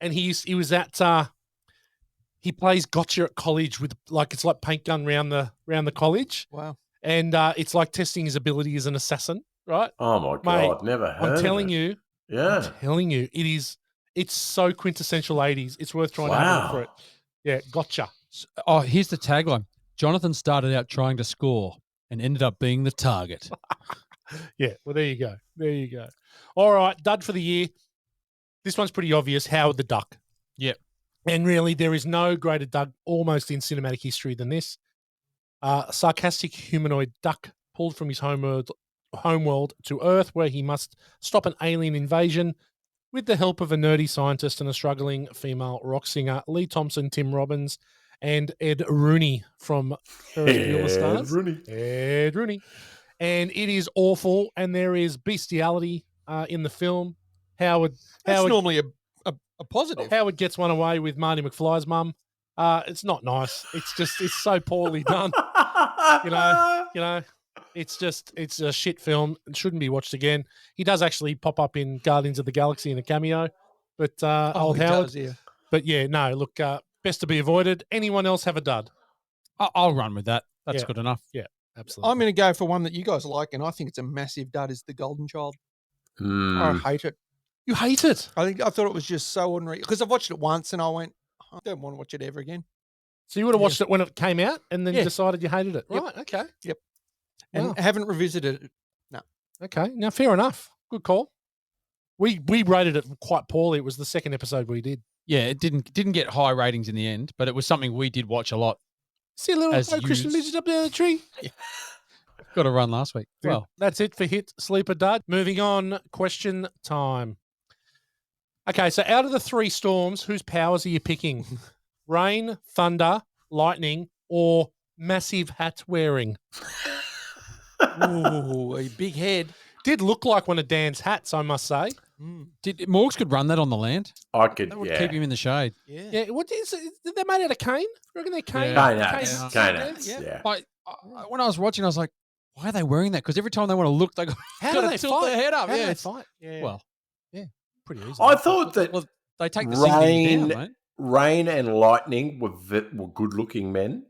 [SPEAKER 1] and he was at he plays gotcha at college with it's like paint gun round the college,
[SPEAKER 3] Wow.
[SPEAKER 1] and it's like testing his ability as an assassin, right?
[SPEAKER 4] Oh my God,
[SPEAKER 1] Mate,
[SPEAKER 4] never heard.
[SPEAKER 1] I'm telling
[SPEAKER 4] of it.
[SPEAKER 1] you,
[SPEAKER 4] Yeah.
[SPEAKER 1] it's so quintessential 80s. It's worth trying to have a look
[SPEAKER 4] Wow.
[SPEAKER 1] for it. Yeah, gotcha.
[SPEAKER 2] Oh, here's the tagline. Jonathan started out trying to score and ended up being the target.
[SPEAKER 1] Yeah, well, there you go. All right, dud for the year. This one's pretty obvious. Howard the Duck.
[SPEAKER 2] Yep.
[SPEAKER 1] And really, there is no greater dud almost in cinematic history than this. A sarcastic humanoid duck pulled from his homeworld to Earth, where he must stop an alien invasion with the help of a nerdy scientist and a struggling female rock singer, Lee Thompson, Tim Robbins, and Ed Rooney from Ferris Bueller Stars. Ed Rooney. And it is awful, and there is bestiality in the film. Howard
[SPEAKER 3] normally a positive.
[SPEAKER 1] Howard gets one away with Marty McFly's mum. It's not nice. It's so poorly done. You know, it's a shit film. It shouldn't be watched again. He does actually pop up in Guardians of the Galaxy in a cameo, but old Howard.
[SPEAKER 3] Does, yeah.
[SPEAKER 1] But yeah, no, look, best to be avoided. Anyone else have a dud?
[SPEAKER 2] I'll run with that. That's
[SPEAKER 1] Yeah.
[SPEAKER 2] good enough.
[SPEAKER 1] Yeah, absolutely.
[SPEAKER 3] I'm going to go for one that you guys like, and I think it's a massive dud. Is The Golden Child? I hate it.
[SPEAKER 1] You hate it.
[SPEAKER 3] I thought it was just so ordinary because I've watched it once and I went, I don't want to watch it ever again.
[SPEAKER 1] So you would have watched it when it came out and then
[SPEAKER 3] Yeah.
[SPEAKER 1] decided you hated it.
[SPEAKER 3] Yep.
[SPEAKER 1] Right, okay.
[SPEAKER 3] And
[SPEAKER 1] Wow.
[SPEAKER 3] haven't revisited it. No.
[SPEAKER 1] Okay, now fair enough. Good call. We rated it quite poorly. It was the second episode we did.
[SPEAKER 2] Yeah, it didn't get high ratings in the end, but it was something we did watch a lot.
[SPEAKER 1] See a little
[SPEAKER 2] As
[SPEAKER 1] Christian
[SPEAKER 2] used.
[SPEAKER 1] midget up there in the tree.
[SPEAKER 2] Got a run last week. Well,
[SPEAKER 1] That's it for Hit Sleeper Dud. Moving on, question time. Okay, so out of the three storms, whose powers are you picking? Rain, thunder, lightning, or massive hat wearing?
[SPEAKER 3] Ooh, a big head.
[SPEAKER 1] Did look like one of Dan's hats, I must say.
[SPEAKER 2] did Morgs could run that on the land?
[SPEAKER 4] I could,
[SPEAKER 2] That would
[SPEAKER 4] yeah.
[SPEAKER 2] keep him in the shade.
[SPEAKER 3] Yeah.
[SPEAKER 1] Yeah, what is it? They're made out of cane? You reckon they're cane?
[SPEAKER 2] Yeah.
[SPEAKER 4] Cane hats.
[SPEAKER 1] Cane-
[SPEAKER 4] Cane
[SPEAKER 1] yeah,
[SPEAKER 4] hats,
[SPEAKER 1] yeah.
[SPEAKER 4] yeah.
[SPEAKER 2] I when I was watching, I was like, Why are they wearing that? Because every time they want to look, they got
[SPEAKER 1] How do
[SPEAKER 2] to
[SPEAKER 1] they
[SPEAKER 2] tilt
[SPEAKER 1] fight?
[SPEAKER 2] their head up.
[SPEAKER 1] How do
[SPEAKER 2] Yeah,
[SPEAKER 1] they
[SPEAKER 2] it's-
[SPEAKER 1] fight?
[SPEAKER 3] Yeah.
[SPEAKER 2] well,
[SPEAKER 1] Pretty easy.
[SPEAKER 4] I thought that
[SPEAKER 2] well, they take the dignity down, mate.
[SPEAKER 4] Rain and Lightning were good-looking men.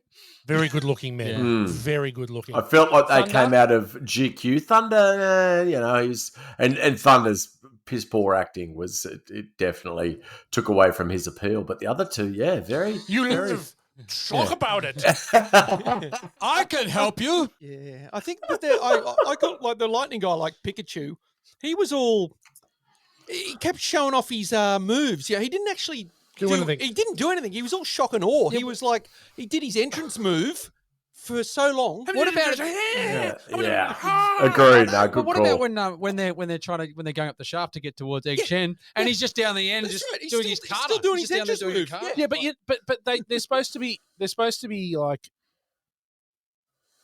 [SPEAKER 1] Very good looking men.
[SPEAKER 2] Yeah.
[SPEAKER 4] Mm.
[SPEAKER 1] Very good looking.
[SPEAKER 4] I felt like they
[SPEAKER 1] Thunder?
[SPEAKER 4] came out of GQ. Thunder, he's and Thunder's piss poor acting was it definitely took away from his appeal. But the other two, yeah, very.
[SPEAKER 1] You
[SPEAKER 4] very,
[SPEAKER 1] live. Talk about it.
[SPEAKER 2] I can help you.
[SPEAKER 3] Yeah, I think that I got like the lightning guy, like Pikachu. He was all. He kept showing off his moves. Yeah, he didn't actually
[SPEAKER 1] Do anything.
[SPEAKER 3] He didn't do anything. He was all shock and awe. He was like he did his entrance move for so long.
[SPEAKER 2] What about
[SPEAKER 4] yeah. Agreed. No,
[SPEAKER 2] But
[SPEAKER 4] good
[SPEAKER 2] what
[SPEAKER 4] call.
[SPEAKER 2] about when they're going up the shaft to get towards Egg Shen, and he's just down the end,
[SPEAKER 3] That's
[SPEAKER 2] just
[SPEAKER 3] right, he's
[SPEAKER 2] doing
[SPEAKER 3] still-
[SPEAKER 2] his
[SPEAKER 3] he's
[SPEAKER 2] kata.
[SPEAKER 3] still doing
[SPEAKER 2] He's
[SPEAKER 3] his
[SPEAKER 2] just down there
[SPEAKER 3] entrance
[SPEAKER 2] doing his
[SPEAKER 3] move.
[SPEAKER 2] kata.
[SPEAKER 1] Yeah, but they're supposed to be like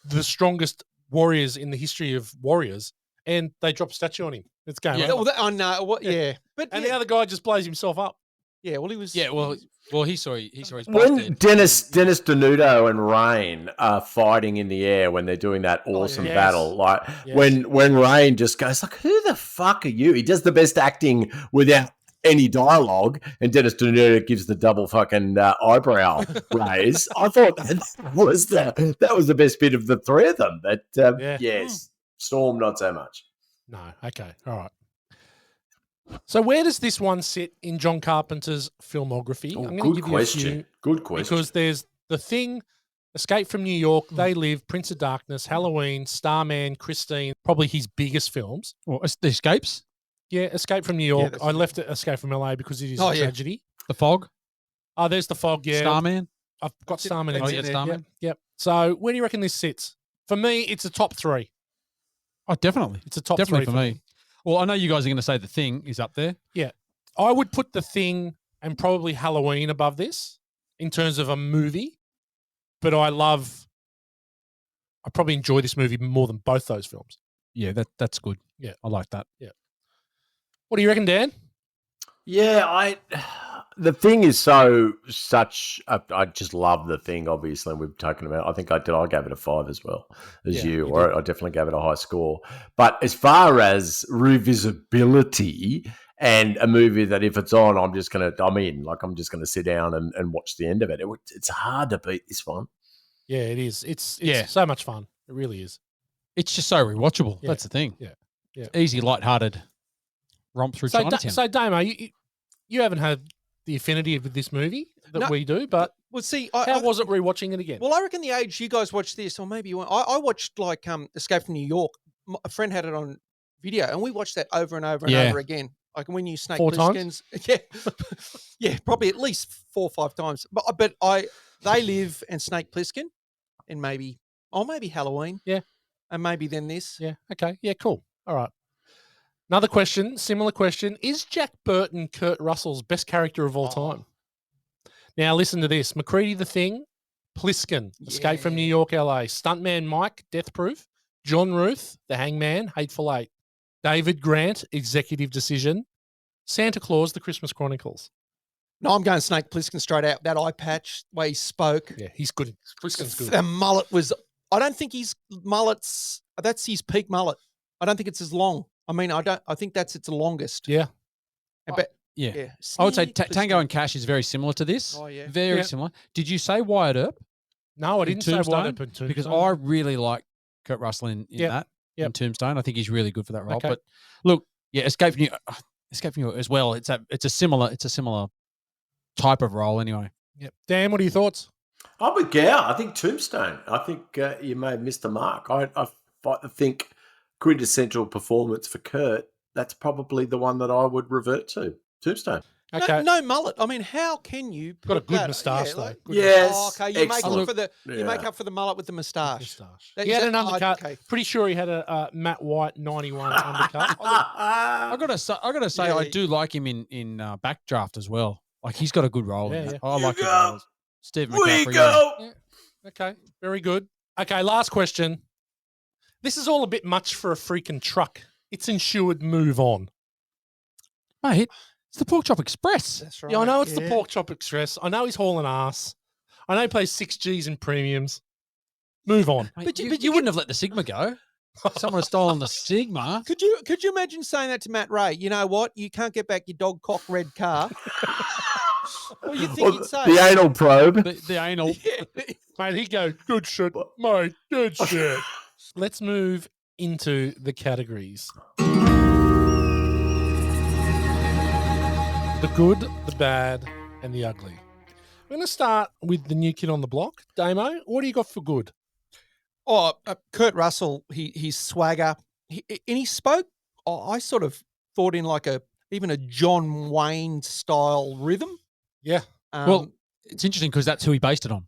[SPEAKER 1] the strongest warriors in the history of warriors, and they drop a statue on him. It's game
[SPEAKER 2] Yeah.
[SPEAKER 1] over.
[SPEAKER 3] Well, that, I know. What? Yeah, but
[SPEAKER 1] And
[SPEAKER 3] yeah,
[SPEAKER 1] the other guy just blows himself up.
[SPEAKER 3] yeah. Well, he was.
[SPEAKER 2] Yeah, well, he saw his boss
[SPEAKER 4] When
[SPEAKER 2] dead.
[SPEAKER 4] Dennis Denuto and Rain are fighting in the air when they're doing that awesome
[SPEAKER 1] yes.
[SPEAKER 4] battle, like
[SPEAKER 1] Yes.
[SPEAKER 4] when Rain just goes like, "Who the fuck are you?" He does the best acting without any dialogue, and Dennis Denuto gives the double fucking eyebrow raise. I thought that was the best bit of the three of them. But
[SPEAKER 1] Yeah.
[SPEAKER 4] yes, Storm not so much.
[SPEAKER 1] No. Okay. All right. So where does this one sit in John Carpenter's filmography?
[SPEAKER 4] Oh,
[SPEAKER 1] I'm gonna
[SPEAKER 4] good
[SPEAKER 1] give
[SPEAKER 4] question.
[SPEAKER 1] you a few,
[SPEAKER 4] Good question.
[SPEAKER 1] because there's The Thing, Escape from New York, They Live, Prince of Darkness, Halloween, Starman, Christine, probably his biggest films.
[SPEAKER 2] Well, the escapes,
[SPEAKER 1] Yeah, Escape from New York.
[SPEAKER 3] that's
[SPEAKER 1] I left it Escape from LA because it is
[SPEAKER 3] Oh,
[SPEAKER 1] a
[SPEAKER 3] yeah.
[SPEAKER 1] tragedy.
[SPEAKER 2] the fog,
[SPEAKER 1] Oh, there's The Fog. Yeah,
[SPEAKER 2] Starman.
[SPEAKER 1] I've got Starman in
[SPEAKER 2] Oh,
[SPEAKER 1] there.
[SPEAKER 2] yeah, Starman.
[SPEAKER 1] Yep. So where do you reckon this sits? For me, it's a top three.
[SPEAKER 2] Oh, definitely,
[SPEAKER 1] It's a top
[SPEAKER 2] definitely
[SPEAKER 1] three
[SPEAKER 2] for me. Well, I know you guys are going to say The Thing is up there.
[SPEAKER 1] I would put The Thing and probably Halloween above this in terms of a movie, but I probably enjoy this movie more than both those films.
[SPEAKER 2] Yeah, that's good.
[SPEAKER 1] Yeah.
[SPEAKER 2] I like that.
[SPEAKER 1] What do you reckon, Dan?
[SPEAKER 4] Yeah, the Thing is such. I just love The Thing. Obviously, and we've taken about. I think I gave it a 5 as well as
[SPEAKER 1] Yeah,
[SPEAKER 4] you,
[SPEAKER 1] you
[SPEAKER 4] or I definitely gave it a high score. But as far as revisability and a movie that if it's on, I'm just gonna sit down and watch the end of it. It's hard to beat this one.
[SPEAKER 1] Yeah, it is. It's
[SPEAKER 2] Yeah.
[SPEAKER 1] so much fun. It really is.
[SPEAKER 2] It's just so rewatchable.
[SPEAKER 1] Yeah.
[SPEAKER 2] That's the thing.
[SPEAKER 1] Yeah.
[SPEAKER 2] Easy, lighthearted romp through
[SPEAKER 1] So,
[SPEAKER 2] Chinatown.
[SPEAKER 1] so Damo, you haven't had the affinity with this movie that
[SPEAKER 3] No.
[SPEAKER 1] we do, but
[SPEAKER 3] Well, see,
[SPEAKER 1] how was it rewatching it again?
[SPEAKER 3] Well, I reckon the age you guys watched this, or maybe you weren't. I watched like Escape from New York. A friend had it on video, and we watched that over and over and
[SPEAKER 2] Yeah.
[SPEAKER 3] over again. Like when you Snake
[SPEAKER 1] 4 times?
[SPEAKER 3] Plissken's, yeah, probably at least 4 or 5 times. But They Live and Snake Plissken, and maybe Halloween,
[SPEAKER 1] Yeah.
[SPEAKER 3] and maybe then this.
[SPEAKER 1] Yeah. Okay. Yeah. Cool. All right. Another question, similar question. Is Jack Burton Kurt Russell's best character of all time? Now listen to this. McCready the Thing, Pliskin, Escape from New York, LA, Stuntman Mike, Death Proof, John Ruth, The Hangman, Hateful Eight, David Grant, Executive Decision, Santa Claus, The Christmas Chronicles.
[SPEAKER 3] No, I'm going Snake Plissken straight out. That eye patch, way he spoke.
[SPEAKER 1] Yeah, he's good. Pliskin's good.
[SPEAKER 3] The mullet was. I don't think his mullet's. That's his peak mullet. I don't think it's as long. I mean, I think that's its longest.
[SPEAKER 1] Yeah.
[SPEAKER 3] But
[SPEAKER 2] yeah.
[SPEAKER 3] yeah,
[SPEAKER 2] I would say
[SPEAKER 3] Snake
[SPEAKER 2] Tango
[SPEAKER 3] Plissken.
[SPEAKER 2] and Cash is very similar to this.
[SPEAKER 3] Oh, yeah.
[SPEAKER 2] Very
[SPEAKER 1] Yeah.
[SPEAKER 2] similar. Did you say Wyatt Earp?
[SPEAKER 1] No, I
[SPEAKER 2] in
[SPEAKER 1] didn't say
[SPEAKER 2] Tombstone?
[SPEAKER 1] Wyatt Earp in Tombstone.
[SPEAKER 2] Because I really like Kurt Russell in
[SPEAKER 1] Yep.
[SPEAKER 2] that in
[SPEAKER 1] Yep.
[SPEAKER 2] Tombstone. I think he's really good for that role.
[SPEAKER 1] Okay.
[SPEAKER 2] But look, yeah, Escape from New York as well. It's a similar type of role anyway.
[SPEAKER 1] Yep. Dan, what are your thoughts?
[SPEAKER 4] I'm with Gow. I think Tombstone. I think you may have missed the mark. I think quintessential performance for Kurt. That's probably the one that I would revert to. Tombstone.
[SPEAKER 1] Okay.
[SPEAKER 3] No mullet. I mean, how can you
[SPEAKER 1] Got a
[SPEAKER 3] put
[SPEAKER 1] good
[SPEAKER 3] that-
[SPEAKER 1] moustache,
[SPEAKER 3] yeah,
[SPEAKER 1] though.
[SPEAKER 3] like-
[SPEAKER 1] Good
[SPEAKER 4] Yes.
[SPEAKER 3] Oh, okay, you make
[SPEAKER 4] excellent.
[SPEAKER 3] up for the you make
[SPEAKER 4] Yeah.
[SPEAKER 3] up for the mullet with the moustache.
[SPEAKER 1] Moustache.
[SPEAKER 3] That-
[SPEAKER 1] He
[SPEAKER 3] is
[SPEAKER 1] had
[SPEAKER 3] that-
[SPEAKER 1] an undercut.
[SPEAKER 3] okay.
[SPEAKER 1] Pretty sure he had a Matt White 91 undercut.
[SPEAKER 2] I gotta say,
[SPEAKER 3] Yeah.
[SPEAKER 2] I do like him in Backdraft as well. Like he's got a good role.
[SPEAKER 1] Yeah,
[SPEAKER 2] in that.
[SPEAKER 1] yeah.
[SPEAKER 2] I like his
[SPEAKER 4] go.
[SPEAKER 2] roles. Steve
[SPEAKER 4] We
[SPEAKER 2] McCaffrey.
[SPEAKER 4] go.
[SPEAKER 1] Okay, very good. Okay, last question. This is all a bit much for a freaking truck. It's insured. Move on.
[SPEAKER 2] Mate, it's the Pork Chop Express.
[SPEAKER 3] That's right.
[SPEAKER 1] Yeah, I know it's the
[SPEAKER 3] yeah.
[SPEAKER 1] Pork Chop Express. I know he's hauling ass. I know he pays 6 Gs in premiums. Move on.
[SPEAKER 2] Mate,
[SPEAKER 3] But
[SPEAKER 2] you,
[SPEAKER 3] you- but
[SPEAKER 2] you
[SPEAKER 3] you
[SPEAKER 2] wouldn't have let the Sigma go. Someone has stolen the Sigma.
[SPEAKER 3] Could you imagine saying that to Matt Ray? You know what? You can't get back your dog cock red car. What do you think he'd say?
[SPEAKER 4] The anal probe.
[SPEAKER 2] The anal.
[SPEAKER 1] Mate, he'd go, good shit, mate, good shit. Let's move into the categories. The good, the bad, and the ugly. We're going to start with the new kid on the block. Damo, what do you got for good?
[SPEAKER 3] Oh, Kurt Russell, his swagger. And he spoke, I sort of thought in like even a John Wayne style rhythm.
[SPEAKER 1] Yeah.
[SPEAKER 2] Well, it's interesting because that's who he based it on.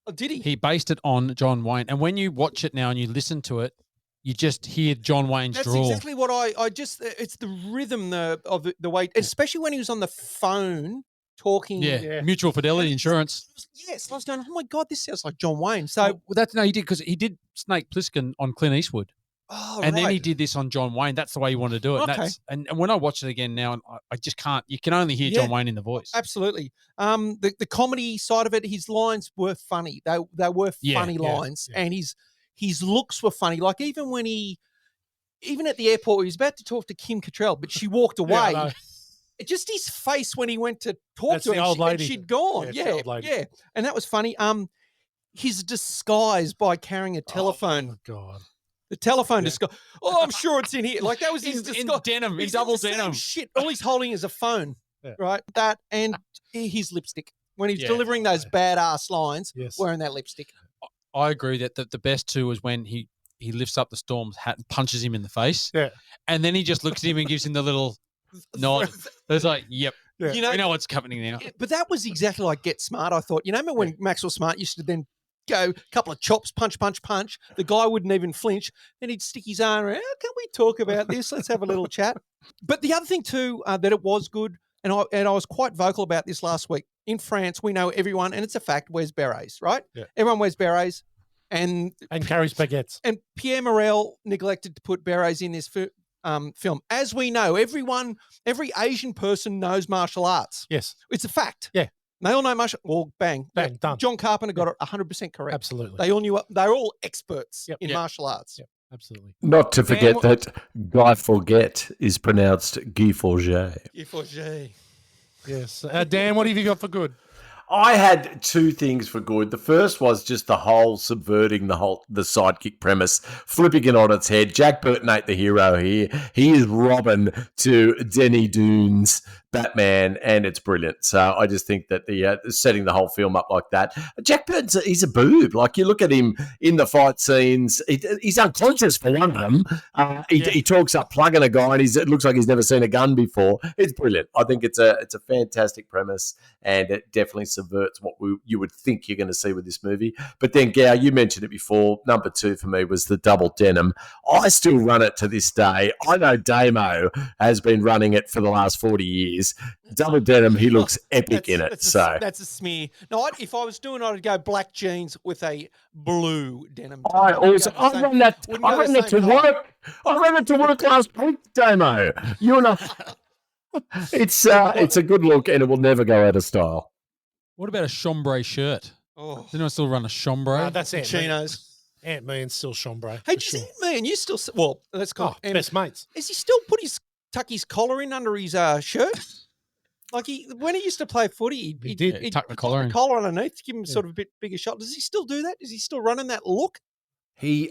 [SPEAKER 3] Oh, did he?
[SPEAKER 2] He based it on John Wayne. And when you watch it now and you listen to it, you just hear John Wayne's
[SPEAKER 3] That's
[SPEAKER 2] drawl.
[SPEAKER 3] exactly what I just, it's the rhythm of the way, especially when he was on the phone talking.
[SPEAKER 2] Yeah. Mutual Fidelity Insurance.
[SPEAKER 3] Yes. I was going, oh my God, this sounds like John Wayne. So,
[SPEAKER 2] he did because he did Snake Plissken on Clint Eastwood.
[SPEAKER 3] oh,
[SPEAKER 2] And
[SPEAKER 3] right.
[SPEAKER 2] then he did this on John Wayne. That's the way he wanted to do it.
[SPEAKER 3] Okay.
[SPEAKER 2] And when I watch it again now, I just can't. You can only hear John Wayne in the voice.
[SPEAKER 3] Absolutely. The comedy side of it, his lines were funny. They were funny lines, and his looks were funny. Like even at the airport, he was about to talk to Kim Cattrall, but she walked away.
[SPEAKER 1] Yeah,
[SPEAKER 3] Just his face when he went to talk
[SPEAKER 1] That's
[SPEAKER 3] to
[SPEAKER 1] the
[SPEAKER 3] her,
[SPEAKER 1] old lady.
[SPEAKER 3] and she'd gone.
[SPEAKER 1] Yeah, it's the old lady.
[SPEAKER 3] Yeah, and that was funny. His disguise by carrying a telephone.
[SPEAKER 1] Oh, God.
[SPEAKER 3] The telephone disguise. Oh, I'm sure it's in here. Like that was his
[SPEAKER 2] in
[SPEAKER 3] disguise.
[SPEAKER 2] denim, in
[SPEAKER 3] He's
[SPEAKER 2] double
[SPEAKER 3] the same
[SPEAKER 2] denim.
[SPEAKER 3] Shit. All he's holding is a phone.
[SPEAKER 1] Yeah.
[SPEAKER 3] Right. That and his lipstick. When he's
[SPEAKER 2] Yeah.
[SPEAKER 3] delivering those badass lines,
[SPEAKER 1] Yes.
[SPEAKER 3] wearing that lipstick.
[SPEAKER 2] I agree that the best two was when he lifts up the Storm's hat and punches him in the face.
[SPEAKER 1] Yeah.
[SPEAKER 2] And then he just looks at him and gives him the little nod. It's like, yep.
[SPEAKER 1] Yeah.
[SPEAKER 3] You know,
[SPEAKER 2] We know what's happening now.
[SPEAKER 3] but that was exactly like Get Smart. I thought, remember when Maxwell Smart used to then go a couple of chops, punch, punch, punch. The guy wouldn't even flinch. Then he'd stick his arm around. Can we talk about this? Let's have a little chat. But the other thing too, that it was good, and I was quite vocal about this last week. In France, we know everyone, and it's a fact, wears berets, right?
[SPEAKER 1] Yeah.
[SPEAKER 3] Everyone wears berets, and
[SPEAKER 1] carries baguettes.
[SPEAKER 3] And Pierre Morel neglected to put berets in this film. As we know, every Asian person knows martial arts.
[SPEAKER 1] Yes.
[SPEAKER 3] It's a fact.
[SPEAKER 1] Yeah.
[SPEAKER 3] They all know martial. Well, bang,
[SPEAKER 1] Bang, done.
[SPEAKER 3] John Carpenter got it 100% correct.
[SPEAKER 1] Absolutely.
[SPEAKER 3] They all knew. They're all experts
[SPEAKER 1] Yep.
[SPEAKER 3] in
[SPEAKER 1] Yep.
[SPEAKER 3] martial arts.
[SPEAKER 1] Yep. Absolutely.
[SPEAKER 4] Not to forget that Guy Forget is pronounced Guy Forget.
[SPEAKER 1] Yes. Dan, what have you got for good?
[SPEAKER 4] I had two things for good. The first was just the whole subverting the sidekick premise, flipping it on its head. Jack Burton ain't the hero here. He is Robin to Denny Doone's Batman, and it's brilliant. So I just think that the setting the whole film up like that. Jack Burton's he's a boob. Like you look at him in the fight scenes, he's unconscious for one of them. He talks up plugging a guy, and it looks like he's never seen a gun before. It's brilliant. I think it's a fantastic premise, and it definitely subverts what you would think you're going to see with this movie. But then, Gow, you mentioned it before. Number two for me was the double denim. I still run it to this day. I know Damo has been running it for the last 40 years. Double denim, he looks epic in it.
[SPEAKER 3] That's a smear. No, if I was doing it, I'd go black jeans with a blue denim.
[SPEAKER 4] I ran that to work. I ran it to work last week, Damo. You know, it's a good look, and it will never go out of style.
[SPEAKER 2] What about a chambray shirt?
[SPEAKER 3] Oh,
[SPEAKER 2] Does anyone still run a chambray?
[SPEAKER 1] That's it.
[SPEAKER 3] chinos.
[SPEAKER 1] Aunt Me and still chambray.
[SPEAKER 3] Hey,
[SPEAKER 1] for
[SPEAKER 3] does
[SPEAKER 1] sure.
[SPEAKER 3] man, you still? Well, let's go.
[SPEAKER 1] Oh, best mates.
[SPEAKER 3] Is he still tuck his collar in under his shirt? Like when he used to play footy,
[SPEAKER 1] He did.
[SPEAKER 3] he'd
[SPEAKER 2] Tuck the collar in.
[SPEAKER 3] collar underneath to give him sort of a bit bigger shot. Does he still do that? Is he still running that look?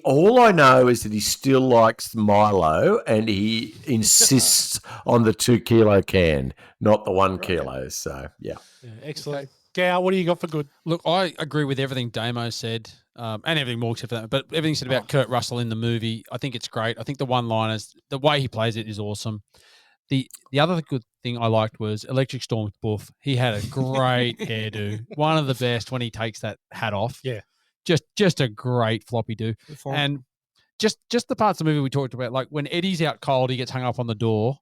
[SPEAKER 4] All I know is that he still likes Milo, and he insists on the 2 kilo can, not the 1 kilo. So yeah.
[SPEAKER 1] Excellent.
[SPEAKER 3] Okay.
[SPEAKER 1] Gow, what do you got for good?
[SPEAKER 2] Look, I agree with everything Damo said, and everything more except for that. But everything said about Kurt Russell in the movie, I think it's great. I think the one-liners, the way he plays it is awesome. The other good thing I liked was Electric Storm's Boof. He had a great hairdo, one of the best when he takes that hat off.
[SPEAKER 1] Yeah,
[SPEAKER 2] just a great floppy do. And just the parts of the movie we talked about, like when Eddie's out cold, he gets hung up on the door.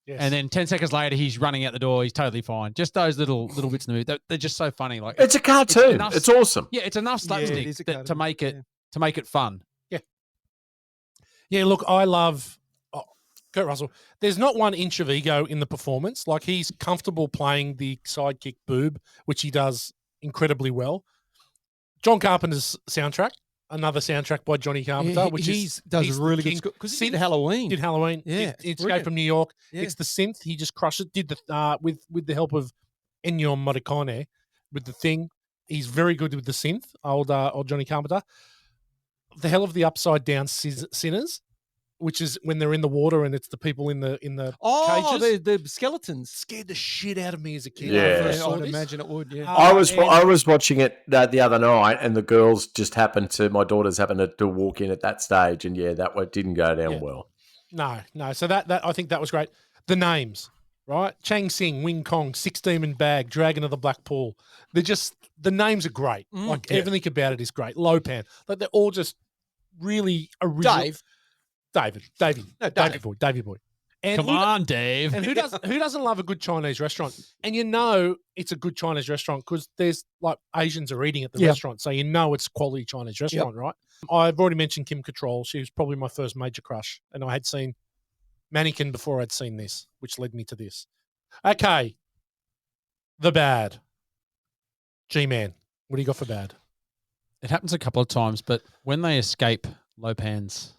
[SPEAKER 1] yes.
[SPEAKER 2] And then 10 seconds later, he's running out the door. He's totally fine. Just those little bits in the movie. They're just so funny. Like
[SPEAKER 4] It's a cartoon. It's awesome.
[SPEAKER 2] Yeah, it's enough
[SPEAKER 3] Yeah, it
[SPEAKER 2] slapstick
[SPEAKER 3] is a
[SPEAKER 2] to
[SPEAKER 3] cartoon,
[SPEAKER 2] make it fun.
[SPEAKER 1] Yeah, look, I love Kurt Russell. There's not 1 inch of ego in the performance. Like he's comfortable playing the sidekick boob, which he does incredibly well. John Carpenter's soundtrack another soundtrack by Johnny Carpenter, which
[SPEAKER 3] does
[SPEAKER 1] he's
[SPEAKER 3] a
[SPEAKER 1] the
[SPEAKER 3] really
[SPEAKER 1] king.
[SPEAKER 3] good because he
[SPEAKER 1] Synth,
[SPEAKER 3] did Halloween.
[SPEAKER 1] Did Halloween?
[SPEAKER 3] Yeah,
[SPEAKER 1] Did Escape
[SPEAKER 3] brilliant.
[SPEAKER 1] from New York.
[SPEAKER 3] Yeah.
[SPEAKER 1] It's the synth. He just crushed it. Did the with the help of Ennio Morricone with the thing. He's very good with the synth. Old Johnny Carpenter. The hell of the upside down sinners, which is when they're in the water and it's the people in the cages.
[SPEAKER 3] The skeletons.
[SPEAKER 1] Scared the shit out of me as a kid.
[SPEAKER 4] Yeah.
[SPEAKER 1] When I first saw
[SPEAKER 3] I'd
[SPEAKER 1] this.
[SPEAKER 3] imagine it would. Yeah.
[SPEAKER 4] I
[SPEAKER 1] and-
[SPEAKER 4] was watching it the other night, and the girls just my daughters happened to walk in at that stage, and that one didn't go down well.
[SPEAKER 1] No. So that I think that was great. The names, right? Chang Sing, Wing Kong, Six Demon Bag, Dragon of the Black Pool. The names are great. Everything about it is great. Lopan. Like they're all just really original. Davey Boy. And
[SPEAKER 2] Come on, Dave.
[SPEAKER 1] And who doesn't love a good Chinese restaurant? And it's a good Chinese restaurant because there's like Asians are eating at the restaurant, so it's quality Chinese restaurant, right? I've already mentioned Kim Cattrall. She was probably my first major crush, and I had seen Mannequin before I'd seen this, which led me to this. Okay, the bad. G-Man, what do you got for bad?
[SPEAKER 2] It happens a couple of times, but when they escape Lopan's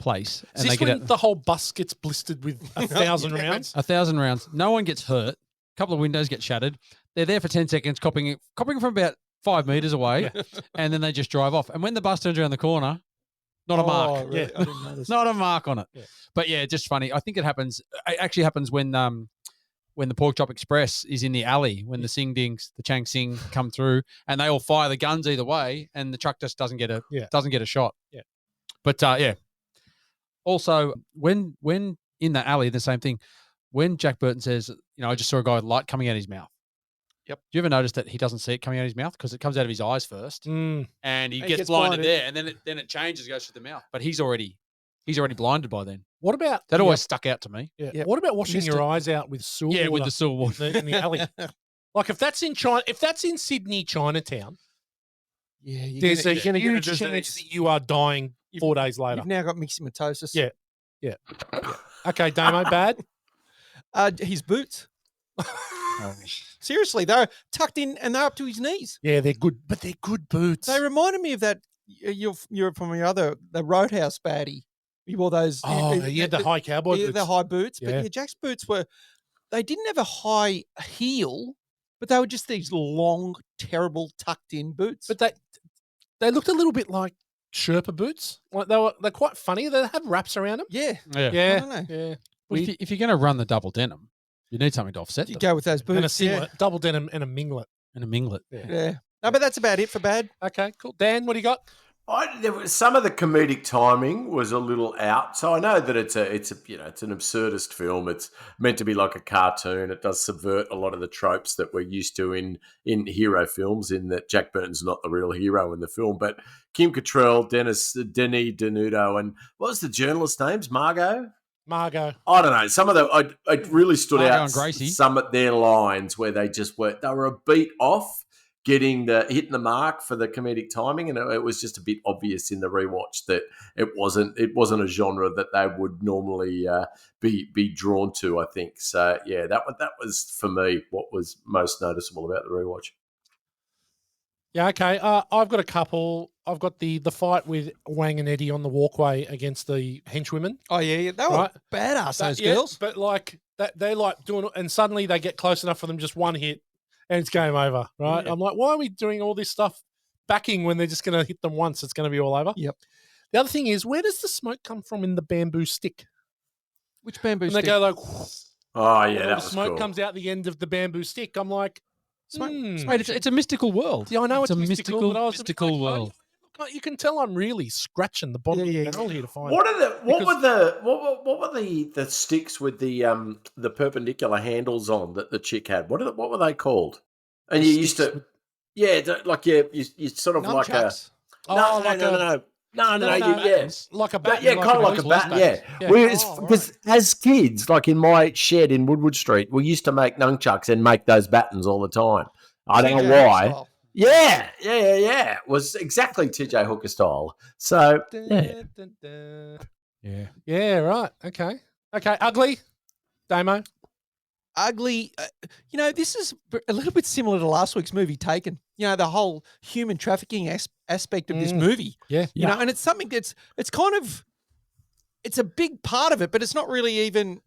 [SPEAKER 2] place
[SPEAKER 1] Is
[SPEAKER 2] and
[SPEAKER 1] this
[SPEAKER 2] they get
[SPEAKER 1] when the whole bus gets blistered with 1,000 rounds?
[SPEAKER 2] 1,000 rounds, no one gets hurt. A couple of windows get shattered. They're there for 10 seconds, copying from about 5 meters away, and then they just drive off. And when the bus turns around the corner, not a mark.
[SPEAKER 3] Really? I didn't notice.
[SPEAKER 2] Not a mark on it.
[SPEAKER 1] Yeah.
[SPEAKER 2] But just funny. I think it happens. It actually happens when the Pork Chop Express is in the alley, when the Chang Sing come through, and they all fire the guns either way, and the truck just doesn't get a shot.
[SPEAKER 1] Yeah.
[SPEAKER 2] But also when in the alley, the same thing. When Jack Burton says, I just saw a guy with light coming out of his mouth.
[SPEAKER 3] Yep.
[SPEAKER 2] Do you ever notice that he doesn't see it coming out of his mouth because it comes out of his eyes first, and he gets blinded there, and then it changes, goes through the mouth. But he's already blinded by then.
[SPEAKER 1] What about
[SPEAKER 2] That always stuck out to me.
[SPEAKER 1] Yeah.
[SPEAKER 3] Yep.
[SPEAKER 1] What about washing
[SPEAKER 3] Missed
[SPEAKER 1] your
[SPEAKER 3] it.
[SPEAKER 1] eyes out with sewer water?
[SPEAKER 2] With the sewer water.
[SPEAKER 1] in the alley. Like if that's in China, if that's in Sydney, Chinatown, there's a huge chance that you are dying 4 days later.
[SPEAKER 3] You've now got myxomatosis.
[SPEAKER 1] Yeah. Okay, Damo, bad.
[SPEAKER 3] His boots. Seriously, they're tucked in and they're up to his knees.
[SPEAKER 1] Yeah, they're good, but they're good boots.
[SPEAKER 3] They reminded me of that. You're from the Roadhouse baddie. He wore those.
[SPEAKER 1] He had the high cowboy boots.
[SPEAKER 3] The high boots.
[SPEAKER 1] Yeah.
[SPEAKER 3] But Jack's boots they didn't have a high heel, but they were just these long, terrible, tucked in boots.
[SPEAKER 1] But they looked a little bit like Sherpa boots. Like they're quite funny. They have wraps around them.
[SPEAKER 3] yeah.
[SPEAKER 2] Yeah.
[SPEAKER 1] Yeah,
[SPEAKER 3] I don't know.
[SPEAKER 1] yeah.
[SPEAKER 2] Well, if you're going to run the double denim, you need something to offset
[SPEAKER 3] You
[SPEAKER 2] them.
[SPEAKER 3] go with those boots.
[SPEAKER 1] And a singlet, double denim, and a minglet.
[SPEAKER 2] And a minglet.
[SPEAKER 3] Yeah. No, but that's about it for bad.
[SPEAKER 1] Okay, cool. Dan, what do you got?
[SPEAKER 4] Some of the comedic timing was a little out, so I know that it's an absurdist film. It's meant to be like a cartoon. It does subvert a lot of the tropes that we're used to in hero films. In that Jack Burton's not the real hero in the film, but Kim Cattrall, Denis Denudo, and what was the journalist's names? Margot. I don't know. Some of it really stood
[SPEAKER 2] Margot
[SPEAKER 4] out.
[SPEAKER 2] and Gracie.
[SPEAKER 4] Some of their lines where they were a beat off hitting the mark for the comedic timing, and it was just a bit obvious in the rewatch that it wasn't a genre that they would normally be drawn to. I think so. Yeah, that was for me what was most noticeable about the rewatch.
[SPEAKER 1] Yeah, okay. I've got a couple. I've got the fight with Wang and Eddie on the walkway against the henchwomen.
[SPEAKER 3] Oh yeah, they were
[SPEAKER 1] Right.
[SPEAKER 3] badass. Those
[SPEAKER 1] Yeah,
[SPEAKER 3] girls.
[SPEAKER 1] but like they're like doing it, and suddenly they get close enough for them just one hit, and it's game over. Right?
[SPEAKER 3] Yeah.
[SPEAKER 1] I'm like, why are we doing all this stuff backing when they're just going to hit them once? It's going to be all over.
[SPEAKER 3] Yep.
[SPEAKER 1] The other thing is, where does the smoke come from in the bamboo stick?
[SPEAKER 3] Which bamboo
[SPEAKER 1] And
[SPEAKER 3] stick?
[SPEAKER 1] they go like,
[SPEAKER 4] Oh
[SPEAKER 1] and
[SPEAKER 4] yeah,
[SPEAKER 1] all
[SPEAKER 4] that
[SPEAKER 1] the
[SPEAKER 4] was
[SPEAKER 1] smoke
[SPEAKER 4] cool.
[SPEAKER 1] comes out the end of the bamboo stick. I'm like,
[SPEAKER 2] Mate, it's a mystical world.
[SPEAKER 1] Yeah, I know
[SPEAKER 2] it's a mystical,
[SPEAKER 1] but I was a bit
[SPEAKER 2] mystical
[SPEAKER 1] like,
[SPEAKER 2] world.
[SPEAKER 1] Look, you can tell I'm really scratching the bottom of the barrel here to find.
[SPEAKER 4] What were the sticks with the perpendicular handles on that the chick had? What were they called? And you used to, you sort of like a
[SPEAKER 3] Nunchucks.
[SPEAKER 1] Oh, like a bat.
[SPEAKER 4] Yeah, kind of like a bat, yeah. Because as kids, like in my shed in Woodward Street, we used to make nunchucks and make those battens all the time. I don't know why.
[SPEAKER 3] Style.
[SPEAKER 4] Yeah. It was exactly TJ Hooker style. So, yeah.
[SPEAKER 2] Yeah.
[SPEAKER 1] Yeah, right. Okay. Ugly. Damo.
[SPEAKER 3] ugly. This is a little bit similar to last week's movie, Taken. The whole human trafficking aspect of this movie.
[SPEAKER 1] Yeah.
[SPEAKER 3] And it's something that's it's a big part of it, but it's not really even.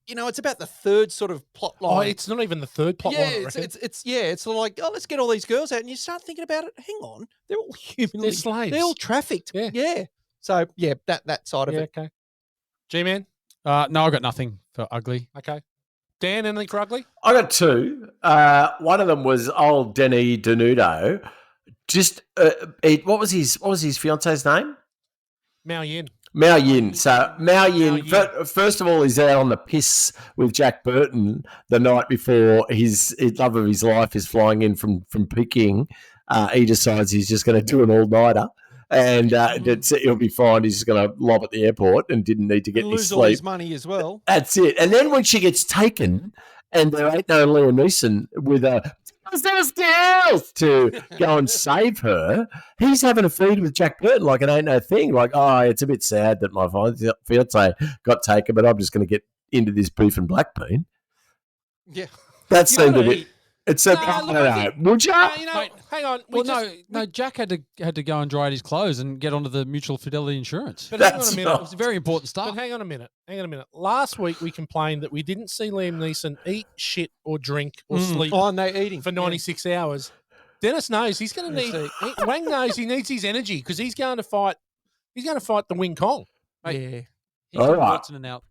[SPEAKER 3] It's about the third sort of plot line.
[SPEAKER 1] Oh, it's not even the third plot line. I reckon.
[SPEAKER 3] It's like, let's get all these girls out, and you start thinking about it. Hang on, they're all human.
[SPEAKER 1] They're slaves.
[SPEAKER 3] They're all trafficked.
[SPEAKER 1] Yeah.
[SPEAKER 3] So that side of it.
[SPEAKER 1] Okay. G-Man?
[SPEAKER 2] No, I got nothing for ugly.
[SPEAKER 1] Okay. Dan, anything for ugly?
[SPEAKER 4] I got two. One of them was old Denny Denudo. Just what was his fiance's name?
[SPEAKER 1] Mao Yin.
[SPEAKER 4] Mao Yin. So Mao Yin, first of all, he's out on the piss with Jack Burton the night before his love of his life is flying in from Peking. He decides he's just going to do an all-nighter. And he'll be fine. He's just going to lob at the airport and didn't need to get any
[SPEAKER 3] lose
[SPEAKER 4] sleep.
[SPEAKER 3] all his money as well.
[SPEAKER 4] That's it. And then when she gets taken, and there ain't no Liam Neeson with girls to go and save her, he's having a feed with Jack Burton like it ain't no thing. Like, it's a bit sad that my fiance got taken, but I'm just going to get into this beef and black bean.
[SPEAKER 3] Yeah.
[SPEAKER 4] That seemed a bit. It's a. I don't know. Would you?
[SPEAKER 1] Mate, hang on.
[SPEAKER 2] No. Jack had to go and dry out his clothes and get onto the mutual fidelity insurance.
[SPEAKER 1] But hang on a minute.
[SPEAKER 2] It was very important stuff.
[SPEAKER 1] But hang on a minute. Last week we complained that we didn't see Liam Neeson eat, shit, or drink or sleep
[SPEAKER 3] no eating
[SPEAKER 1] for 96 hours. Dennis knows he's going to need. Wang knows he needs his energy because he's going to fight. He's going to fight the Wing Kong.
[SPEAKER 3] Yeah.
[SPEAKER 4] All right.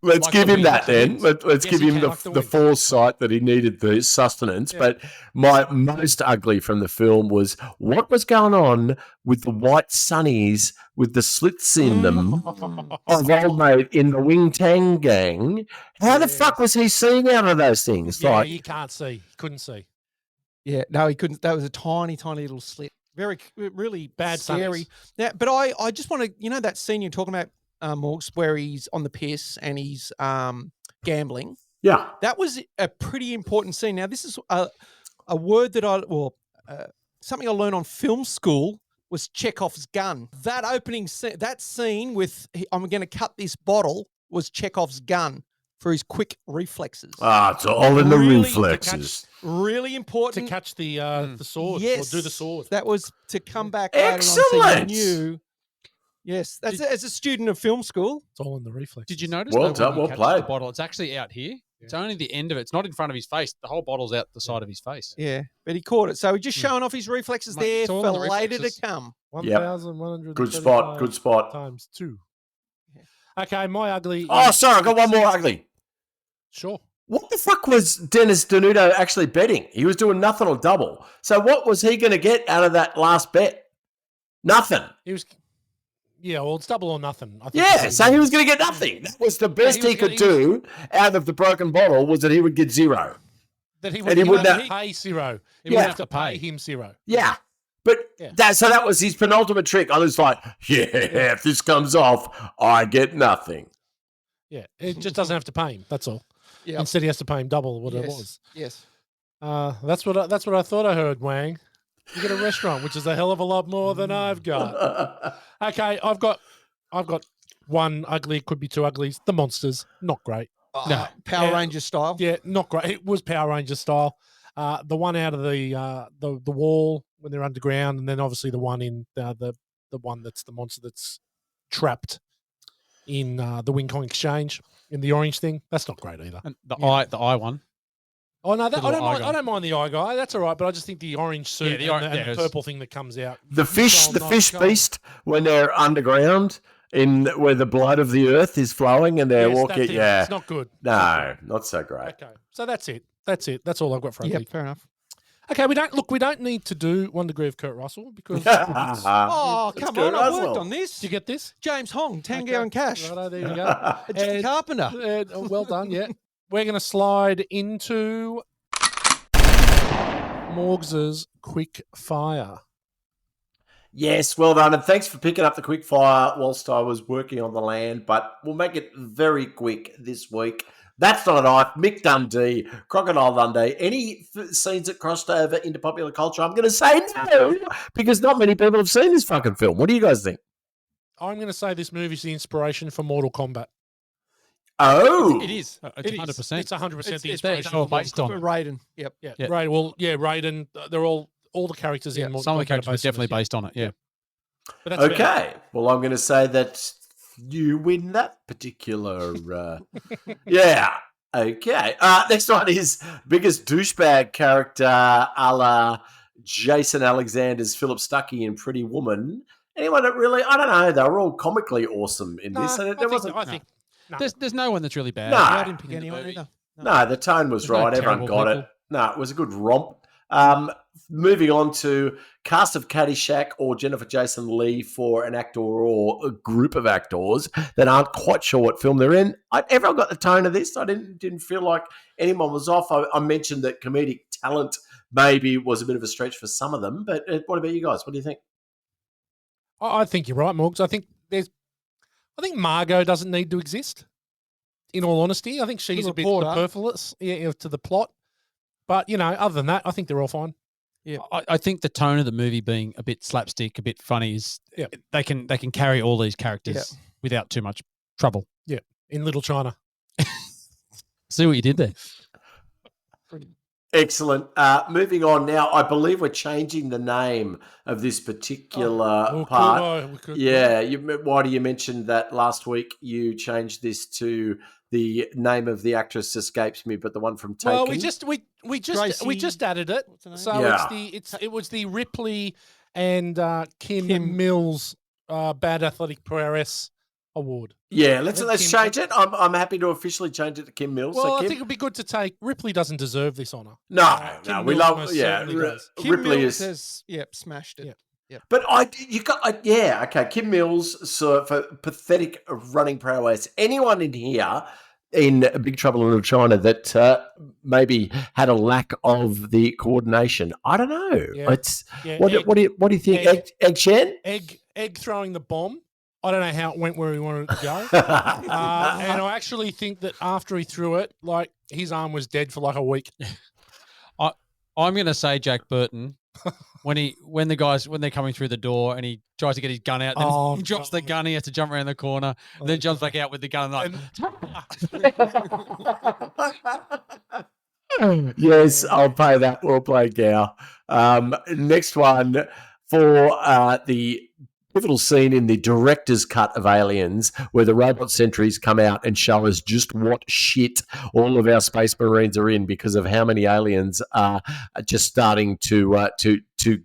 [SPEAKER 4] Let's give him that then. Let's give him the foresight that he needed the sustenance. Yeah. But my most ugly from the film was what was going on with the white sunnies with the slits in them of old mate in the Wing Tang gang. How the fuck was he seeing out of those things?
[SPEAKER 1] Yeah, you can't see. He couldn't see.
[SPEAKER 3] Yeah, no, he couldn't. That was a tiny, tiny little slit. Really
[SPEAKER 1] bad,
[SPEAKER 3] scary. Yeah, but I just want to, that scene you're talking about, Morgs, where he's on the piss and he's gambling.
[SPEAKER 4] Yeah.
[SPEAKER 3] That was a pretty important scene. Now, this is a word that something I learned on film school was Chekhov's gun. That opening scene, that scene with, I'm going to cut this bottle, was Chekhov's gun for his quick reflexes.
[SPEAKER 4] It's all in the reflexes.
[SPEAKER 3] Really important.
[SPEAKER 1] To catch the sword.
[SPEAKER 3] Yes.
[SPEAKER 1] Or do the sword.
[SPEAKER 3] That was to come back
[SPEAKER 4] Excellent.
[SPEAKER 3] later on so you knew. Yes, that's as a student of film school.
[SPEAKER 1] It's all in the reflex.
[SPEAKER 2] Did you notice?
[SPEAKER 4] Well done, well played.
[SPEAKER 2] The bottle, it's actually out here. Yeah. It's only the end of it. It's not in front of his face. The whole bottle's out the side of his face.
[SPEAKER 3] Yeah, but he caught it. So he's just showing off his reflexes there for later to come.
[SPEAKER 1] 1,100.
[SPEAKER 4] Good spot. Good spot.
[SPEAKER 1] Times 2. Yeah. Okay, my ugly.
[SPEAKER 4] Sorry, I got one more ugly.
[SPEAKER 1] Sure.
[SPEAKER 4] What the fuck was Dennis Denudo actually betting? He was doing nothing or double. So what was he going to get out of that last bet? Nothing.
[SPEAKER 1] He was. Yeah, well, it's double or nothing. I think
[SPEAKER 4] so he was going to get nothing. That was the best he could do out of the broken bottle was that he would get zero.
[SPEAKER 1] That he wouldn't have to pay zero. He wouldn't have to pay him zero.
[SPEAKER 4] Yeah. But that was his penultimate trick. I was like, if this comes off, I get nothing.
[SPEAKER 1] Yeah, it just doesn't have to pay him. That's all.
[SPEAKER 3] Yeah.
[SPEAKER 1] Instead, he has to pay him double what it was.
[SPEAKER 3] Yes.
[SPEAKER 1] That's what I thought I heard, Wang. You get a restaurant, which is a hell of a lot more than I've got. Okay, I've got one ugly. It could be two uglies. The Monsters, not great.
[SPEAKER 3] No, Power Ranger style.
[SPEAKER 1] Yeah, not great. It was Power Ranger style. The one out of the wall when they're underground, and then obviously the one in the one that's the monster that's trapped in the Wing Kong Exchange in the orange thing. That's not great either.
[SPEAKER 2] And the eye one.
[SPEAKER 1] Oh no, I don't mind the eye guy. That's all right, but I just think the orange suit and the purple thing that comes out.
[SPEAKER 4] The fish beast when they're underground in where the blood of the earth is flowing and they're walking. Yeah,
[SPEAKER 1] it's not good.
[SPEAKER 4] No, not so great.
[SPEAKER 1] Okay, so that's it. That's all I've got for
[SPEAKER 3] ugly. Yeah, fair enough.
[SPEAKER 1] Okay, we don't need to do 1 Degree of Kurt Russell because.
[SPEAKER 3] Come on, I worked on this.
[SPEAKER 1] Did you get this?
[SPEAKER 3] James Hong, Tango and Cash.
[SPEAKER 1] Righto, there you go.
[SPEAKER 3] Jim Carpenter.
[SPEAKER 1] Well done. Yeah. We're going to slide into Morgs's quick fire.
[SPEAKER 4] Yes, well done. And thanks for picking up the quick fire whilst I was working on the land, but we'll make it very quick this week. That's Not a Knife, Mick Dundee, Crocodile Dundee. Any scenes that crossed over into popular culture? I'm going to say no, because not many people have seen this fucking film. What do you guys think?
[SPEAKER 1] I'm going to say this movie's the inspiration for Mortal Kombat.
[SPEAKER 4] Oh,
[SPEAKER 2] It is.
[SPEAKER 3] It
[SPEAKER 2] It's
[SPEAKER 3] is.
[SPEAKER 2] 100%.
[SPEAKER 1] It's 100% the
[SPEAKER 2] It's
[SPEAKER 1] inspiration.
[SPEAKER 2] all
[SPEAKER 1] for the
[SPEAKER 2] based
[SPEAKER 1] book.
[SPEAKER 2] on
[SPEAKER 3] For
[SPEAKER 2] it.
[SPEAKER 3] Raiden. Yep.
[SPEAKER 1] Yeah,
[SPEAKER 2] Yeah.
[SPEAKER 1] Raiden. Well, yeah, Raiden. They're all the characters
[SPEAKER 3] Yeah,
[SPEAKER 1] in.
[SPEAKER 2] Some of the
[SPEAKER 1] Mortal Kombat
[SPEAKER 2] characters
[SPEAKER 1] are
[SPEAKER 2] were definitely
[SPEAKER 1] on
[SPEAKER 2] based on it. Yeah.
[SPEAKER 1] But that's fair.
[SPEAKER 4] okay. Well, I'm going to say that you win that particular. Yeah. Okay. Next one is biggest douchebag character a la Jason Alexander's Philip Stuckey in Pretty Woman. Anyone that really, I don't know, they were all comically awesome in this. And there wasn't.
[SPEAKER 1] I think no.
[SPEAKER 2] There's no one that's really bad.
[SPEAKER 4] No.
[SPEAKER 3] I didn't pick
[SPEAKER 2] in the
[SPEAKER 3] anyone
[SPEAKER 2] movie.
[SPEAKER 3] either.
[SPEAKER 4] No, the tone was
[SPEAKER 2] There's no
[SPEAKER 4] right. Everyone
[SPEAKER 2] terrible
[SPEAKER 4] got
[SPEAKER 2] people.
[SPEAKER 4] it. No, it was a good romp. Moving on to cast of Caddyshack or Jennifer Jason Leigh for an actor or a group of actors that aren't quite sure what film they're in. Everyone got the tone of this. I didn't feel like anyone was off. I mentioned that comedic talent maybe was a bit of a stretch for some of them, but what about you guys? What do you think?
[SPEAKER 1] I think you're right, Morgs. I think Margot doesn't need to exist. In all honesty, I think she's
[SPEAKER 3] The
[SPEAKER 1] a bit
[SPEAKER 3] reporter.
[SPEAKER 1] superfluous to the plot. But other than that, I think they're all fine.
[SPEAKER 2] I think the tone of the movie being a bit slapstick, a bit funny is they can carry all these characters without too much trouble.
[SPEAKER 1] Yeah, in Little China.
[SPEAKER 2] See what you did there.
[SPEAKER 4] Excellent. Moving on now, I believe we're changing the name of this particular part. Yeah, Whitey, you mentioned that last week. You changed this to the name of the actress escapes me, but the one from Taken.
[SPEAKER 1] Well, we just added it.
[SPEAKER 3] What's her name?
[SPEAKER 1] So it was the Ripley and Kim Mills Bad Athletic Prowess Award.
[SPEAKER 4] Yeah, let's change it. I'm happy to officially change it to Kim Mills.
[SPEAKER 1] Well,
[SPEAKER 4] So
[SPEAKER 1] I
[SPEAKER 4] Kim,
[SPEAKER 1] think it'd be good to take Ripley doesn't deserve this honor.
[SPEAKER 4] no,
[SPEAKER 1] Kim
[SPEAKER 4] we
[SPEAKER 1] Mills
[SPEAKER 4] love
[SPEAKER 1] most
[SPEAKER 4] yeah.
[SPEAKER 1] certainly does.
[SPEAKER 3] Kim
[SPEAKER 4] Ripley
[SPEAKER 3] Mills
[SPEAKER 4] is.
[SPEAKER 3] has smashed it.
[SPEAKER 4] But okay. Kim Mills, so for pathetic running prowess. Anyone in here in Big Trouble in Little China that maybe had a lack of the coordination? I don't know.
[SPEAKER 1] Yeah.
[SPEAKER 4] What do you think? Egg Shen?
[SPEAKER 1] Egg throwing the bomb. I don't know how it went where he wanted it to go. And I actually think that after he threw it, like his arm was dead for like a week.
[SPEAKER 2] I'm going to say Jack Burton when they're coming through the door and he tries to get his gun out, and he drops the gun. He has to jump around the corner, and then jumps back out with the gun.
[SPEAKER 4] Yes, I'll pay that. We'll play Gow. Next one for the pivotal scene in the director's cut of Aliens, where the robot sentries come out and show us just what shit all of our space marines are in because of how many aliens are just starting to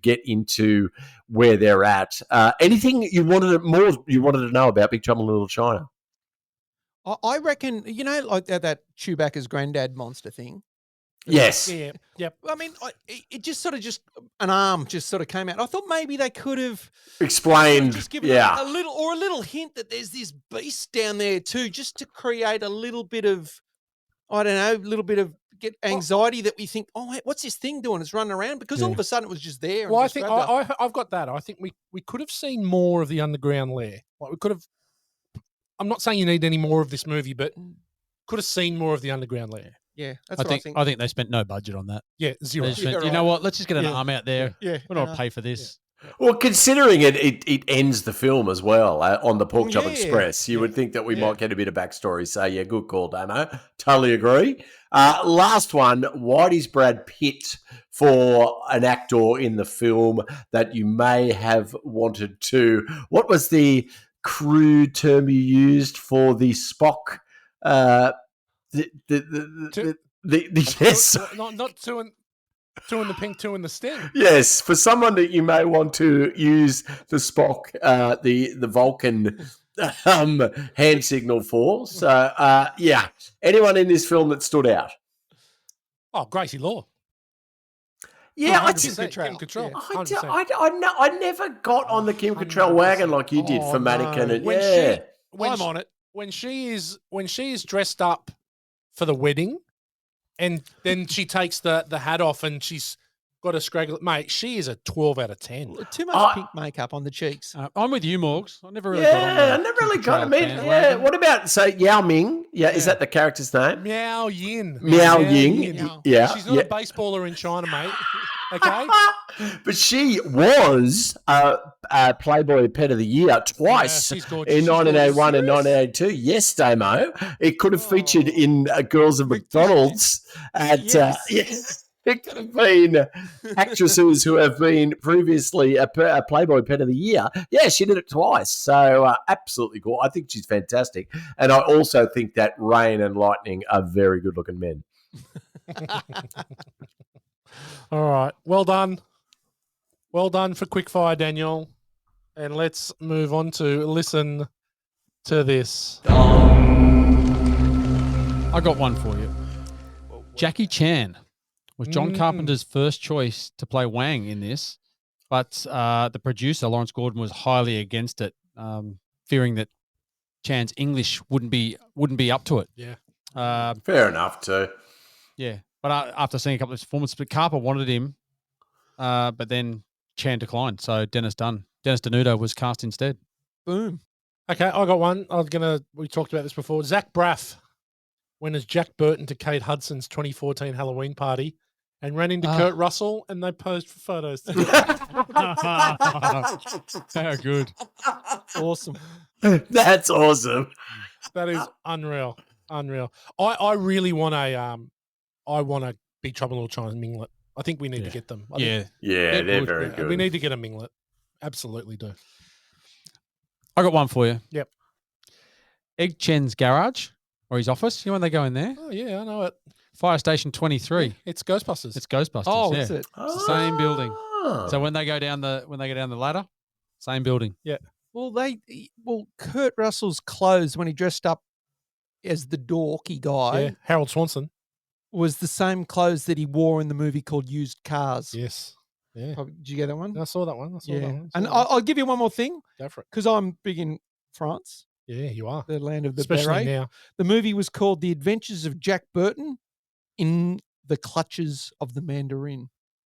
[SPEAKER 4] get into where they're at. Anything you wanted to know about Big Trouble in Little China?
[SPEAKER 3] I reckon, like that Chewbacca's granddad monster thing.
[SPEAKER 4] Yes.
[SPEAKER 1] Yeah. Yep.
[SPEAKER 3] I mean, it just an arm just sort of came out. I thought maybe they could have
[SPEAKER 4] Explained.
[SPEAKER 3] just given a little hint that there's this beast down there too, just to create a little bit of, I don't know, a little bit of get anxiety that we think, oh, wait, what's this thing doing? It's running around because all of a sudden it was just there. and
[SPEAKER 1] Well, I
[SPEAKER 3] just
[SPEAKER 1] think
[SPEAKER 3] grabbed her.
[SPEAKER 1] I've got that. I think we could have seen more of the underground lair. Like we could have. I'm not saying you need any more of this movie, but could have seen more of the underground lair.
[SPEAKER 3] Yeah, that's
[SPEAKER 2] I
[SPEAKER 3] what
[SPEAKER 2] think they spent no budget on that.
[SPEAKER 1] Yeah, zero.
[SPEAKER 2] They just went,
[SPEAKER 3] Yeah,
[SPEAKER 2] you know
[SPEAKER 3] right.
[SPEAKER 2] what? Let's just get an arm out there.
[SPEAKER 3] Yeah,
[SPEAKER 2] We don't want to pay for this.
[SPEAKER 4] Well, considering it ends the film as well on the Pork Chop
[SPEAKER 3] Yeah.
[SPEAKER 4] Express, you would think that we might get a bit of backstory. So, yeah, good call, Damo. Totally agree. Last one, Whitey's Brad Pitt for an actor in the film that you may have wanted to. What was the crude term you used for the Spock? Yes.
[SPEAKER 1] Not two in the pink, two in the stem.
[SPEAKER 4] Yes, for someone that you may want to use the Spock, the Vulcan hand signal for. So, yeah, anyone in this film that stood out?
[SPEAKER 1] Oh, Gracie Law.
[SPEAKER 4] Yeah, I
[SPEAKER 1] 100%, Kim Cattrall.
[SPEAKER 3] Yeah.
[SPEAKER 1] 100%.
[SPEAKER 4] I never got on the Kim Cattrall wagon like you did for Mannequin. And,
[SPEAKER 1] I'm on it. When she is dressed up for the wedding, and then she takes the hat off and she's got a scraggle. Mate, she is a 12 out of 10.
[SPEAKER 3] Too much pink makeup on the cheeks.
[SPEAKER 2] I'm with you, Morgs. I never really got on
[SPEAKER 4] I never really got him in. Yeah. What about Yao Ming? Yeah, is that the character's name?
[SPEAKER 1] Miao Yin.
[SPEAKER 4] Miao Ying.
[SPEAKER 1] Yin.
[SPEAKER 4] Yeah.
[SPEAKER 1] She's not a baseballer in China, mate. Okay.
[SPEAKER 4] But she was Playboy Pet of the Year twice
[SPEAKER 1] Yeah, she's gorgeous.
[SPEAKER 4] in
[SPEAKER 1] She's
[SPEAKER 4] 1981 and
[SPEAKER 3] gorgeous.
[SPEAKER 4] 1982. Yes, Damo. It could have featured in Girls of McDonald's.
[SPEAKER 3] Yes.
[SPEAKER 4] It could have been actresses who have been previously a Playboy Pet of the Year. Yeah, she did it twice. So absolutely cool. I think she's fantastic. And I also think that Rain and Lightning are very good-looking men.
[SPEAKER 1] All right. Well done. Well done for quickfire, Daniel. And let's move on to listen to this.
[SPEAKER 2] I got one for you. Jackie Chan was John Carpenter's first choice to play Wang in this, but the producer, Lawrence Gordon, was highly against it, fearing that Chan's English wouldn't be up to it.
[SPEAKER 1] Yeah.
[SPEAKER 4] Fair enough, too.
[SPEAKER 2] Yeah. But after seeing a couple of performances, but Carper wanted him, but then Chan declined. So Dennis Denuto was cast instead.
[SPEAKER 3] Boom.
[SPEAKER 1] Okay, I got one. We talked about this before. Zach Braff went as Jack Burton to Kate Hudson's 2014 Halloween party and ran into Kurt Russell, and they posed for photos.
[SPEAKER 2] How good.
[SPEAKER 3] Awesome.
[SPEAKER 4] That's awesome.
[SPEAKER 1] That is unreal. Unreal. I really want a Big Trouble in Little China minglet. I think we need to get them.
[SPEAKER 4] Yeah, they're very good.
[SPEAKER 1] We need to get a minglet. Absolutely do.
[SPEAKER 2] I got one for you.
[SPEAKER 1] Yep.
[SPEAKER 2] Egg Chen's garage or his office. You know when they go in there?
[SPEAKER 1] Oh, yeah, I know it.
[SPEAKER 2] Fire Station 23.
[SPEAKER 1] It's Ghostbusters.
[SPEAKER 2] It's Ghostbusters.
[SPEAKER 3] Oh,
[SPEAKER 2] yeah.
[SPEAKER 3] is it?
[SPEAKER 2] It's the same building.
[SPEAKER 4] Ah.
[SPEAKER 2] So when they go down the ladder, same building.
[SPEAKER 1] Yeah.
[SPEAKER 3] Well, Kurt Russell's clothes when he dressed up as the dorky guy
[SPEAKER 1] Yeah, Harold Swanson.
[SPEAKER 3] was the same clothes that he wore in the movie called Used Cars.
[SPEAKER 1] Yes. Yeah.
[SPEAKER 3] Did you get that one?
[SPEAKER 1] I saw that one.
[SPEAKER 3] And I'll give you one more thing
[SPEAKER 1] Go for it.
[SPEAKER 3] because I'm big in France,
[SPEAKER 1] Yeah, you are.
[SPEAKER 3] the land of the
[SPEAKER 1] Especially
[SPEAKER 3] beret.
[SPEAKER 1] now.
[SPEAKER 3] The movie was called The Adventures of Jack Burton in the Clutches of the Mandarin.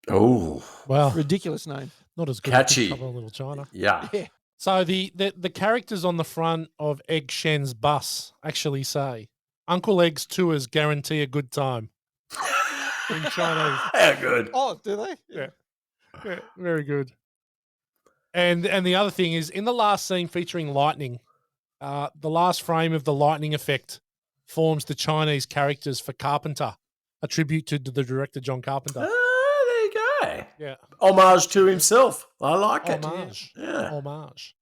[SPEAKER 4] Oh,
[SPEAKER 1] Well,
[SPEAKER 3] Ridiculous name.
[SPEAKER 1] not as good
[SPEAKER 4] Catchy.
[SPEAKER 1] as Big Trouble in Little China.
[SPEAKER 4] yeah.
[SPEAKER 3] Yeah.
[SPEAKER 1] So the characters on the front of Egg Shen's bus actually say, Uncle Egg's tours guarantee a good time. In Chinese.
[SPEAKER 4] How good.
[SPEAKER 3] Oh, do they?
[SPEAKER 1] Yeah. Yeah, very good. And the other thing is, in the last scene featuring lightning, the last frame of the lightning effect forms the Chinese characters for Carpenter, a tribute to the director John Carpenter.
[SPEAKER 4] There you go.
[SPEAKER 1] Yeah.
[SPEAKER 4] Homage to himself. I like it.
[SPEAKER 1] Homage.
[SPEAKER 4] Yeah.
[SPEAKER 1] Homage.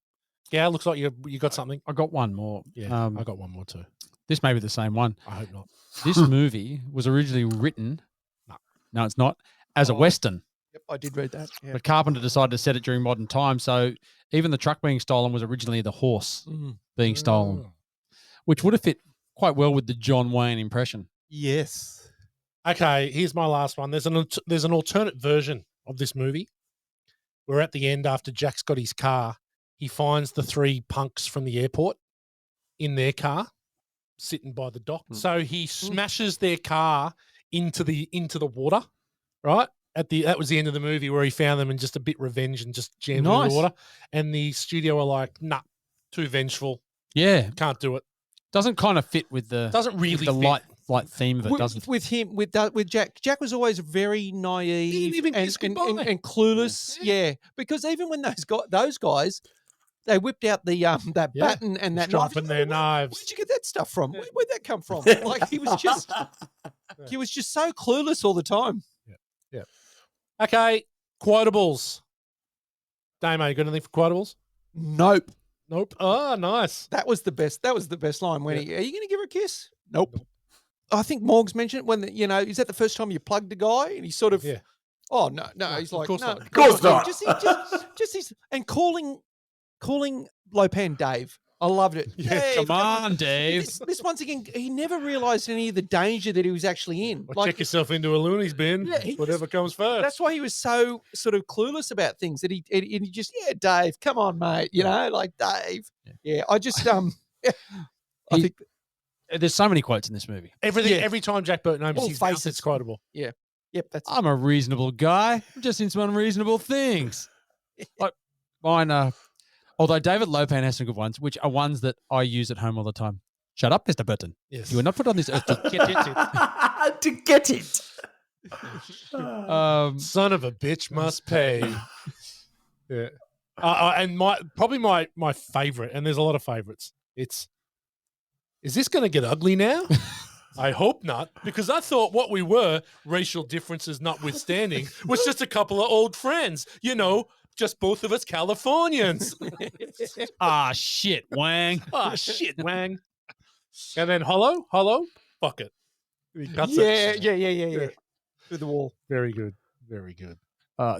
[SPEAKER 1] Yeah, looks like you got something.
[SPEAKER 2] I got one more.
[SPEAKER 1] Yeah, I got one more too.
[SPEAKER 2] This may be the same one.
[SPEAKER 1] I hope not.
[SPEAKER 2] This movie was originally written. No, it's not. As a Western.
[SPEAKER 3] Yep, I did read that. Yeah.
[SPEAKER 2] But Carpenter decided to set it during modern times. So even the truck being stolen was originally the horse being stolen, which would have fit quite well with the John Wayne impression.
[SPEAKER 3] Yes.
[SPEAKER 1] Okay, here's my last one. There's an alternate version of this movie where at the end, after Jack's got his car, he finds the three punks from the airport in their car sitting by the dock. So he smashes their car into the water, right? That was the end of the movie where he found them and just a bit revenge and just jammed them in the water. And the studio were like, nah, too vengeful.
[SPEAKER 2] Yeah.
[SPEAKER 1] Can't do it.
[SPEAKER 2] Doesn't kind of fit with the
[SPEAKER 1] Doesn't really
[SPEAKER 2] with the
[SPEAKER 1] fit.
[SPEAKER 2] light theme of it, doesn't
[SPEAKER 3] With him, with Jack. Jack was always very naive
[SPEAKER 1] didn't even kiss goodbye.
[SPEAKER 3] and clueless. Yeah, because even when those guys, they whipped out the that baton and that knife.
[SPEAKER 1] Dropping their knives.
[SPEAKER 3] Where'd you get that stuff from? Where'd that come from? Like he was just so clueless all the time.
[SPEAKER 1] Yeah. Okay, quotables. Damo, you got anything for quotables?
[SPEAKER 3] Nope.
[SPEAKER 1] Oh, nice.
[SPEAKER 3] That was the best. That was the best line. When are you going to give her a kiss? Nope. I think Morgs mentioned it when is that the first time you plugged a guy and he sort of, oh no, he's like,
[SPEAKER 1] course
[SPEAKER 3] no,
[SPEAKER 1] not.
[SPEAKER 4] Of course not.
[SPEAKER 3] Just his and calling Lopan Dave. I loved it.
[SPEAKER 1] Yeah,
[SPEAKER 3] Dave,
[SPEAKER 2] Come on, Dave.
[SPEAKER 3] This once again, he never realised any of the danger that he was actually in.
[SPEAKER 1] Check yourself into a loonies bin.
[SPEAKER 3] Yeah,
[SPEAKER 1] Whatever comes first.
[SPEAKER 3] That's why he was so sort of clueless about things that he just, Dave, come on, mate. Like Dave. Yeah, I just, I think.
[SPEAKER 2] There's so many quotes in this movie.
[SPEAKER 1] Every time Jack Burton opens
[SPEAKER 3] All
[SPEAKER 1] his mouth,
[SPEAKER 3] faces.
[SPEAKER 1] it's quotable.
[SPEAKER 3] Yeah. Yep, that's
[SPEAKER 2] I'm a reasonable guy. I'm just into unreasonable things. Like mine, although David Lopan has some good ones, which are ones that I use at home all the time. Shut up, Mr. Burton.
[SPEAKER 1] Yes.
[SPEAKER 2] You were not put on this earth to get it.
[SPEAKER 4] To get it.
[SPEAKER 1] Son of a bitch must pay. Yeah. And my favorite, and there's a lot of favorites. Is this going to get ugly now? I hope not, because I thought what we were, racial differences notwithstanding, was just a couple of old friends. You know, just both of us Californians.
[SPEAKER 2] Shit, Wang.
[SPEAKER 1] Shit, Wang. And then hello, fuck it. He cuts
[SPEAKER 3] Yeah.
[SPEAKER 1] it.
[SPEAKER 3] Through the wall.
[SPEAKER 1] Very good. Very good.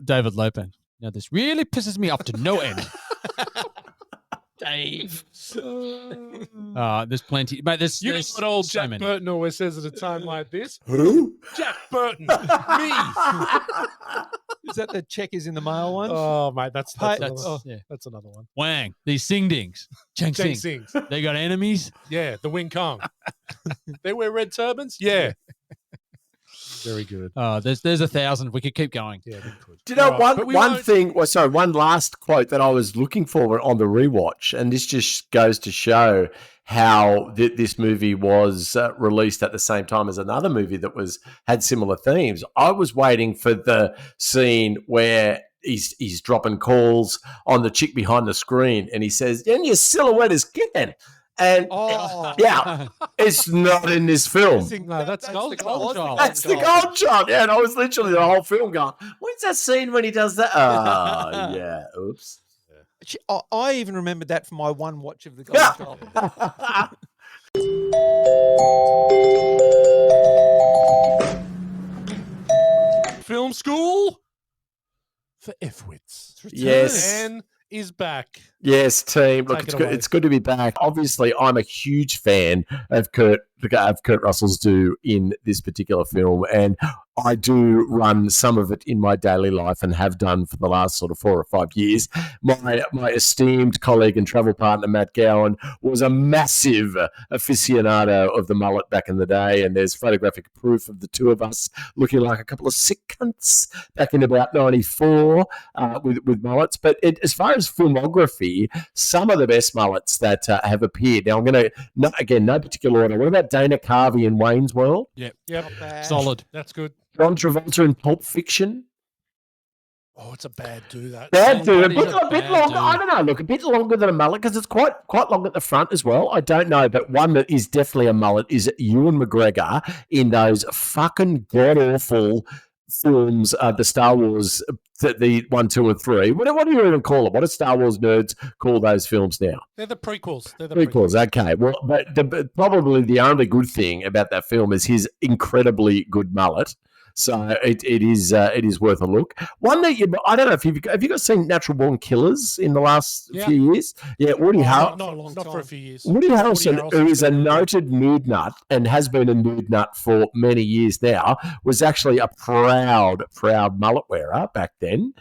[SPEAKER 2] David Lopan. Now, this really pisses me off to no end. Dave. There's plenty. But there's
[SPEAKER 1] You know
[SPEAKER 2] there's
[SPEAKER 1] what old
[SPEAKER 2] so
[SPEAKER 1] Jack
[SPEAKER 2] many.
[SPEAKER 1] Burton always says at a time like this?
[SPEAKER 4] Who?
[SPEAKER 1] Jack Burton. Me.
[SPEAKER 3] Is that the check is in the mail one?
[SPEAKER 1] Oh, mate, that's another one.
[SPEAKER 2] Yeah.
[SPEAKER 1] That's another one.
[SPEAKER 2] Wang. These sing-dings. Chang
[SPEAKER 1] Jane
[SPEAKER 2] Sing.
[SPEAKER 1] sings.
[SPEAKER 2] They got enemies.
[SPEAKER 1] Yeah, the Wing Kong. They wear red turbans? Yeah. Very good.
[SPEAKER 2] There's 1,000. We could keep going.
[SPEAKER 1] Yeah, we could.
[SPEAKER 4] Do you know
[SPEAKER 1] All right, but we
[SPEAKER 4] one
[SPEAKER 1] won't-
[SPEAKER 4] thing? Well, sorry, one last quote that I was looking for on the rewatch, and this just goes to show how this movie was released at the same time as another movie that had similar themes. I was waiting for the scene where he's dropping calls on the chick behind the screen, and he says, "And your silhouette is kicking." And yeah, it's not in this film.
[SPEAKER 1] No, that's Gold Child.
[SPEAKER 4] That's the Gold Child. Yeah, and I was literally the whole film going, when's that scene when he does that? Oh, yeah. Oops.
[SPEAKER 3] I even remembered that from my one watch of the Gold Child.
[SPEAKER 1] Film school for F-wits.
[SPEAKER 4] Yes.
[SPEAKER 1] Dan is back.
[SPEAKER 4] Yes, team. Look,
[SPEAKER 1] Take
[SPEAKER 4] it's
[SPEAKER 1] it
[SPEAKER 4] good.
[SPEAKER 1] away.
[SPEAKER 4] It's good to be back. Obviously, I'm a huge fan of Kurt Russell's do in this particular film, and I do run some of it in my daily life and have done for the last sort of 4 or 5 years. My esteemed colleague and travel partner Matt Gowan was a massive aficionado of the mullet back in the day, and there's photographic proof of the two of us looking like a couple of sick cunts back in about '94 with mullets. But as far as filmography, some of the best mullets that have appeared. Now, I'm going to, no particular order. What about Dana Carvey in Wayne's World?
[SPEAKER 1] Yep.
[SPEAKER 2] Solid.
[SPEAKER 1] That's good.
[SPEAKER 4] John Travolta in Pulp Fiction?
[SPEAKER 1] Oh, it's a bad do that.
[SPEAKER 4] Bad dude. A
[SPEAKER 2] Somebody's
[SPEAKER 4] bit
[SPEAKER 2] a bad
[SPEAKER 4] longer.
[SPEAKER 2] dude.
[SPEAKER 4] I don't know. Look, a bit longer than a mullet because it's quite long at the front as well. I don't know, but one that is definitely a mullet is Ewan McGregor in those fucking god-awful films, the Star Wars, the 1, 2, and 3. What do you even call them? What do Star Wars nerds call those films now?
[SPEAKER 1] They're the prequels.
[SPEAKER 4] Prequels, okay. Well, but probably the only good thing about that film is his incredibly good mullet. So it is worth a look. One that I don't know if have you guys seen Natural Born Killers in the last few years? Yeah, Woody Harrelson.
[SPEAKER 1] Not for a few years.
[SPEAKER 4] Woody Harrelson, who is a
[SPEAKER 1] been-
[SPEAKER 4] noted nude nut and has been a nude nut for many years now, was actually a proud mullet wearer back then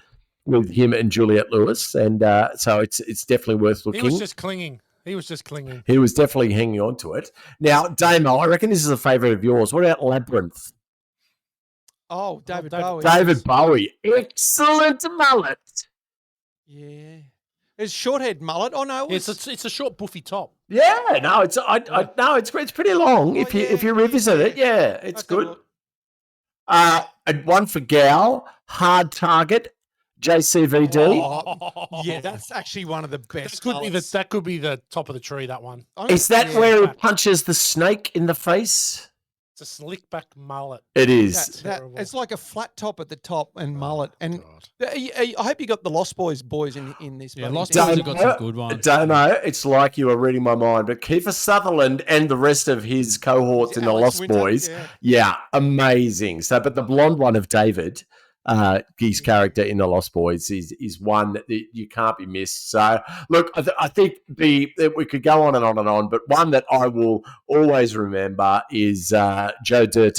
[SPEAKER 4] with him and Juliette Lewis. And so it's definitely worth looking.
[SPEAKER 1] He was just clinging. He was
[SPEAKER 4] definitely hanging on to it. Now, Damo, I reckon this is a favourite of yours. What about Labyrinth?
[SPEAKER 3] Oh, David Bowie.
[SPEAKER 4] David Bowie. Excellent mullet.
[SPEAKER 3] Yeah. It's short-head mullet. Oh, no.
[SPEAKER 1] It's a short buffy top.
[SPEAKER 4] Yeah, no, it's pretty long if you revisit it. Yeah, it's good. And one for Gal, Hard Target, JCVD.
[SPEAKER 3] Oh, yeah, that's actually one of the best.
[SPEAKER 1] That could be the top of the tree. That one.
[SPEAKER 4] Is that where he punches the snake in the face?
[SPEAKER 1] It's a slick back mullet.
[SPEAKER 4] It is.
[SPEAKER 3] It's like a flat top at the top and mullet. And I hope you got the Lost Boys in this.
[SPEAKER 2] Yeah,
[SPEAKER 3] bloody
[SPEAKER 2] Lost
[SPEAKER 3] thing.
[SPEAKER 2] Boys have got some good ones.
[SPEAKER 4] Damo, it's like you are reading my mind, but Kiefer Sutherland and the rest of his cohorts in the
[SPEAKER 3] Alex
[SPEAKER 4] Lost
[SPEAKER 3] Winter,
[SPEAKER 4] Boys, yeah, amazing. So, but the blonde one of David, his character in the Lost Boys is one that you can't be missed. So, look, I think we could go on and on and on, but one that I will always remember is Joe Dirt,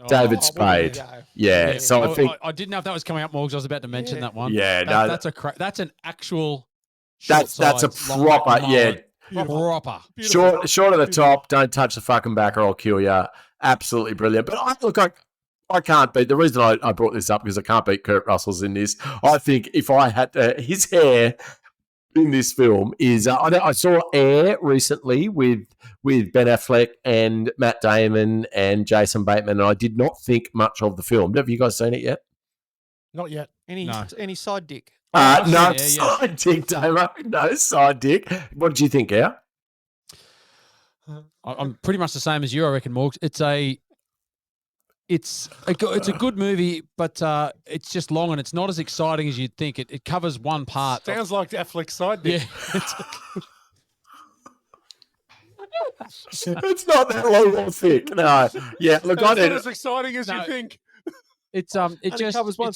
[SPEAKER 4] David Spade. Yeah, so I think
[SPEAKER 2] I didn't know if that was coming up, Morgs. I was about to mention that one.
[SPEAKER 4] Yeah,
[SPEAKER 2] that's an actual.
[SPEAKER 4] That's a proper,
[SPEAKER 2] proper.
[SPEAKER 4] Short of the top. Don't touch the fucking back or I'll kill you. Absolutely brilliant. But I can't beat the reason I brought this up because I can't beat Kurt Russell's in this. I think if I had his hair in this film is I saw Air recently with Ben Affleck and Matt Damon and Jason Bateman, and I did not think much of the film. Have you guys seen it yet?
[SPEAKER 1] Not yet.
[SPEAKER 3] Any side dick?
[SPEAKER 2] I've seen
[SPEAKER 4] No
[SPEAKER 2] Air, yes.
[SPEAKER 4] side dick, Damo. No side dick. What did you think, Air?
[SPEAKER 2] I'm pretty much the same as you, I reckon, Morgs. It's a good movie, but it's just long and it's not as exciting as you'd think. It covers one part.
[SPEAKER 1] Sounds like Affleck's side dick.
[SPEAKER 2] Yeah.
[SPEAKER 4] It's not that long or thick. No. Yeah, look, I
[SPEAKER 1] It's not
[SPEAKER 4] did.
[SPEAKER 1] as exciting as you
[SPEAKER 2] No.
[SPEAKER 1] think.
[SPEAKER 2] It's
[SPEAKER 3] covers one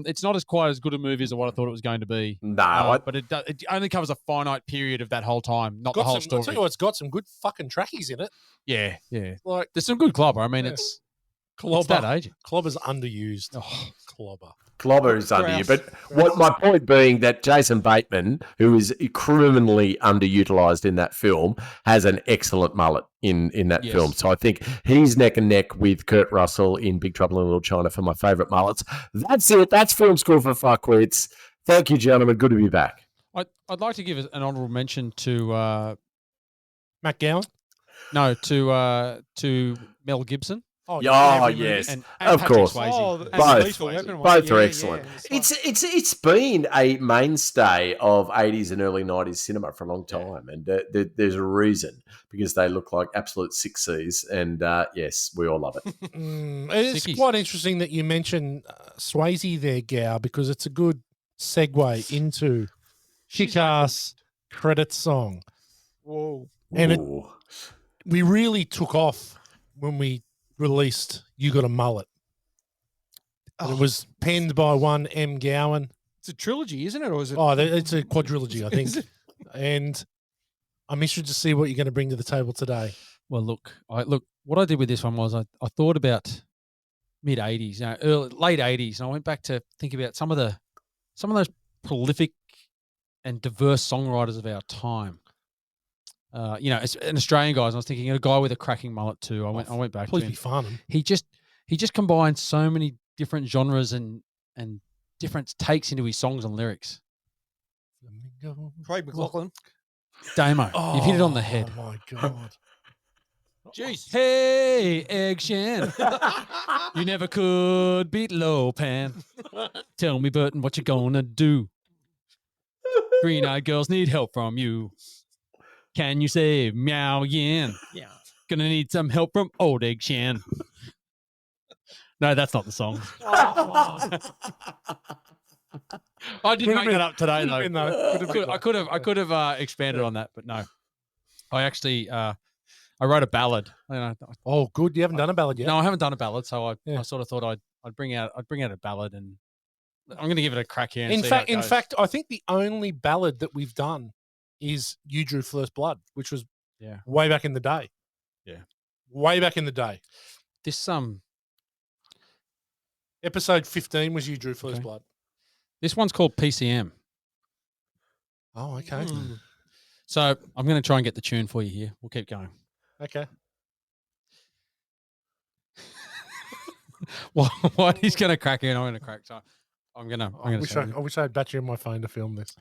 [SPEAKER 2] it's not as quite as good a movie as what I thought it was going to be.
[SPEAKER 4] No,
[SPEAKER 2] but it only covers a finite period of that whole time, not the whole
[SPEAKER 1] I'll
[SPEAKER 2] story.
[SPEAKER 1] tell you what, it's got some good fucking trackies in it.
[SPEAKER 2] Yeah.
[SPEAKER 1] Like
[SPEAKER 2] There's some good clobber. I mean,
[SPEAKER 1] Yeah.
[SPEAKER 2] it's
[SPEAKER 1] Clobber.
[SPEAKER 2] that age.
[SPEAKER 1] Clobber's underused.
[SPEAKER 2] Oh.
[SPEAKER 1] Clobber.
[SPEAKER 4] Clobber is under you.
[SPEAKER 3] Grouse.
[SPEAKER 4] But what my point being that Jason Bateman, who is criminally underutilized in that film, has an excellent mullet in that
[SPEAKER 2] Yes.
[SPEAKER 4] film. So I think he's neck and neck with Kurt Russell in Big Trouble in Little China for my favourite mullets. That's it. That's Film School for Fuckwits. Thank you, gentlemen. Good to be back.
[SPEAKER 2] I'd like to give an honourable mention to
[SPEAKER 1] Matt Gowan.
[SPEAKER 2] to Mel Gibson.
[SPEAKER 1] Oh,
[SPEAKER 4] Oh,
[SPEAKER 1] every movie.
[SPEAKER 4] yes.
[SPEAKER 2] And
[SPEAKER 4] Of
[SPEAKER 2] Patrick
[SPEAKER 4] course.
[SPEAKER 2] Swayze.
[SPEAKER 3] the
[SPEAKER 4] Both.
[SPEAKER 3] Lethal Weapon one.
[SPEAKER 4] Both are
[SPEAKER 3] Yeah,
[SPEAKER 4] excellent.
[SPEAKER 3] yeah.
[SPEAKER 4] It's been a mainstay of 80s and early 90s cinema for a long time, and there's a reason, because they look like absolute six C's, and yes, we all love it.
[SPEAKER 1] It's
[SPEAKER 2] Sickies.
[SPEAKER 1] quite interesting that you mention Swayze there, Gow, because it's a good segue into kick-ass credit song.
[SPEAKER 3] Whoa.
[SPEAKER 1] And
[SPEAKER 4] Ooh.
[SPEAKER 1] we really took off when we released You Got a Mullet. And it was penned by one M. Gowan.
[SPEAKER 3] It's a trilogy, isn't it? Or is it?
[SPEAKER 1] Oh, it's a quadrilogy, I think.
[SPEAKER 3] Is it?
[SPEAKER 1] And I'm interested to see what you're going to bring to the table today.
[SPEAKER 2] Well, look, what I did with this one was I thought about mid 80s, late 80s, and I went back to think about some of those prolific and diverse songwriters of our time. As an Australian guys, I was thinking a guy with a cracking mullet too. I went back
[SPEAKER 1] Please
[SPEAKER 2] to
[SPEAKER 1] be
[SPEAKER 2] him.
[SPEAKER 1] fun.
[SPEAKER 2] He just combined so many different genres and different takes into his songs and lyrics.
[SPEAKER 3] Craig McLachlan.
[SPEAKER 2] Damo, you've hit it on the head.
[SPEAKER 1] Oh my God.
[SPEAKER 3] Jeez.
[SPEAKER 2] Hey, Egg Shan, you never could beat Lopan. Tell me, Burton, what you gonna do? Green-eyed girls need help from you. Can you save Meow Yin?
[SPEAKER 3] Yeah.
[SPEAKER 2] Gonna need some help from old Egg Shan. No, that's not the song. I didn't make that up today, though. I could have expanded on that, but no. I actually I wrote a ballad.
[SPEAKER 1] Oh, good. You haven't done a ballad yet.
[SPEAKER 2] No, I haven't done a ballad, so
[SPEAKER 1] Yeah.
[SPEAKER 2] I sort of thought I'd bring out a ballad, and I'm going to give it a crack here. And
[SPEAKER 1] In
[SPEAKER 2] see how it
[SPEAKER 1] in
[SPEAKER 2] goes.
[SPEAKER 1] fact, I think the only ballad that we've done is You Drew First Blood, which was way back in the day.
[SPEAKER 2] Yeah.
[SPEAKER 1] Way back in the day.
[SPEAKER 2] this
[SPEAKER 1] Episode 15 was You Drew First
[SPEAKER 2] Okay.
[SPEAKER 1] Blood.
[SPEAKER 2] this one's called PCM.
[SPEAKER 1] Oh, okay.
[SPEAKER 2] So I'm going to try and get the tune for you here. We'll keep going.
[SPEAKER 1] Okay.
[SPEAKER 2] While he's going to crack in, I'm going to crack. So I'm going to.
[SPEAKER 1] I wish I had battery in my phone to film this.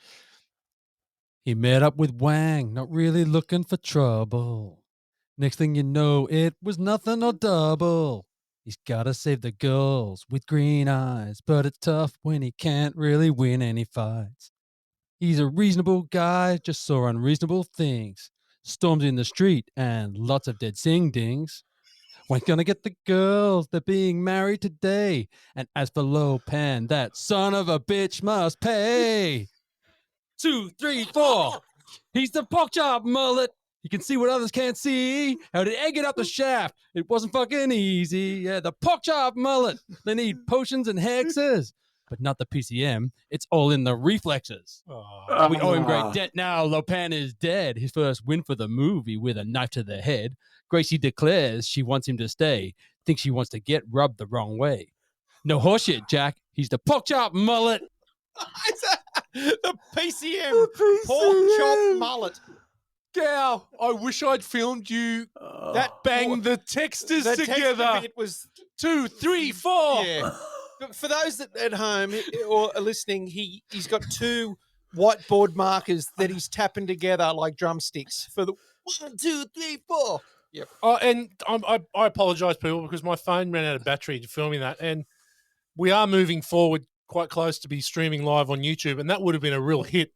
[SPEAKER 2] He met up with Wang, not really looking for trouble. Next thing you know, it was nothing or double. He's gotta save the girls with green eyes, but it's tough when he can't really win any fights. He's a reasonable guy, just saw unreasonable things. Storms in the street and lots of dead sing-dings. Wang's gonna get the girls, they're being married today. And as for Lopan, that son of a bitch must pay. 2, 3, 4. He's the pork chop mullet. You can see what others can't see. How to egg it up the shaft. It wasn't fucking easy. Yeah, the pork chop mullet. They need potions and hexes, but not the PCM. It's all in the reflexes.
[SPEAKER 1] Oh,
[SPEAKER 2] We owe him great debt now. Lopan is dead. His first win for the movie with a knife to the head. Gracie declares she wants him to stay. Thinks she wants to get rubbed the wrong way. No horseshit, Jack. He's the pork chop mullet.
[SPEAKER 3] The PCM. Pork chop mullet.
[SPEAKER 1] Gow, I wish I'd filmed you
[SPEAKER 3] That
[SPEAKER 1] bang the texters
[SPEAKER 3] the text
[SPEAKER 1] together.
[SPEAKER 3] bit was
[SPEAKER 1] 2, 3, 4.
[SPEAKER 3] yeah. But for those that at home or are listening, he's got two whiteboard markers that he's tapping together like drumsticks for the 1, 2, 3, 4. Yep.
[SPEAKER 1] Oh, and I apologise, people, because my phone ran out of battery to filming that, and we are moving forward quite close to be streaming live on YouTube, and that would have been a real hit.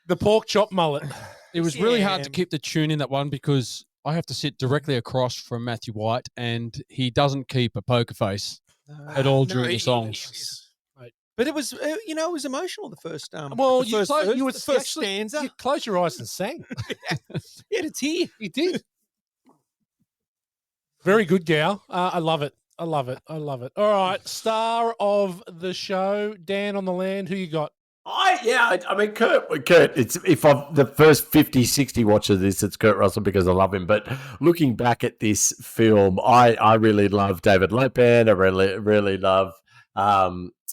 [SPEAKER 1] The pork chop mullet.
[SPEAKER 2] It was really hard to
[SPEAKER 3] Damn.
[SPEAKER 2] keep the tune in that one because I have to sit directly across from Matthew White, and he doesn't keep a poker face at all during the songs.
[SPEAKER 3] But it was, it was emotional. The first,
[SPEAKER 1] Well,
[SPEAKER 3] the first, verse,
[SPEAKER 1] you
[SPEAKER 3] the first stanza.
[SPEAKER 1] You close your eyes and sang.
[SPEAKER 3] He had a tear.
[SPEAKER 1] He did. Very good, gal. I love it. I love it. I love it. All right, star of the show, Dan on the land. Who you got?
[SPEAKER 4] I mean, Kurt. It's the first 50, 60 watches of this, it's Kurt Russell because I love him. But looking back at this film, I really love David Lopan. I really love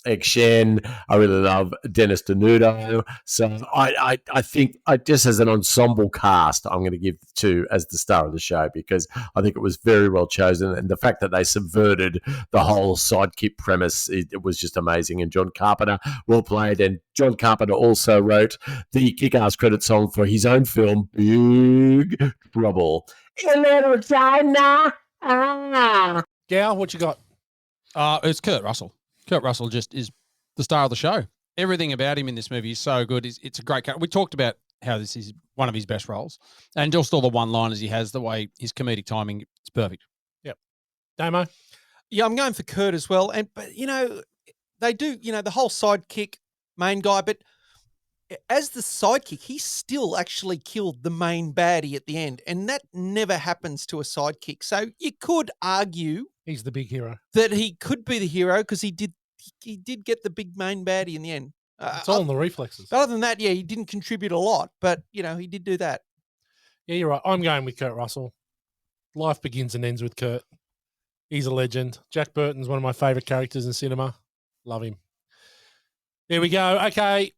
[SPEAKER 4] Egg Shen. I really love Dennis Denudo. So I think just as an ensemble cast, I'm going to give two as the star of the show because I think it was very well chosen. And the fact that they subverted the whole sidekick premise, it was just amazing. And John Carpenter, well played. And John Carpenter also wrote the kick-ass credit song for his own film, Big Trouble in Little China.
[SPEAKER 1] Gal, what you got?
[SPEAKER 2] It's Kurt Russell. Kurt Russell just is the star of the show. Everything about him in this movie is so good. It's a great character. We talked about how this is one of his best roles. And just all the one-liners he has, the way his comedic timing, it's perfect.
[SPEAKER 1] Yep. Damo?
[SPEAKER 3] Yeah, I'm going for Kurt as well. But they do, the whole sidekick main guy, but as the sidekick, he still actually killed the main baddie at the end. And that never happens to a sidekick. So you could argue
[SPEAKER 1] he's the big hero.
[SPEAKER 3] That he could be the hero because he did get the big main baddie in the end.
[SPEAKER 1] It's all in the reflexes.
[SPEAKER 3] Other than that, yeah, he didn't contribute a lot, but he did do that.
[SPEAKER 1] Yeah, you're right. I'm going with Kurt Russell. Life begins and ends with Kurt. He's a legend. Jack Burton's one of my favourite characters in cinema. Love him. There we go. Okay.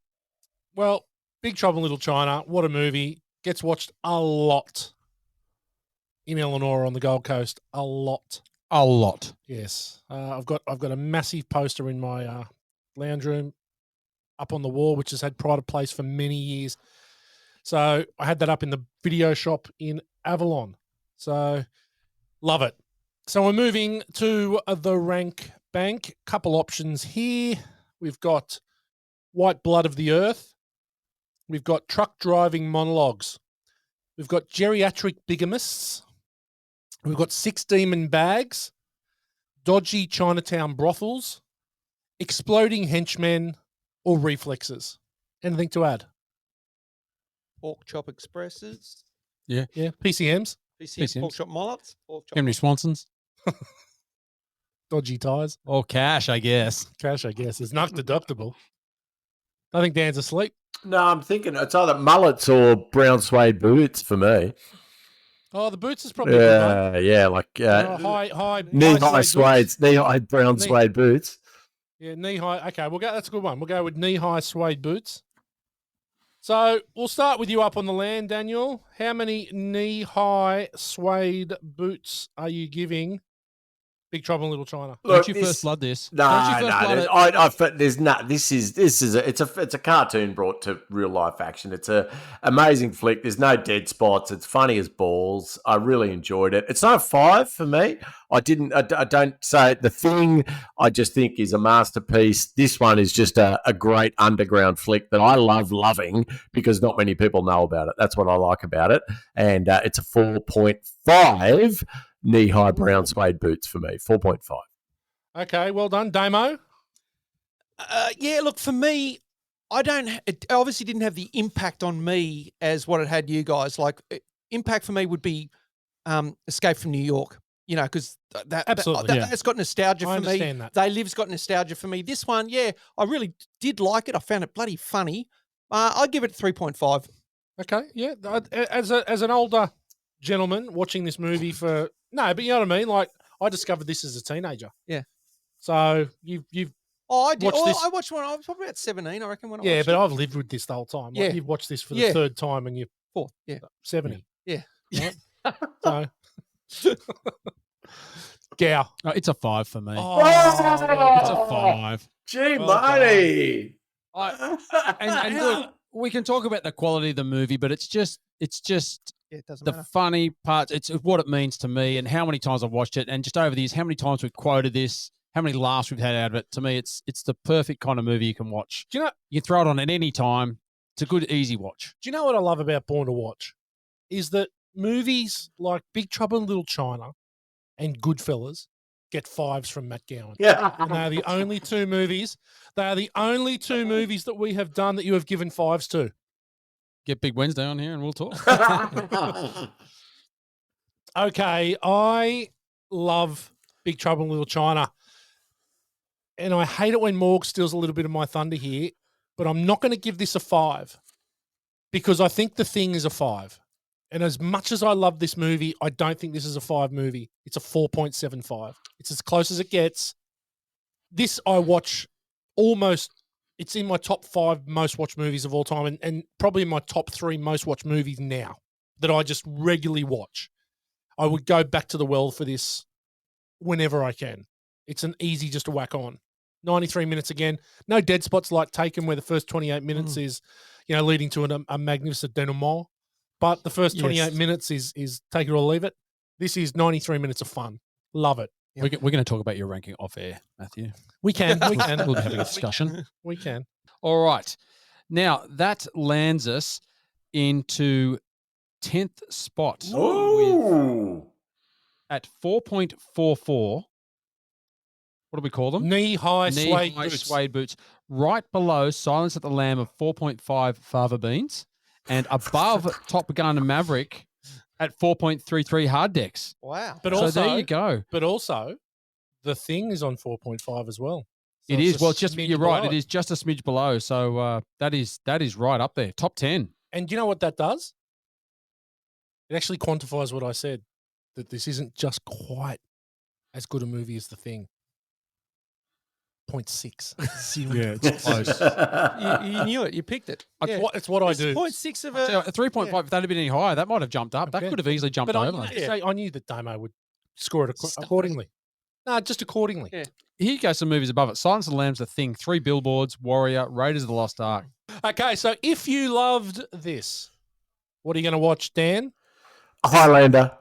[SPEAKER 1] Well, Big Trouble in Little China. What a movie. Gets watched a lot in Eleanor on the Gold Coast. A lot.
[SPEAKER 2] A lot.
[SPEAKER 1] Yes. I've got a massive poster in my lounge room up on the wall, which has had pride of place for many years. So I had that up in the video shop in Avalon. So love it. So we're moving to the rank bank. Couple options here. We've got White Blood of the Earth. We've got Truck Driving Monologues. We've got Geriatric Bigamists. We've got Six Demon Bags, Dodgy Chinatown Brothels, Exploding Henchmen, or Reflexes. Anything to add?
[SPEAKER 3] Pork Chop Expresses.
[SPEAKER 1] Yeah. PCMs.
[SPEAKER 3] PCMs. Pork Chop Mullets. Pork chop
[SPEAKER 2] Henry Swanson's.
[SPEAKER 1] Dodgy Ties.
[SPEAKER 2] Or Cash, I guess.
[SPEAKER 1] Cash, I guess. It's not deductible. I think Dan's asleep.
[SPEAKER 4] No, I'm thinking it's either mullets or brown suede boots for me.
[SPEAKER 1] Oh, the boots is probably a good one.
[SPEAKER 4] Yeah, like knee-high suede, knee-high brown suede boots.
[SPEAKER 1] Yeah, knee-high. Okay, that's a good one. We'll go with knee-high suede boots. So we'll start with you up on the land, Daniel. How many knee-high suede boots are you giving Big Trouble in Little China?
[SPEAKER 4] Look,
[SPEAKER 2] Don't you first blood this?
[SPEAKER 4] There's not. This is it's a cartoon brought to real life action. It's a amazing flick. There's no dead spots. It's funny as balls. I really enjoyed it. It's not a 5 for me. I don't say The Thing. I just think is a masterpiece. This one is just a great underground flick that I love loving because not many people know about it. That's what I like about it. And it's a 4.5. Knee-high brown suede boots for me, 4.5.
[SPEAKER 1] Okay, well done. Damo?
[SPEAKER 3] Yeah, look, for me, it obviously didn't have the impact on me as what it had you guys. Like, impact for me would be Escape from New York, because that's got nostalgia for me.
[SPEAKER 1] I understand that.
[SPEAKER 3] They Live's got nostalgia for me. This one, yeah, I really did like it. I found it bloody funny. I'd give it 3.5.
[SPEAKER 1] Okay, yeah. As an older gentleman watching this movie but you know what I mean? Like, I discovered this as a teenager.
[SPEAKER 3] Yeah.
[SPEAKER 1] So you've
[SPEAKER 3] I did.
[SPEAKER 1] watched this.
[SPEAKER 3] I watched one. I was probably about 17, I reckon. When I
[SPEAKER 1] yeah,
[SPEAKER 3] watched
[SPEAKER 1] but
[SPEAKER 3] it.
[SPEAKER 1] I've lived with this the whole time. Like,
[SPEAKER 3] Yeah.
[SPEAKER 1] you've watched this for the third time and you're
[SPEAKER 3] 4. Yeah.
[SPEAKER 1] 70.
[SPEAKER 3] Yeah.
[SPEAKER 1] Right? So, Gow.
[SPEAKER 2] Oh, it's a 5 for me.
[SPEAKER 1] Oh,
[SPEAKER 2] It's a 5.
[SPEAKER 4] Gee,
[SPEAKER 1] Well
[SPEAKER 4] Marty.
[SPEAKER 2] And look, we can talk about the quality of the movie, but it's just
[SPEAKER 3] Yeah, it doesn't
[SPEAKER 2] the
[SPEAKER 3] matter.
[SPEAKER 2] funny parts. It's what it means to me, and how many times I've watched it, and just over the years, how many times we've quoted this, how many laughs we've had out of it. To me, it's the perfect kind of movie you can watch.
[SPEAKER 1] Do you know?
[SPEAKER 2] You can throw it on at any time. It's a good, easy watch.
[SPEAKER 1] Do you know what I love about Born to Watch? Is that movies like Big Trouble in Little China and Goodfellas get 5s from Matt Gowan.
[SPEAKER 4] Yeah.
[SPEAKER 1] And they are the only two movies. They are the only two movies that we have done that you have given 5s to.
[SPEAKER 2] Get Big Wednesday on here, and we'll talk.
[SPEAKER 1] Okay, I love Big Trouble in Little China. And I hate it when Morg steals a little bit of my thunder here, but I'm not going to give this a 5 because I think The Thing is a 5. And as much as I love this movie, I don't think this is a 5 movie. It's a 4.75. It's as close as it gets. This I watch almost, it's in my top 5 most watched movies of all time and probably in my top 3 most watched movies now that I just regularly watch. I would go back to the well for this whenever I can. It's an easy just to whack on. 93 minutes again. No dead spots like Taken where the first 28 minutes is, leading to a magnificent denouement. But the first 28 minutes is take it or leave it. This is 93 minutes of fun. Love it.
[SPEAKER 2] We're going to talk about your ranking off air, Matthew.
[SPEAKER 1] We can. We
[SPEAKER 2] We'll
[SPEAKER 1] can.
[SPEAKER 2] be having a discussion.
[SPEAKER 1] We can.
[SPEAKER 2] All right. Now, that lands us into 10th spot
[SPEAKER 4] Ooh.
[SPEAKER 2] at 4.44. What do we call them?
[SPEAKER 1] Knee-high suede
[SPEAKER 2] Knee-high
[SPEAKER 1] boots.
[SPEAKER 2] suede boots. Right below Silence at the Lamb of 4.5 fava beans. And above Top Gun and Maverick at 4.33 hard decks.
[SPEAKER 3] Wow.
[SPEAKER 1] But
[SPEAKER 2] So
[SPEAKER 1] also,
[SPEAKER 2] there you go.
[SPEAKER 1] But also, The Thing is on 4.5 as well. So
[SPEAKER 2] It
[SPEAKER 1] it's
[SPEAKER 2] is.
[SPEAKER 1] a
[SPEAKER 2] Well, it's just,
[SPEAKER 1] smidge
[SPEAKER 2] you're right.
[SPEAKER 1] below
[SPEAKER 2] It is just a smidge below. So that is right up there. Top 10.
[SPEAKER 1] And do you know what that does? It actually quantifies what I said, that this isn't just quite as good a movie as The Thing. 0.6.
[SPEAKER 2] Yeah, it's close.
[SPEAKER 3] You knew it. You picked it.
[SPEAKER 1] It's what I
[SPEAKER 3] It's
[SPEAKER 1] do.
[SPEAKER 3] 0.6 of
[SPEAKER 2] So
[SPEAKER 3] a.
[SPEAKER 2] a 3.5, if that had been any higher, that might have jumped up. That
[SPEAKER 1] Okay.
[SPEAKER 2] could have easily jumped
[SPEAKER 1] But
[SPEAKER 2] over.
[SPEAKER 1] I knew that Damo would score it accordingly. No, just accordingly.
[SPEAKER 3] Yeah.
[SPEAKER 2] Here you go, some movies above it. Silence of the Lambs, The Thing, 3 Billboards, Warrior, Raiders of the Lost Ark.
[SPEAKER 1] Okay, so if you loved this, what are you going to watch, Dan?
[SPEAKER 4] Highlander.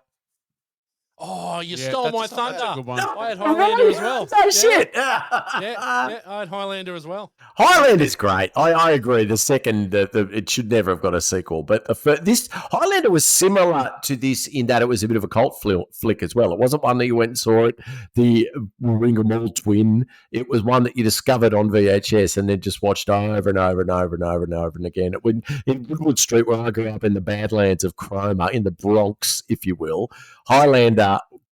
[SPEAKER 1] Oh, you
[SPEAKER 2] Yeah,
[SPEAKER 1] stole my
[SPEAKER 2] that's a
[SPEAKER 1] thunder.
[SPEAKER 2] good one.
[SPEAKER 1] I had Highlander as well.
[SPEAKER 4] No shit.
[SPEAKER 1] Yeah, I had Highlander as well.
[SPEAKER 4] Highlander's great. I agree. The second, it should never have got a sequel. But this Highlander was similar to this in that it was a bit of a cult flick as well. It wasn't one that you went and saw it, the Ring of Mall twin. It was one that you discovered on VHS and then just watched over and over and over and over and over and again. In Goodwood Street, where I grew up in the Badlands of Cromer, in the Bronx, if you will, Highlander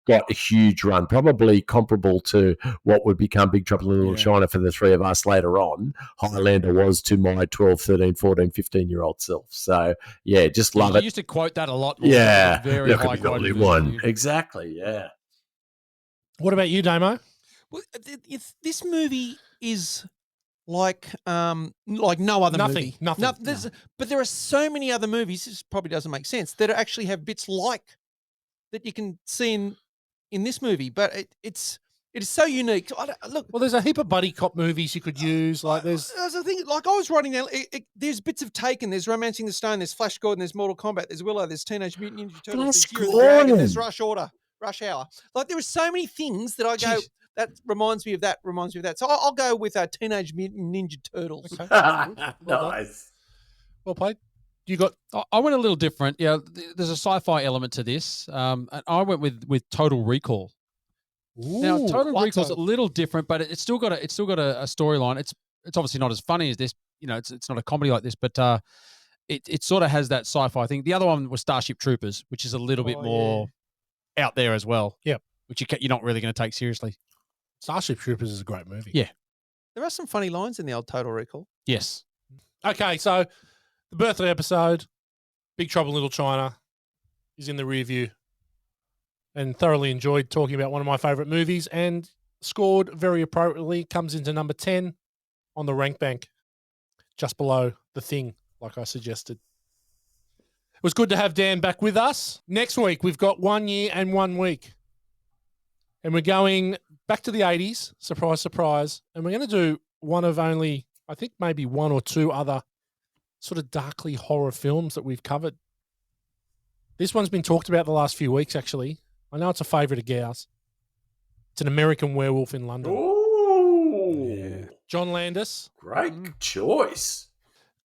[SPEAKER 4] got a huge run, probably comparable to what would become Big Trouble in Little China for the three of us later on. Highlander was to my 12, 13, 14, 15-year-old self. So, yeah, just love
[SPEAKER 2] I
[SPEAKER 4] it.
[SPEAKER 2] used to quote that a lot. More.
[SPEAKER 4] Yeah,
[SPEAKER 2] Very
[SPEAKER 4] look
[SPEAKER 2] high
[SPEAKER 4] at the only
[SPEAKER 2] quality
[SPEAKER 4] one.
[SPEAKER 2] movie.
[SPEAKER 4] Exactly, yeah.
[SPEAKER 1] What about you, Damo?
[SPEAKER 3] Well, this movie is like no other
[SPEAKER 1] Nothing,
[SPEAKER 3] movie.
[SPEAKER 1] nothing.
[SPEAKER 3] No, but there are so many other movies. This probably doesn't make sense that actually have bits like that you can see in this movie. But it is so unique. Look,
[SPEAKER 1] Well, there's a heap of buddy cop movies you could use. Like there's
[SPEAKER 3] the thing. Like I was writing down, there's bits of Taken. There's Romancing the Stone. There's Flash Gordon. There's Mortal Kombat. There's Willow. There's Teenage Mutant Ninja Turtles.
[SPEAKER 4] Flash
[SPEAKER 3] There's Year of the Dragon.
[SPEAKER 4] Gordon.
[SPEAKER 3] There's Rush Hour. Like there are so many things that I go.
[SPEAKER 1] Jeez.
[SPEAKER 3] That reminds me of that. Reminds me of that. So I'll go with Teenage Mutant Ninja Turtles.
[SPEAKER 1] okay. Well done.
[SPEAKER 4] Nice.
[SPEAKER 1] Well played. You got
[SPEAKER 2] I went a little different. Yeah, there's a sci-fi element to this. And I went with Total Recall. Now, Total Recall's a little different, but it's still got a storyline. It's obviously not as funny as this. You know, it's not a comedy like this, but it sort of has that sci-fi thing. The other one was Starship Troopers, which is a little bit more out there as well.
[SPEAKER 1] Yep.
[SPEAKER 2] Which you're not really going to take seriously.
[SPEAKER 1] Starship Troopers is a great movie.
[SPEAKER 2] Yeah.
[SPEAKER 3] There are some funny lines in the old Total Recall.
[SPEAKER 2] Yes.
[SPEAKER 1] Okay, so the birthday episode, Big Trouble in Little China, is in the rear view. And thoroughly enjoyed talking about one of my favourite movies and scored very appropriately. Comes into number 10 on the rank bank, just below The Thing, like I suggested. It was good to have Dan back with us. Next week, we've got 1 year and 1 week. And we're going back to the 80s, surprise, surprise. And we're going to do one of only I think maybe one or two other sort of darkly horror films that we've covered. This one's been talked about the last few weeks, actually. I know it's a favourite of Gow's. It's An American Werewolf in London.
[SPEAKER 4] Ooh.
[SPEAKER 1] John Landis.
[SPEAKER 4] Great choice.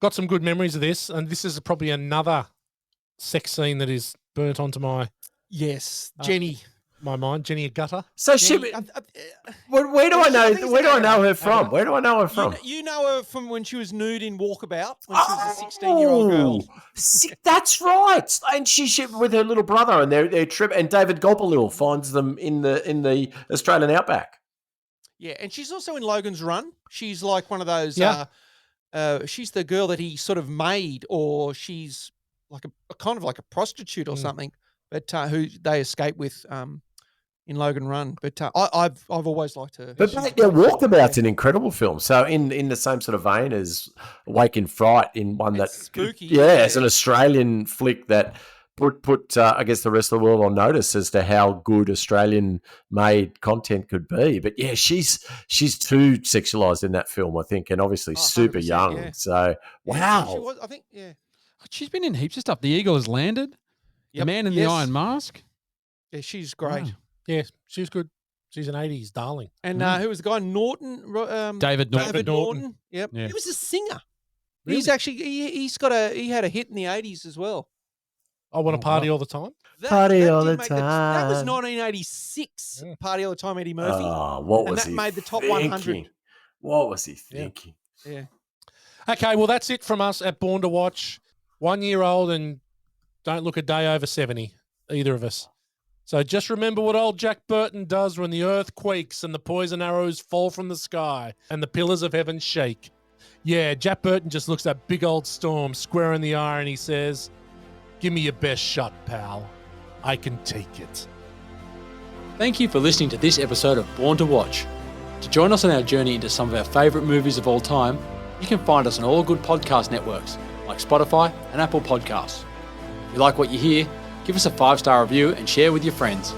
[SPEAKER 1] Got some good memories of this, and this is probably another sex scene that is burnt onto my
[SPEAKER 3] Yes, Jenny.
[SPEAKER 1] my mind. Jenny Agutter.
[SPEAKER 4] So
[SPEAKER 3] Jenny,
[SPEAKER 4] where do I know?
[SPEAKER 3] think it's
[SPEAKER 4] Where do I know her
[SPEAKER 3] Agutter.
[SPEAKER 4] from? Where do I know her from?
[SPEAKER 3] You know her from when she was nude in Walkabout, when she was a 16-year-old girl.
[SPEAKER 4] That's right. And she with her little brother, and their trip. And David Gopelil finds them in the Australian outback.
[SPEAKER 3] Yeah, and she's also in Logan's Run. She's like one of those.
[SPEAKER 1] Yeah.
[SPEAKER 3] She's the girl that he sort of made, or she's like a kind of like a prostitute or something, but who they escape with in Logan Run. But I've always liked her.
[SPEAKER 4] But Walkabout's an incredible film. So in the same sort of vein as Wake in Fright, in one
[SPEAKER 3] It's
[SPEAKER 4] that
[SPEAKER 3] spooky.
[SPEAKER 4] it's an Australian flick that put I guess the rest of the world on notice as to how good Australian made content could be. But yeah, she's too sexualized in that film, I think, and obviously super
[SPEAKER 3] 100%,
[SPEAKER 4] young.
[SPEAKER 3] yeah.
[SPEAKER 4] So wow.
[SPEAKER 3] She was, I think, yeah.
[SPEAKER 2] She's been in heaps of stuff. The Eagle Has Landed. The
[SPEAKER 3] Yep.
[SPEAKER 2] Man in the
[SPEAKER 3] Yes.
[SPEAKER 2] Iron Mask.
[SPEAKER 3] Yeah, she's great.
[SPEAKER 2] Wow.
[SPEAKER 1] Yeah, she's good. She's an 80s darling.
[SPEAKER 3] And who was the guy? Norton.
[SPEAKER 2] David Norton.
[SPEAKER 3] David Norton. Yep.
[SPEAKER 2] Yeah.
[SPEAKER 3] He was a singer.
[SPEAKER 1] Really?
[SPEAKER 3] He's actually he had a hit in the 80s as well.
[SPEAKER 1] I want to party all the time.
[SPEAKER 4] Party all
[SPEAKER 3] did
[SPEAKER 4] the
[SPEAKER 3] make that was
[SPEAKER 4] time.
[SPEAKER 3] 1986.
[SPEAKER 1] Yeah.
[SPEAKER 3] Party all the time, Eddie Murphy.
[SPEAKER 4] Oh, what
[SPEAKER 3] And
[SPEAKER 4] was
[SPEAKER 3] that
[SPEAKER 4] he
[SPEAKER 3] made the top
[SPEAKER 4] thinking?
[SPEAKER 3] 100.
[SPEAKER 4] What was he thinking?
[SPEAKER 3] Yeah.
[SPEAKER 1] Okay, well, that's it from us at Born to Watch. 1 year old and don't look a day over 70, either of us. So just remember what old Jack Burton does when the earth quakes and the poison arrows fall from the sky and the pillars of heaven shake. Yeah, Jack Burton just looks that big old storm square in the eye and he says, "Give me your best shot, pal. I can take it."
[SPEAKER 2] Thank you for listening to this episode of Born to Watch. To join us on our journey into some of our favourite movies of all time, you can find us on all good podcast networks like Spotify and Apple Podcasts. If you like what you hear, give us a 5-star review and share with your friends.